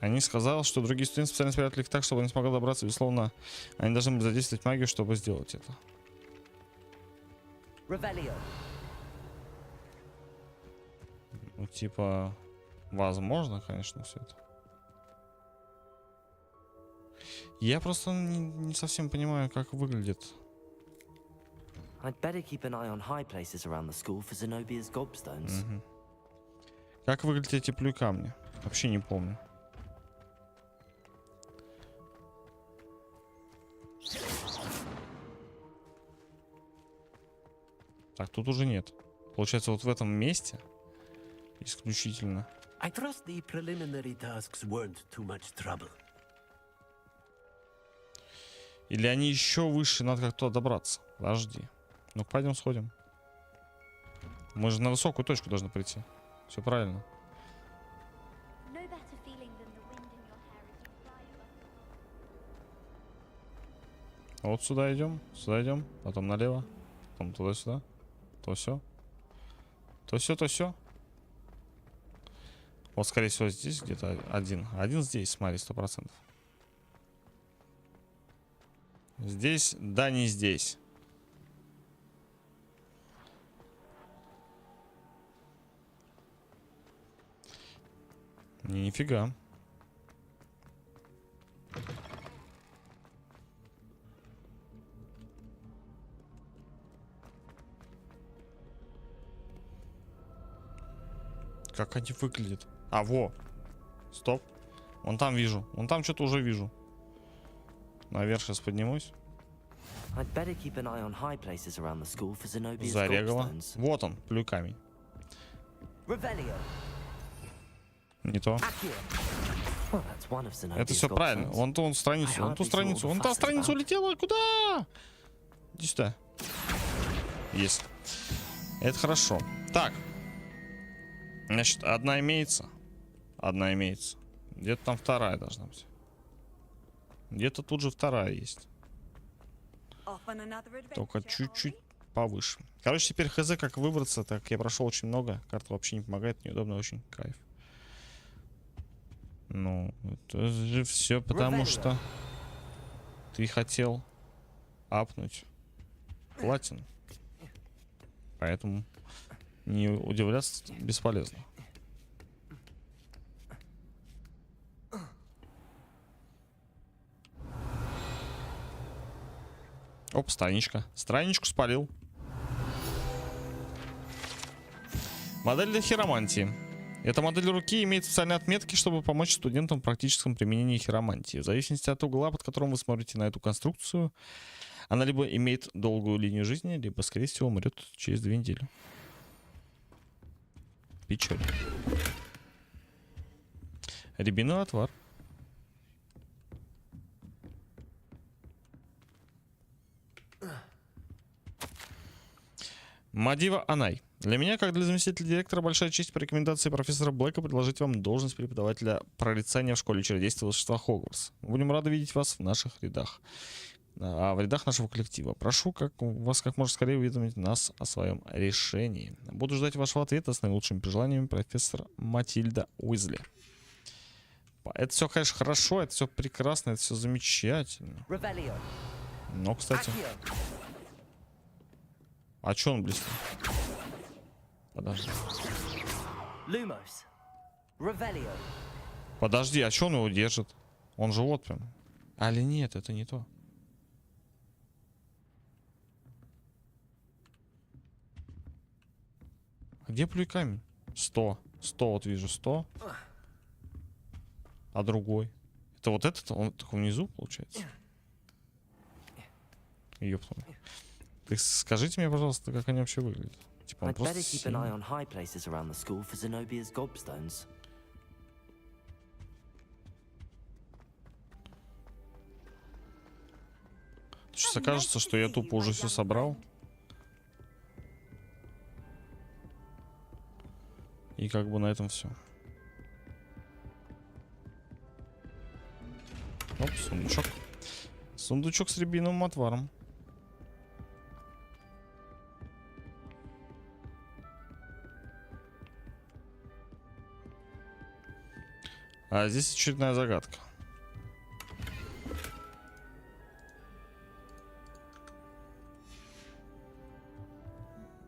Они сказали, что другие студенты специально спрятали их так, чтобы не смогли добраться. Безусловно, они должны были задействовать магию, чтобы сделать это. Ну, типа, возможно, конечно, все это. Я просто не совсем понимаю, как выглядит. I'd better keep an eye on high places around the school for Zenobia's gobstones. Как выглядят эти полю камни? Вообще не помню. Так, тут уже нет. Получается, вот в этом месте исключительно. I trust the preliminary tasks weren't too much trouble. Или они еще выше, надо как-то добраться. Подожди. Ну, пойдем сходим. Мы же на высокую точку должны прийти. Все правильно. Вот сюда идем, потом налево, потом туда-сюда, то все, то все, то все. Вот, скорее всего, здесь где-то один здесь, смотри, 100%. Здесь, да, не здесь. Нифига. Как они выглядят? А, во. Стоп. Вон там вижу. Вон там что-то уже вижу. Наверх сейчас поднимусь. Зарегало. Вот он, плюй камень. Не то. Это все правильно. Вон ту страницу, вон ту страницу. Вон та страница улетела. Куда? Иди сюда. Есть. Это хорошо. Так. Значит, одна имеется. Одна имеется. Где-то там вторая должна быть. Где-то тут же вторая есть. Только чуть-чуть повыше. Короче, теперь хз, как выбраться. Так, я прошел очень много. Карта вообще не помогает. Неудобно очень. Кайф. Ну, это же все потому, что ты хотел апнуть платину. Поэтому не удивляться бесполезно. Оп, страничка. Страничку спалил. Модель для хиромантии. Эта модель руки имеет специальные отметки, чтобы помочь студентам в практическом применении хиромантии. В зависимости от угла, под которым вы смотрите на эту конструкцию, она либо имеет долгую линию жизни, либо, скорее всего, умрет через 2 недели. Печаль. Рябиновый отвар. Мадива Анай. Для меня, как для заместителя директора, большая честь по рекомендации профессора Блэка предложить вам должность преподавателя прорицания в школе чародейства волшебства Хогвартс. Будем рады видеть вас в наших рядах. В рядах нашего коллектива. Прошу вас как можно скорее уведомить нас о своем решении. Буду ждать вашего ответа с наилучшими пожеланиями, профессор Матильда Уизли. Это все, конечно, хорошо, это все прекрасно, это все замечательно. Но, кстати... А че он блестит? Подожди. Подожди, а че он его держит? Он же вот прям. Али нет, это не то. А где плюй камень? 100. 100, вот вижу, 100. А другой? Это вот этот? Он такой внизу, получается? Ёптуна. Так скажите мне, пожалуйста, как они вообще выглядят. Типа он просто... Сейчас окажется, что я тупо уже все собрал. И как бы на этом все. Оп, сундучок. Сундучок с рябиновым отваром. А здесь очередная загадка.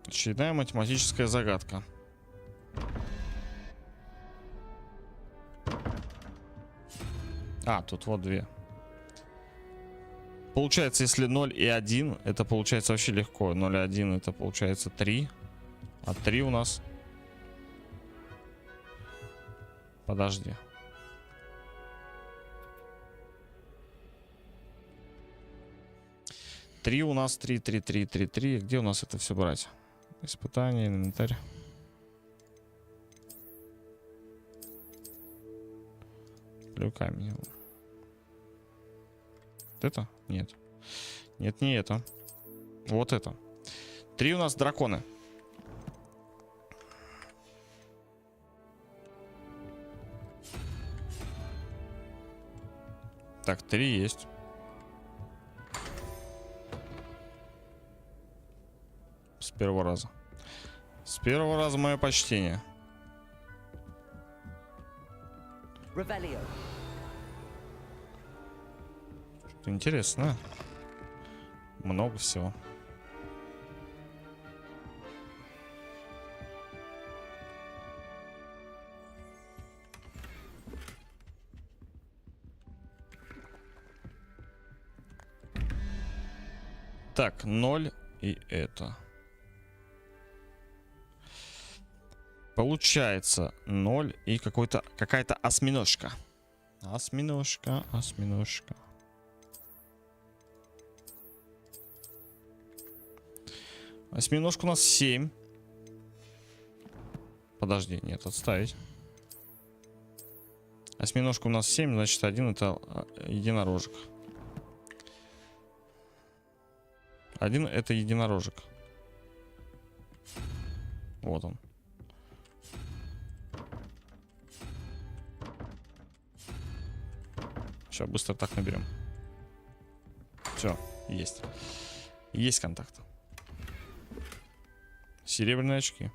Очередная математическая загадка. А, тут вот две. Получается, если 0 и 1, это получается вообще легко. 0 и 1 это получается 3. А 3 у нас... Подожди. Три у нас 3, 3, 3, 3, 3. Где у нас это все брать? Испытание, инвентарь. Камень. Вот это? Нет. Нет, не это. Вот это. 3 у нас драконы. Так, 3 есть. С первого раза. С первого раза мое почтение. Интересно. Много всего. Так, 0 и это. Получается 0 и какая-то осьминожка. Осьминожка, осьминожка. Осьминожка у нас 7. Подожди, нет, отставить. Осьминожка у нас 7, значит 1 это единорожек. 1 это единорожек. Вот он. Сейчас быстро так наберем. Все, есть. Есть контакт. Серебряные очки.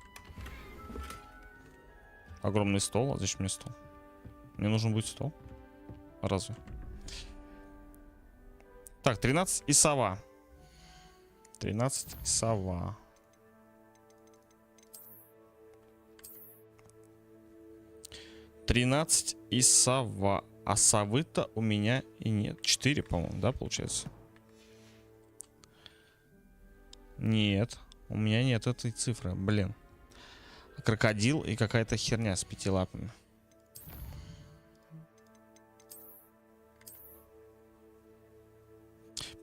Огромный стол. А зачем мне стол? Мне нужен будет стол. Разве? Так, 13 и сова. 13 и сова. Тринадцать и сова. А совы-то у меня и нет. 4, по-моему, да, получается? Нет. У меня нет этой цифры. Блин. Крокодил и какая-то херня с 5 лапами.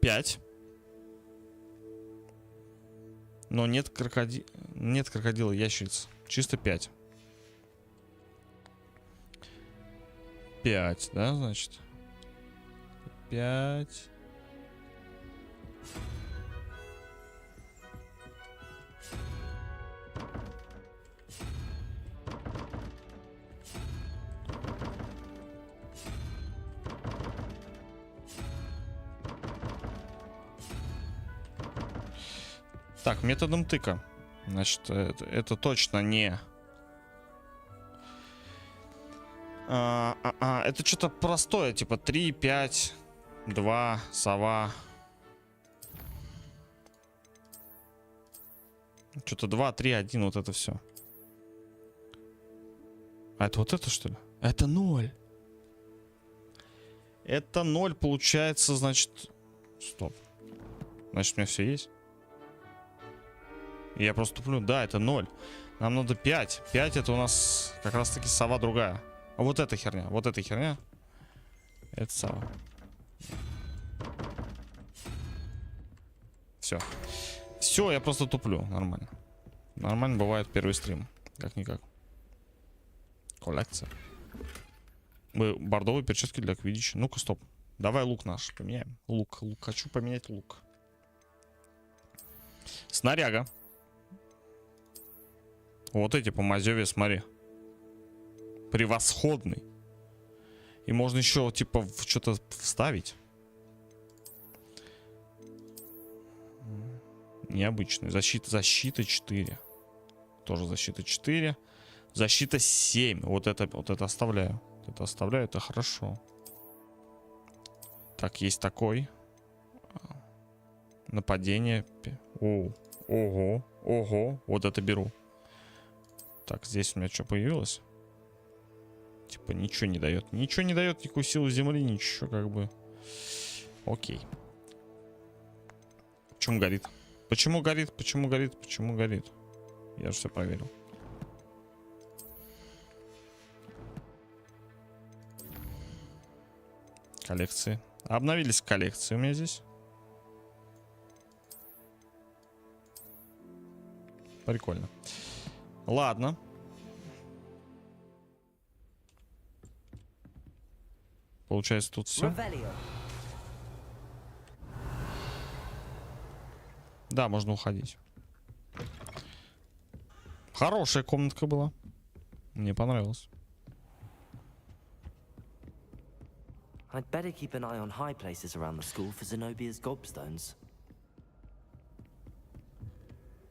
Пять. Но нет крокодила, ящериц. Чисто 5. 5, да, значит? 5. Так, методом тыка. Значит, это точно не... это что-то простое, типа 3, 5, 2, сова. Что-то 2, 3, 1, вот это все. А это вот это, что ли? Это 0. Это 0 получается, значит... Стоп. Значит, у меня все есть. Я просто туплю. Да, это 0. Нам надо 5. 5 это у нас как раз таки сова другая. А вот эта херня. Вот эта херня. Это сова. Все. Все, я просто туплю. Нормально. Нормально бывает первый стрим. Как-никак. Коллекция. Мы бордовые перчатки для квиддича. Ну-ка, стоп. Давай лук наш поменяем. Лук. Хочу поменять лук. Снаряга. Вот эти по мазёве, смотри. Превосходный. И можно еще типа что-то вставить. Необычный. Защита 4. Тоже защита 4. Защита 7. Вот это оставляю. Это оставляю, это хорошо. Так, есть такой. Нападение. Ого. Вот это беру. Так, здесь у меня что появилось? Типа ничего не дает. Ничего не дает, никакую силу земли, ничего как бы. Окей. Почему горит? Почему горит? Почему горит? Почему горит? Я же все проверил. Коллекции. Обновились коллекции у меня здесь. Прикольно. Ладно. Получается, тут все. Да, можно уходить. Хорошая комнатка была. Мне понравилось. I'd better keep an eye on high places around the school for Zenobia's gobstones.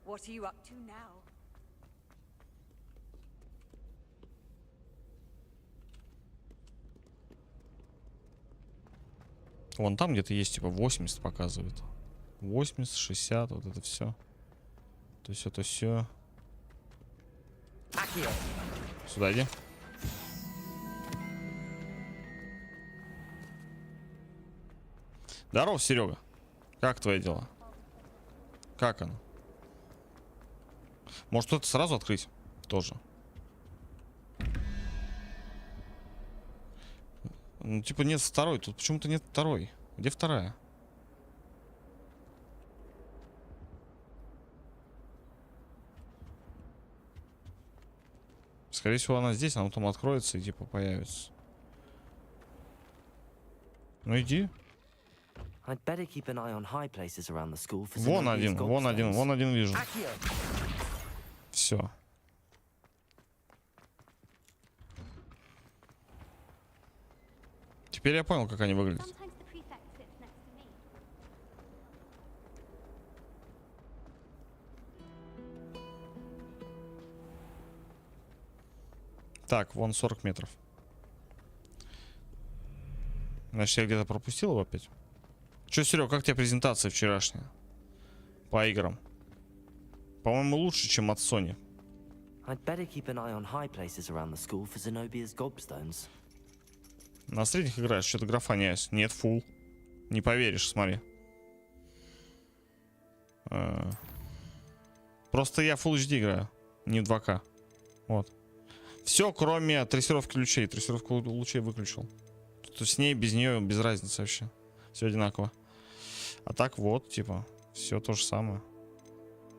What are you up to now? Вон там где-то есть, типа 80 показывает. 80, 60, вот это все. То есть это все. Сюда иди. Здорово, Серега. Как твои дела? Как оно? Может, что-то сразу открыть? Тоже. Ну, типа нет второй. Тут почему-то нет второй. Где вторая? Скорее всего, она здесь, она потом откроется и типа появится. Ну иди. Вон один вижу. Все. Теперь я понял, как они выглядят. Так, вон 40 метров. Значит, я где-то пропустил его опять. Че, Серег, как тебе презентация вчерашняя? По играм. По-моему, лучше, чем от Sony. На средних играешь, что-то графа не есть. Нет, фул. Не поверишь, смотри. Просто я Full HD играю, не в 2К. Вот. Все, кроме трассировки лучей. Трассировку лучей выключил. То с ней, без нее, без разницы вообще. Все одинаково. А так вот, типа, все то же самое.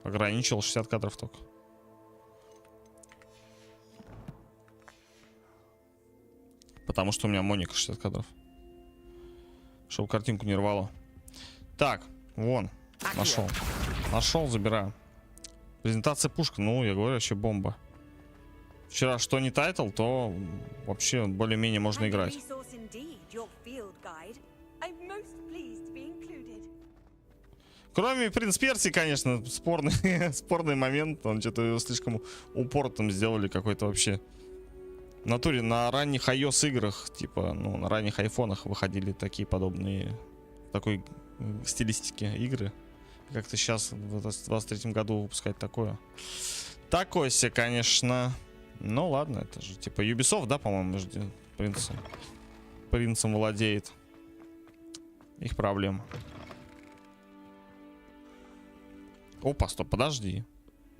Ограничил 60 кадров только. Потому что у меня моника 60 кадров. Чтобы картинку не рвало. Так, вон. Нашел. Нашел, забираю. Презентация пушка. Ну, я говорю, вообще бомба. Вчера что не тайтл, то вообще более-менее можно играть. Кроме «Принц Персии», конечно, спорный, спорный момент. Он что-то слишком упор там сделали какой-то вообще. В натуре на ранних iOS играх, типа, ну, на ранних айфонах выходили такие подобные, такой стилистики игры. Как-то сейчас, в 23-м году выпускать такое. Такое себе, конечно. Ну ладно, это же типа Ubisoft, да, по-моему, принцем владеет. Их проблем. Опа, стоп, подожди.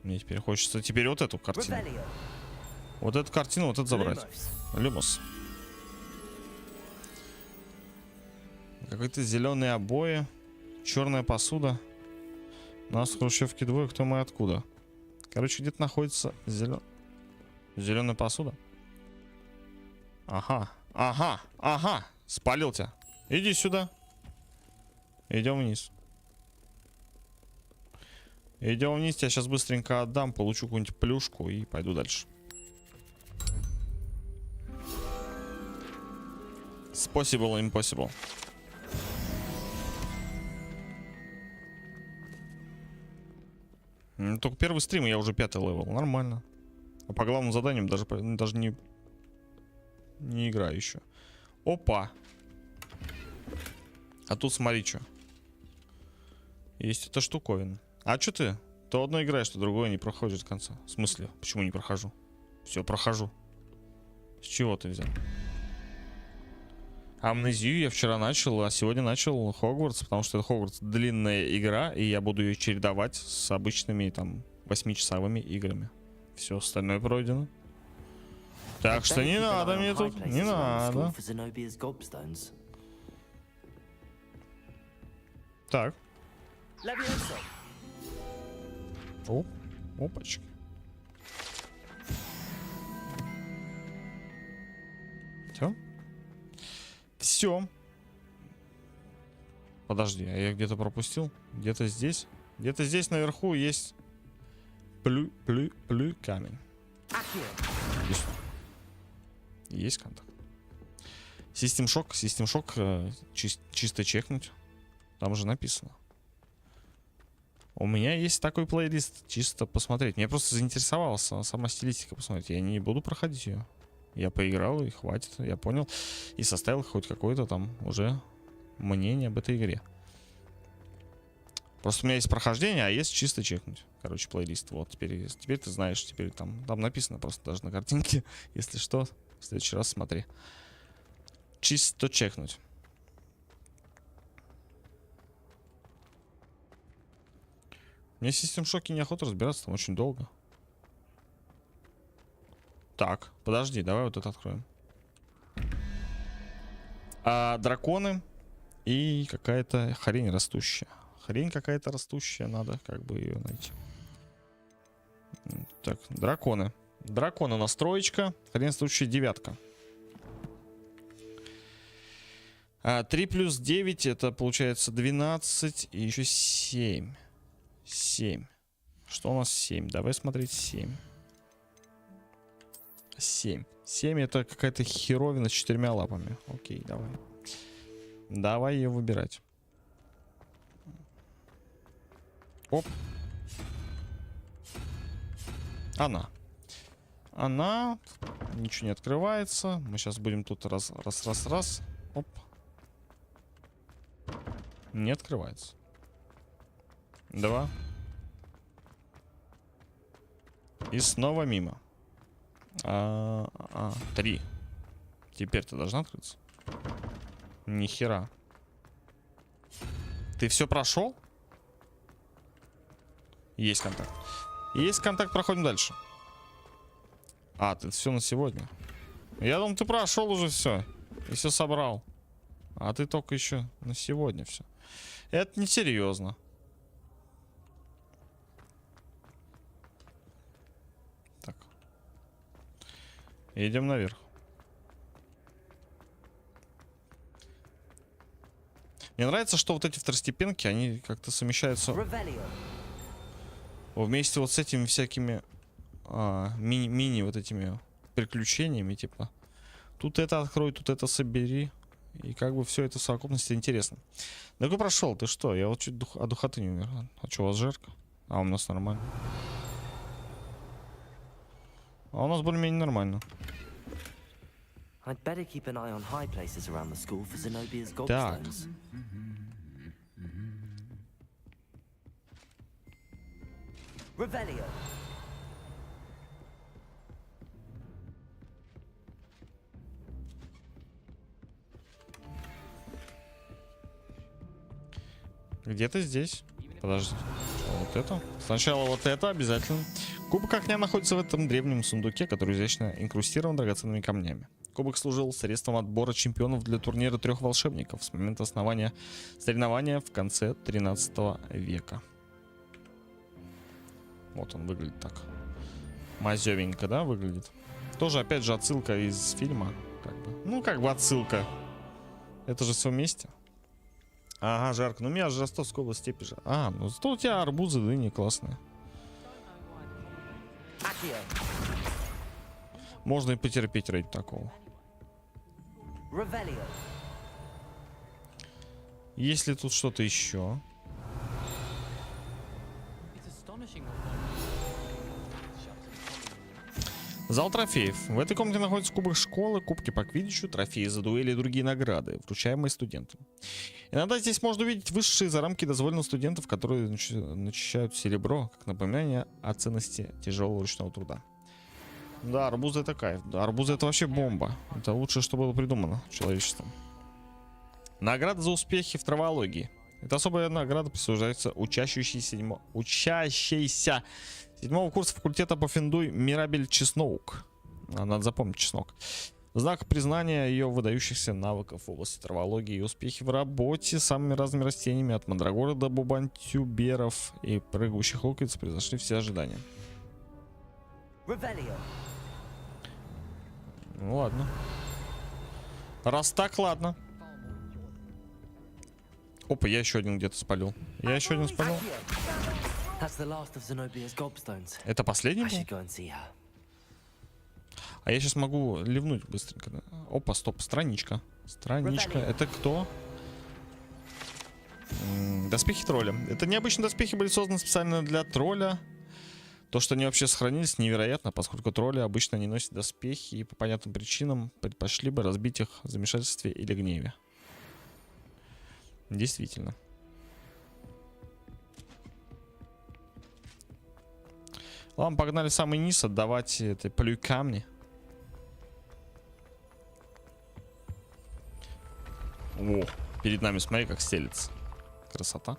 Мне теперь хочется вот эту картину. Вот эту картину, вот эту забрать. Люмус. Какие-то зеленые обои. Черная посуда. У нас в хрущевке двое, кто мы откуда. Короче, где-то находится зеленая посуда. Ага, ага, ага. Спалил тебя. Иди сюда. Идем вниз. Идем вниз, я сейчас быстренько отдам, получу какую-нибудь плюшку и пойду дальше. Possible, impossible. Только первый стрим, и я уже 5-й левел. Нормально. А по главным заданиям даже не играю еще. Опа. А тут смотри, что. Есть эта штуковина. А что ты? То одно играешь, то другое не проходит до конца. В смысле? Почему не прохожу? Все, прохожу. С чего ты взял? Амнезию я вчера начал, а сегодня начал Hogwarts, потому что это Hogwarts длинная игра, и я буду ее чередовать с обычными там 8-часовыми играми. Все остальное пройдено. Так что не надо мне тут, не надо. Так. О, опачки. Все. Все. Подожди, а я где-то пропустил? Где-то здесь? Где-то здесь наверху есть плю камень. Есть контакт. Систем шок чисто чекнуть. Там же написано. У меня есть такой плейлист, чисто посмотреть. Меня просто заинтересовала сама стилистика посмотреть. Я не буду проходить ее. Я поиграл, и хватит, я понял. И составил хоть какое-то там уже мнение об этой игре. Просто у меня есть прохождение, а есть чисто чекнуть. Короче, плейлист. Вот, теперь ты знаешь, теперь там написано просто даже на картинке. Если что, в следующий раз смотри. Чисто чекнуть. Мне в систем шоке неохота разбираться, там очень долго. Так, подожди, давай вот это откроем. Драконы и какая-то хрень растущая. Хрень какая-то растущая, надо как бы ее найти. Так, драконы. Драконы настроечка, хрень растущая 9. 3 плюс 9 это получается 12 и еще 7. 7. Что у нас 7? Давай смотреть 7. 7. 7 это какая-то херовина с 4 лапами. Окей, давай. Давай ее выбирать. Оп. Она. Ничего не открывается. Мы сейчас будем тут раз. Оп. Не открывается. 2. И снова мимо. 3. Теперь-то должна открыться. Нихера. Ты все прошел? Есть контакт. Есть контакт, проходим дальше. Ты все на сегодня. Я думал, ты прошел уже все. И все собрал. А ты только еще на сегодня все. Это несерьезно. Так. Идем наверх. Мне нравится, что вот эти второстепенки, они как-то совмещаются вместе вот с этими всякими мини вот этими приключениями, типа. Тут это открой, тут это собери. И как бы все это в совокупности интересно. Да ты прошел, ты что? Я вот чуть от духоты не умер. А что, у вас жарко? А у нас нормально. А у нас более-менее нормально. I'd better keep an eye on high places around the school for Zenobia's gobstones. Revelio. Где-то здесь. Подожди. Вот это. Сначала вот это обязательно. Кубок огня находится в этом древнем сундуке, который изящно инкрустирован драгоценными камнями. Кубок служил средством отбора чемпионов для турнира 3 волшебников с момента основания соревнования в конце 13 века. Вот он выглядит так. Мазёвенько, да, выглядит. Тоже, опять же, отсылка из фильма. Как бы. Ну, как бы отсылка. Это же все вместе. Ага, жарко. Ну, у меня же Ростовская область, степи же. А, ну зато у тебя арбузы, дыни классные. Можно и потерпеть ради такого. Есть ли тут что-то еще? Зал трофеев. В этой комнате находится кубок школы, кубки по квиддичу, трофеи за дуэли и другие награды, вручаемые студентам. Иногда здесь можно увидеть высшие за рамки дозволенных студентов, которые начищают серебро, как напоминание о ценности тяжелого ручного труда. Да, арбузы это кайф. Да, арбузы это вообще бомба. Это лучшее, что было придумано человечеством. Награда за успехи в травологии. Это особая награда присуждается учащейся 7-го курса факультета по финдуй Мирабель Чесноук. Надо запомнить, Чеснок. В знак признания ее выдающихся навыков в области травологии и успехи в работе с самыми разными растениями, от мандрагоры до бубантюберов и прыгающих луковиц, произошли все ожидания. Ну ладно. Раз так, ладно. Опа, я еще один где-то спалил. Я еще один спалил. Это последний был? А я сейчас могу ливнуть быстренько. Опа, стоп, страничка. Страничка. Это кто? Доспехи тролля. Это необычные доспехи были созданы специально для тролля. То, что они вообще сохранились, невероятно, поскольку тролли обычно не носят доспехи и по понятным причинам предпочли бы разбить их в замешательстве или гневе. Действительно. Ладно, погнали в самый низ отдавать этой плюй камни. О, перед нами, смотри, как стелится. Красота.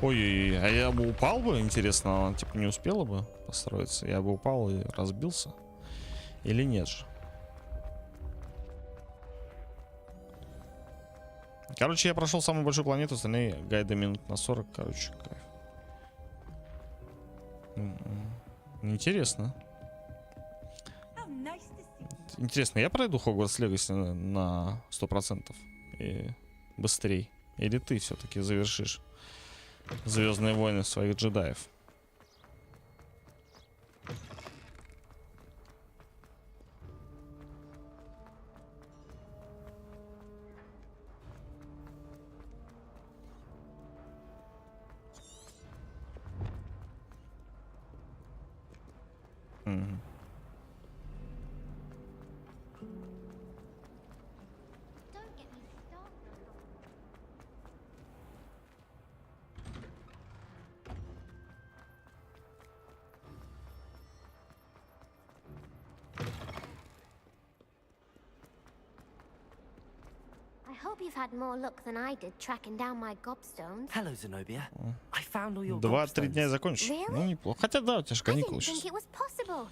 Ой-ой-ой, а я бы упал бы, интересно, она типа не успела бы построиться. Я бы упал и разбился. Или нет же? Короче, я прошел самую большую планету, остальные гайды минут на 40, короче, кайф. Интересно. Интересно, я пройду Hogwarts Legacy на 100% и быстрее? Или ты все-таки завершишь Звездные войны своих джедаев? I hope you've had more luck than I did tracking down my gobstones. Hello, Zenobia. I found all your 2-3 дня закончишь. Ну, неплохо. Хотя да, у тебя же каникулы I didn't think сейчас. it was possible.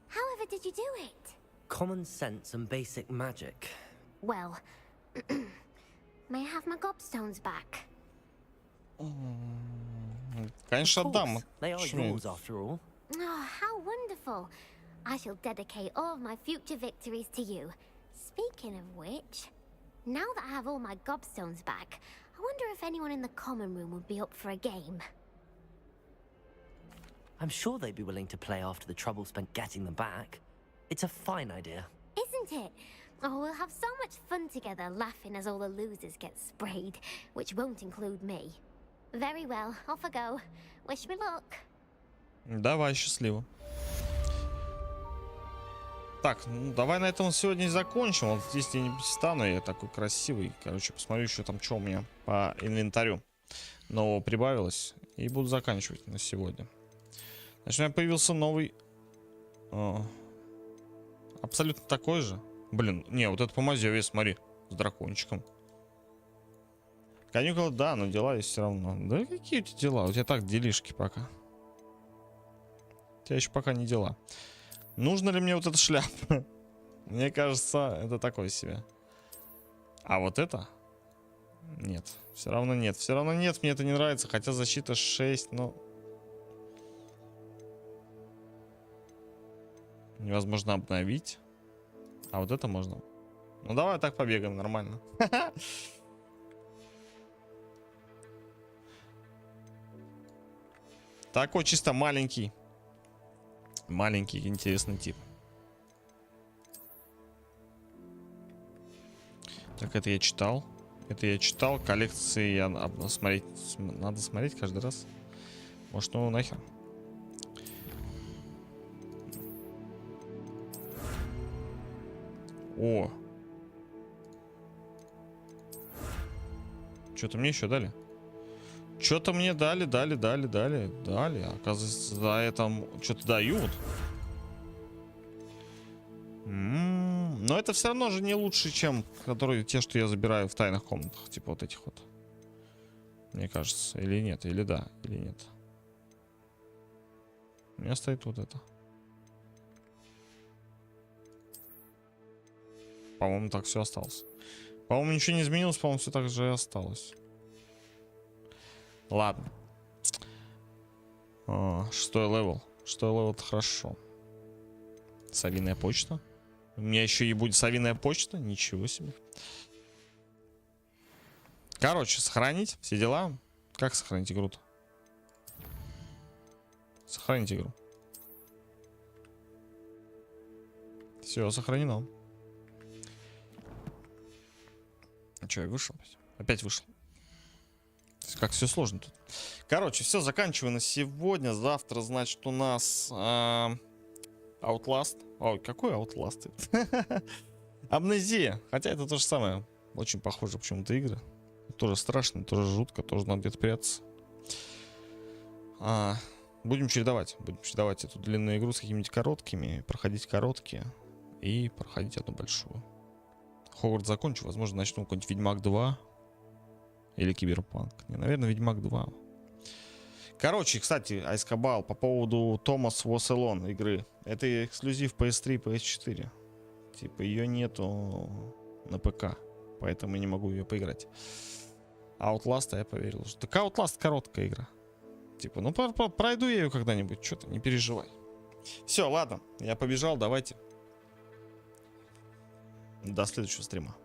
However did you do it? Common sense and basic magic. Well, may I have my gobstones back? Конечно, отдам. They are yours after all. Oh, how wonderful. I shall dedicate all of my future victories to you. Speaking of which, now that I have all my gobstones back, I wonder if anyone in the common room would be up for a game. I'm sure they'd be willing to play after the trouble spent getting them back. It's a fine idea. Isn't it? Oh, we'll have so much fun together laughing as all the losers get sprayed, which won't include me. Very well, off I go. Wish me luck. Давай, счастливо. Так, ну давай на этом сегодня и закончим. Вот здесь я не стану, я такой красивый. Короче, посмотрю еще там, что у меня по инвентарю нового прибавилось. И буду заканчивать на сегодня. Значит, у меня появился новый... абсолютно такой же. Блин, не, вот это помазевец, смотри, с дракончиком. Каникулы, да, но дела есть все равно. Да какие у тебя дела? У тебя так делишки пока. У тебя еще пока не дела. Нужно ли мне вот эта шляпа? Мне кажется, это такое себе. А вот это? Нет. Все равно нет. Все равно нет, мне это не нравится. Хотя защита 6, но... невозможно обновить. А вот это можно. Ну давай так побегаем, нормально. Такой чисто маленький. Маленький интересный тип. Так, это я читал. Это я читал. Коллекции я смотреть. Надо смотреть каждый раз. Может, ну нахер. О. Что-то мне еще дали. Что-то мне дали. Оказывается, за это что-то дают. Но это все равно же не лучше, чем те, что я забираю в тайных комнатах. Типа вот этих вот. Мне кажется. Или нет, или да, или нет. У меня стоит вот это. По-моему, так все осталось. По-моему, ничего не изменилось, по-моему, все так же и осталось. Ладно. 6-й левел. 6-й левел — это хорошо. Совиная почта. У меня еще и будет совиная почта. Ничего себе. Короче, сохранить все дела. Как сохранить игру-то? Сохранить игру. Все, сохранено. А что, я вышел? Опять вышел. Как все сложно тут. Короче, все, заканчиваю на сегодня. Завтра, значит, у нас Outlast. Ой, какой Outlast? Амнезия. Хотя это то же самое. Очень похоже почему-то игры. Тоже страшно, тоже жутко, тоже надо где-то прятаться. Будем чередовать. Будем чередовать эту длинную игру с какими-нибудь короткими. Проходить короткие. И проходить одну большую. Хогвартс закончу. Возможно, начну какой-нибудь Ведьмак 2. Или Киберпанк. Не, наверное, Ведьмак 2. Короче, кстати, Айскабал по поводу Thomas Was Alone игры. Это эксклюзив PS3, PS4. Типа ее нету на ПК. Поэтому я не могу ее поиграть. Outlast, я поверил. Что... Так Outlast короткая игра. Типа, ну пройду я ее когда-нибудь. Что-то, не переживай. Все, ладно. Я побежал, давайте. До следующего стрима.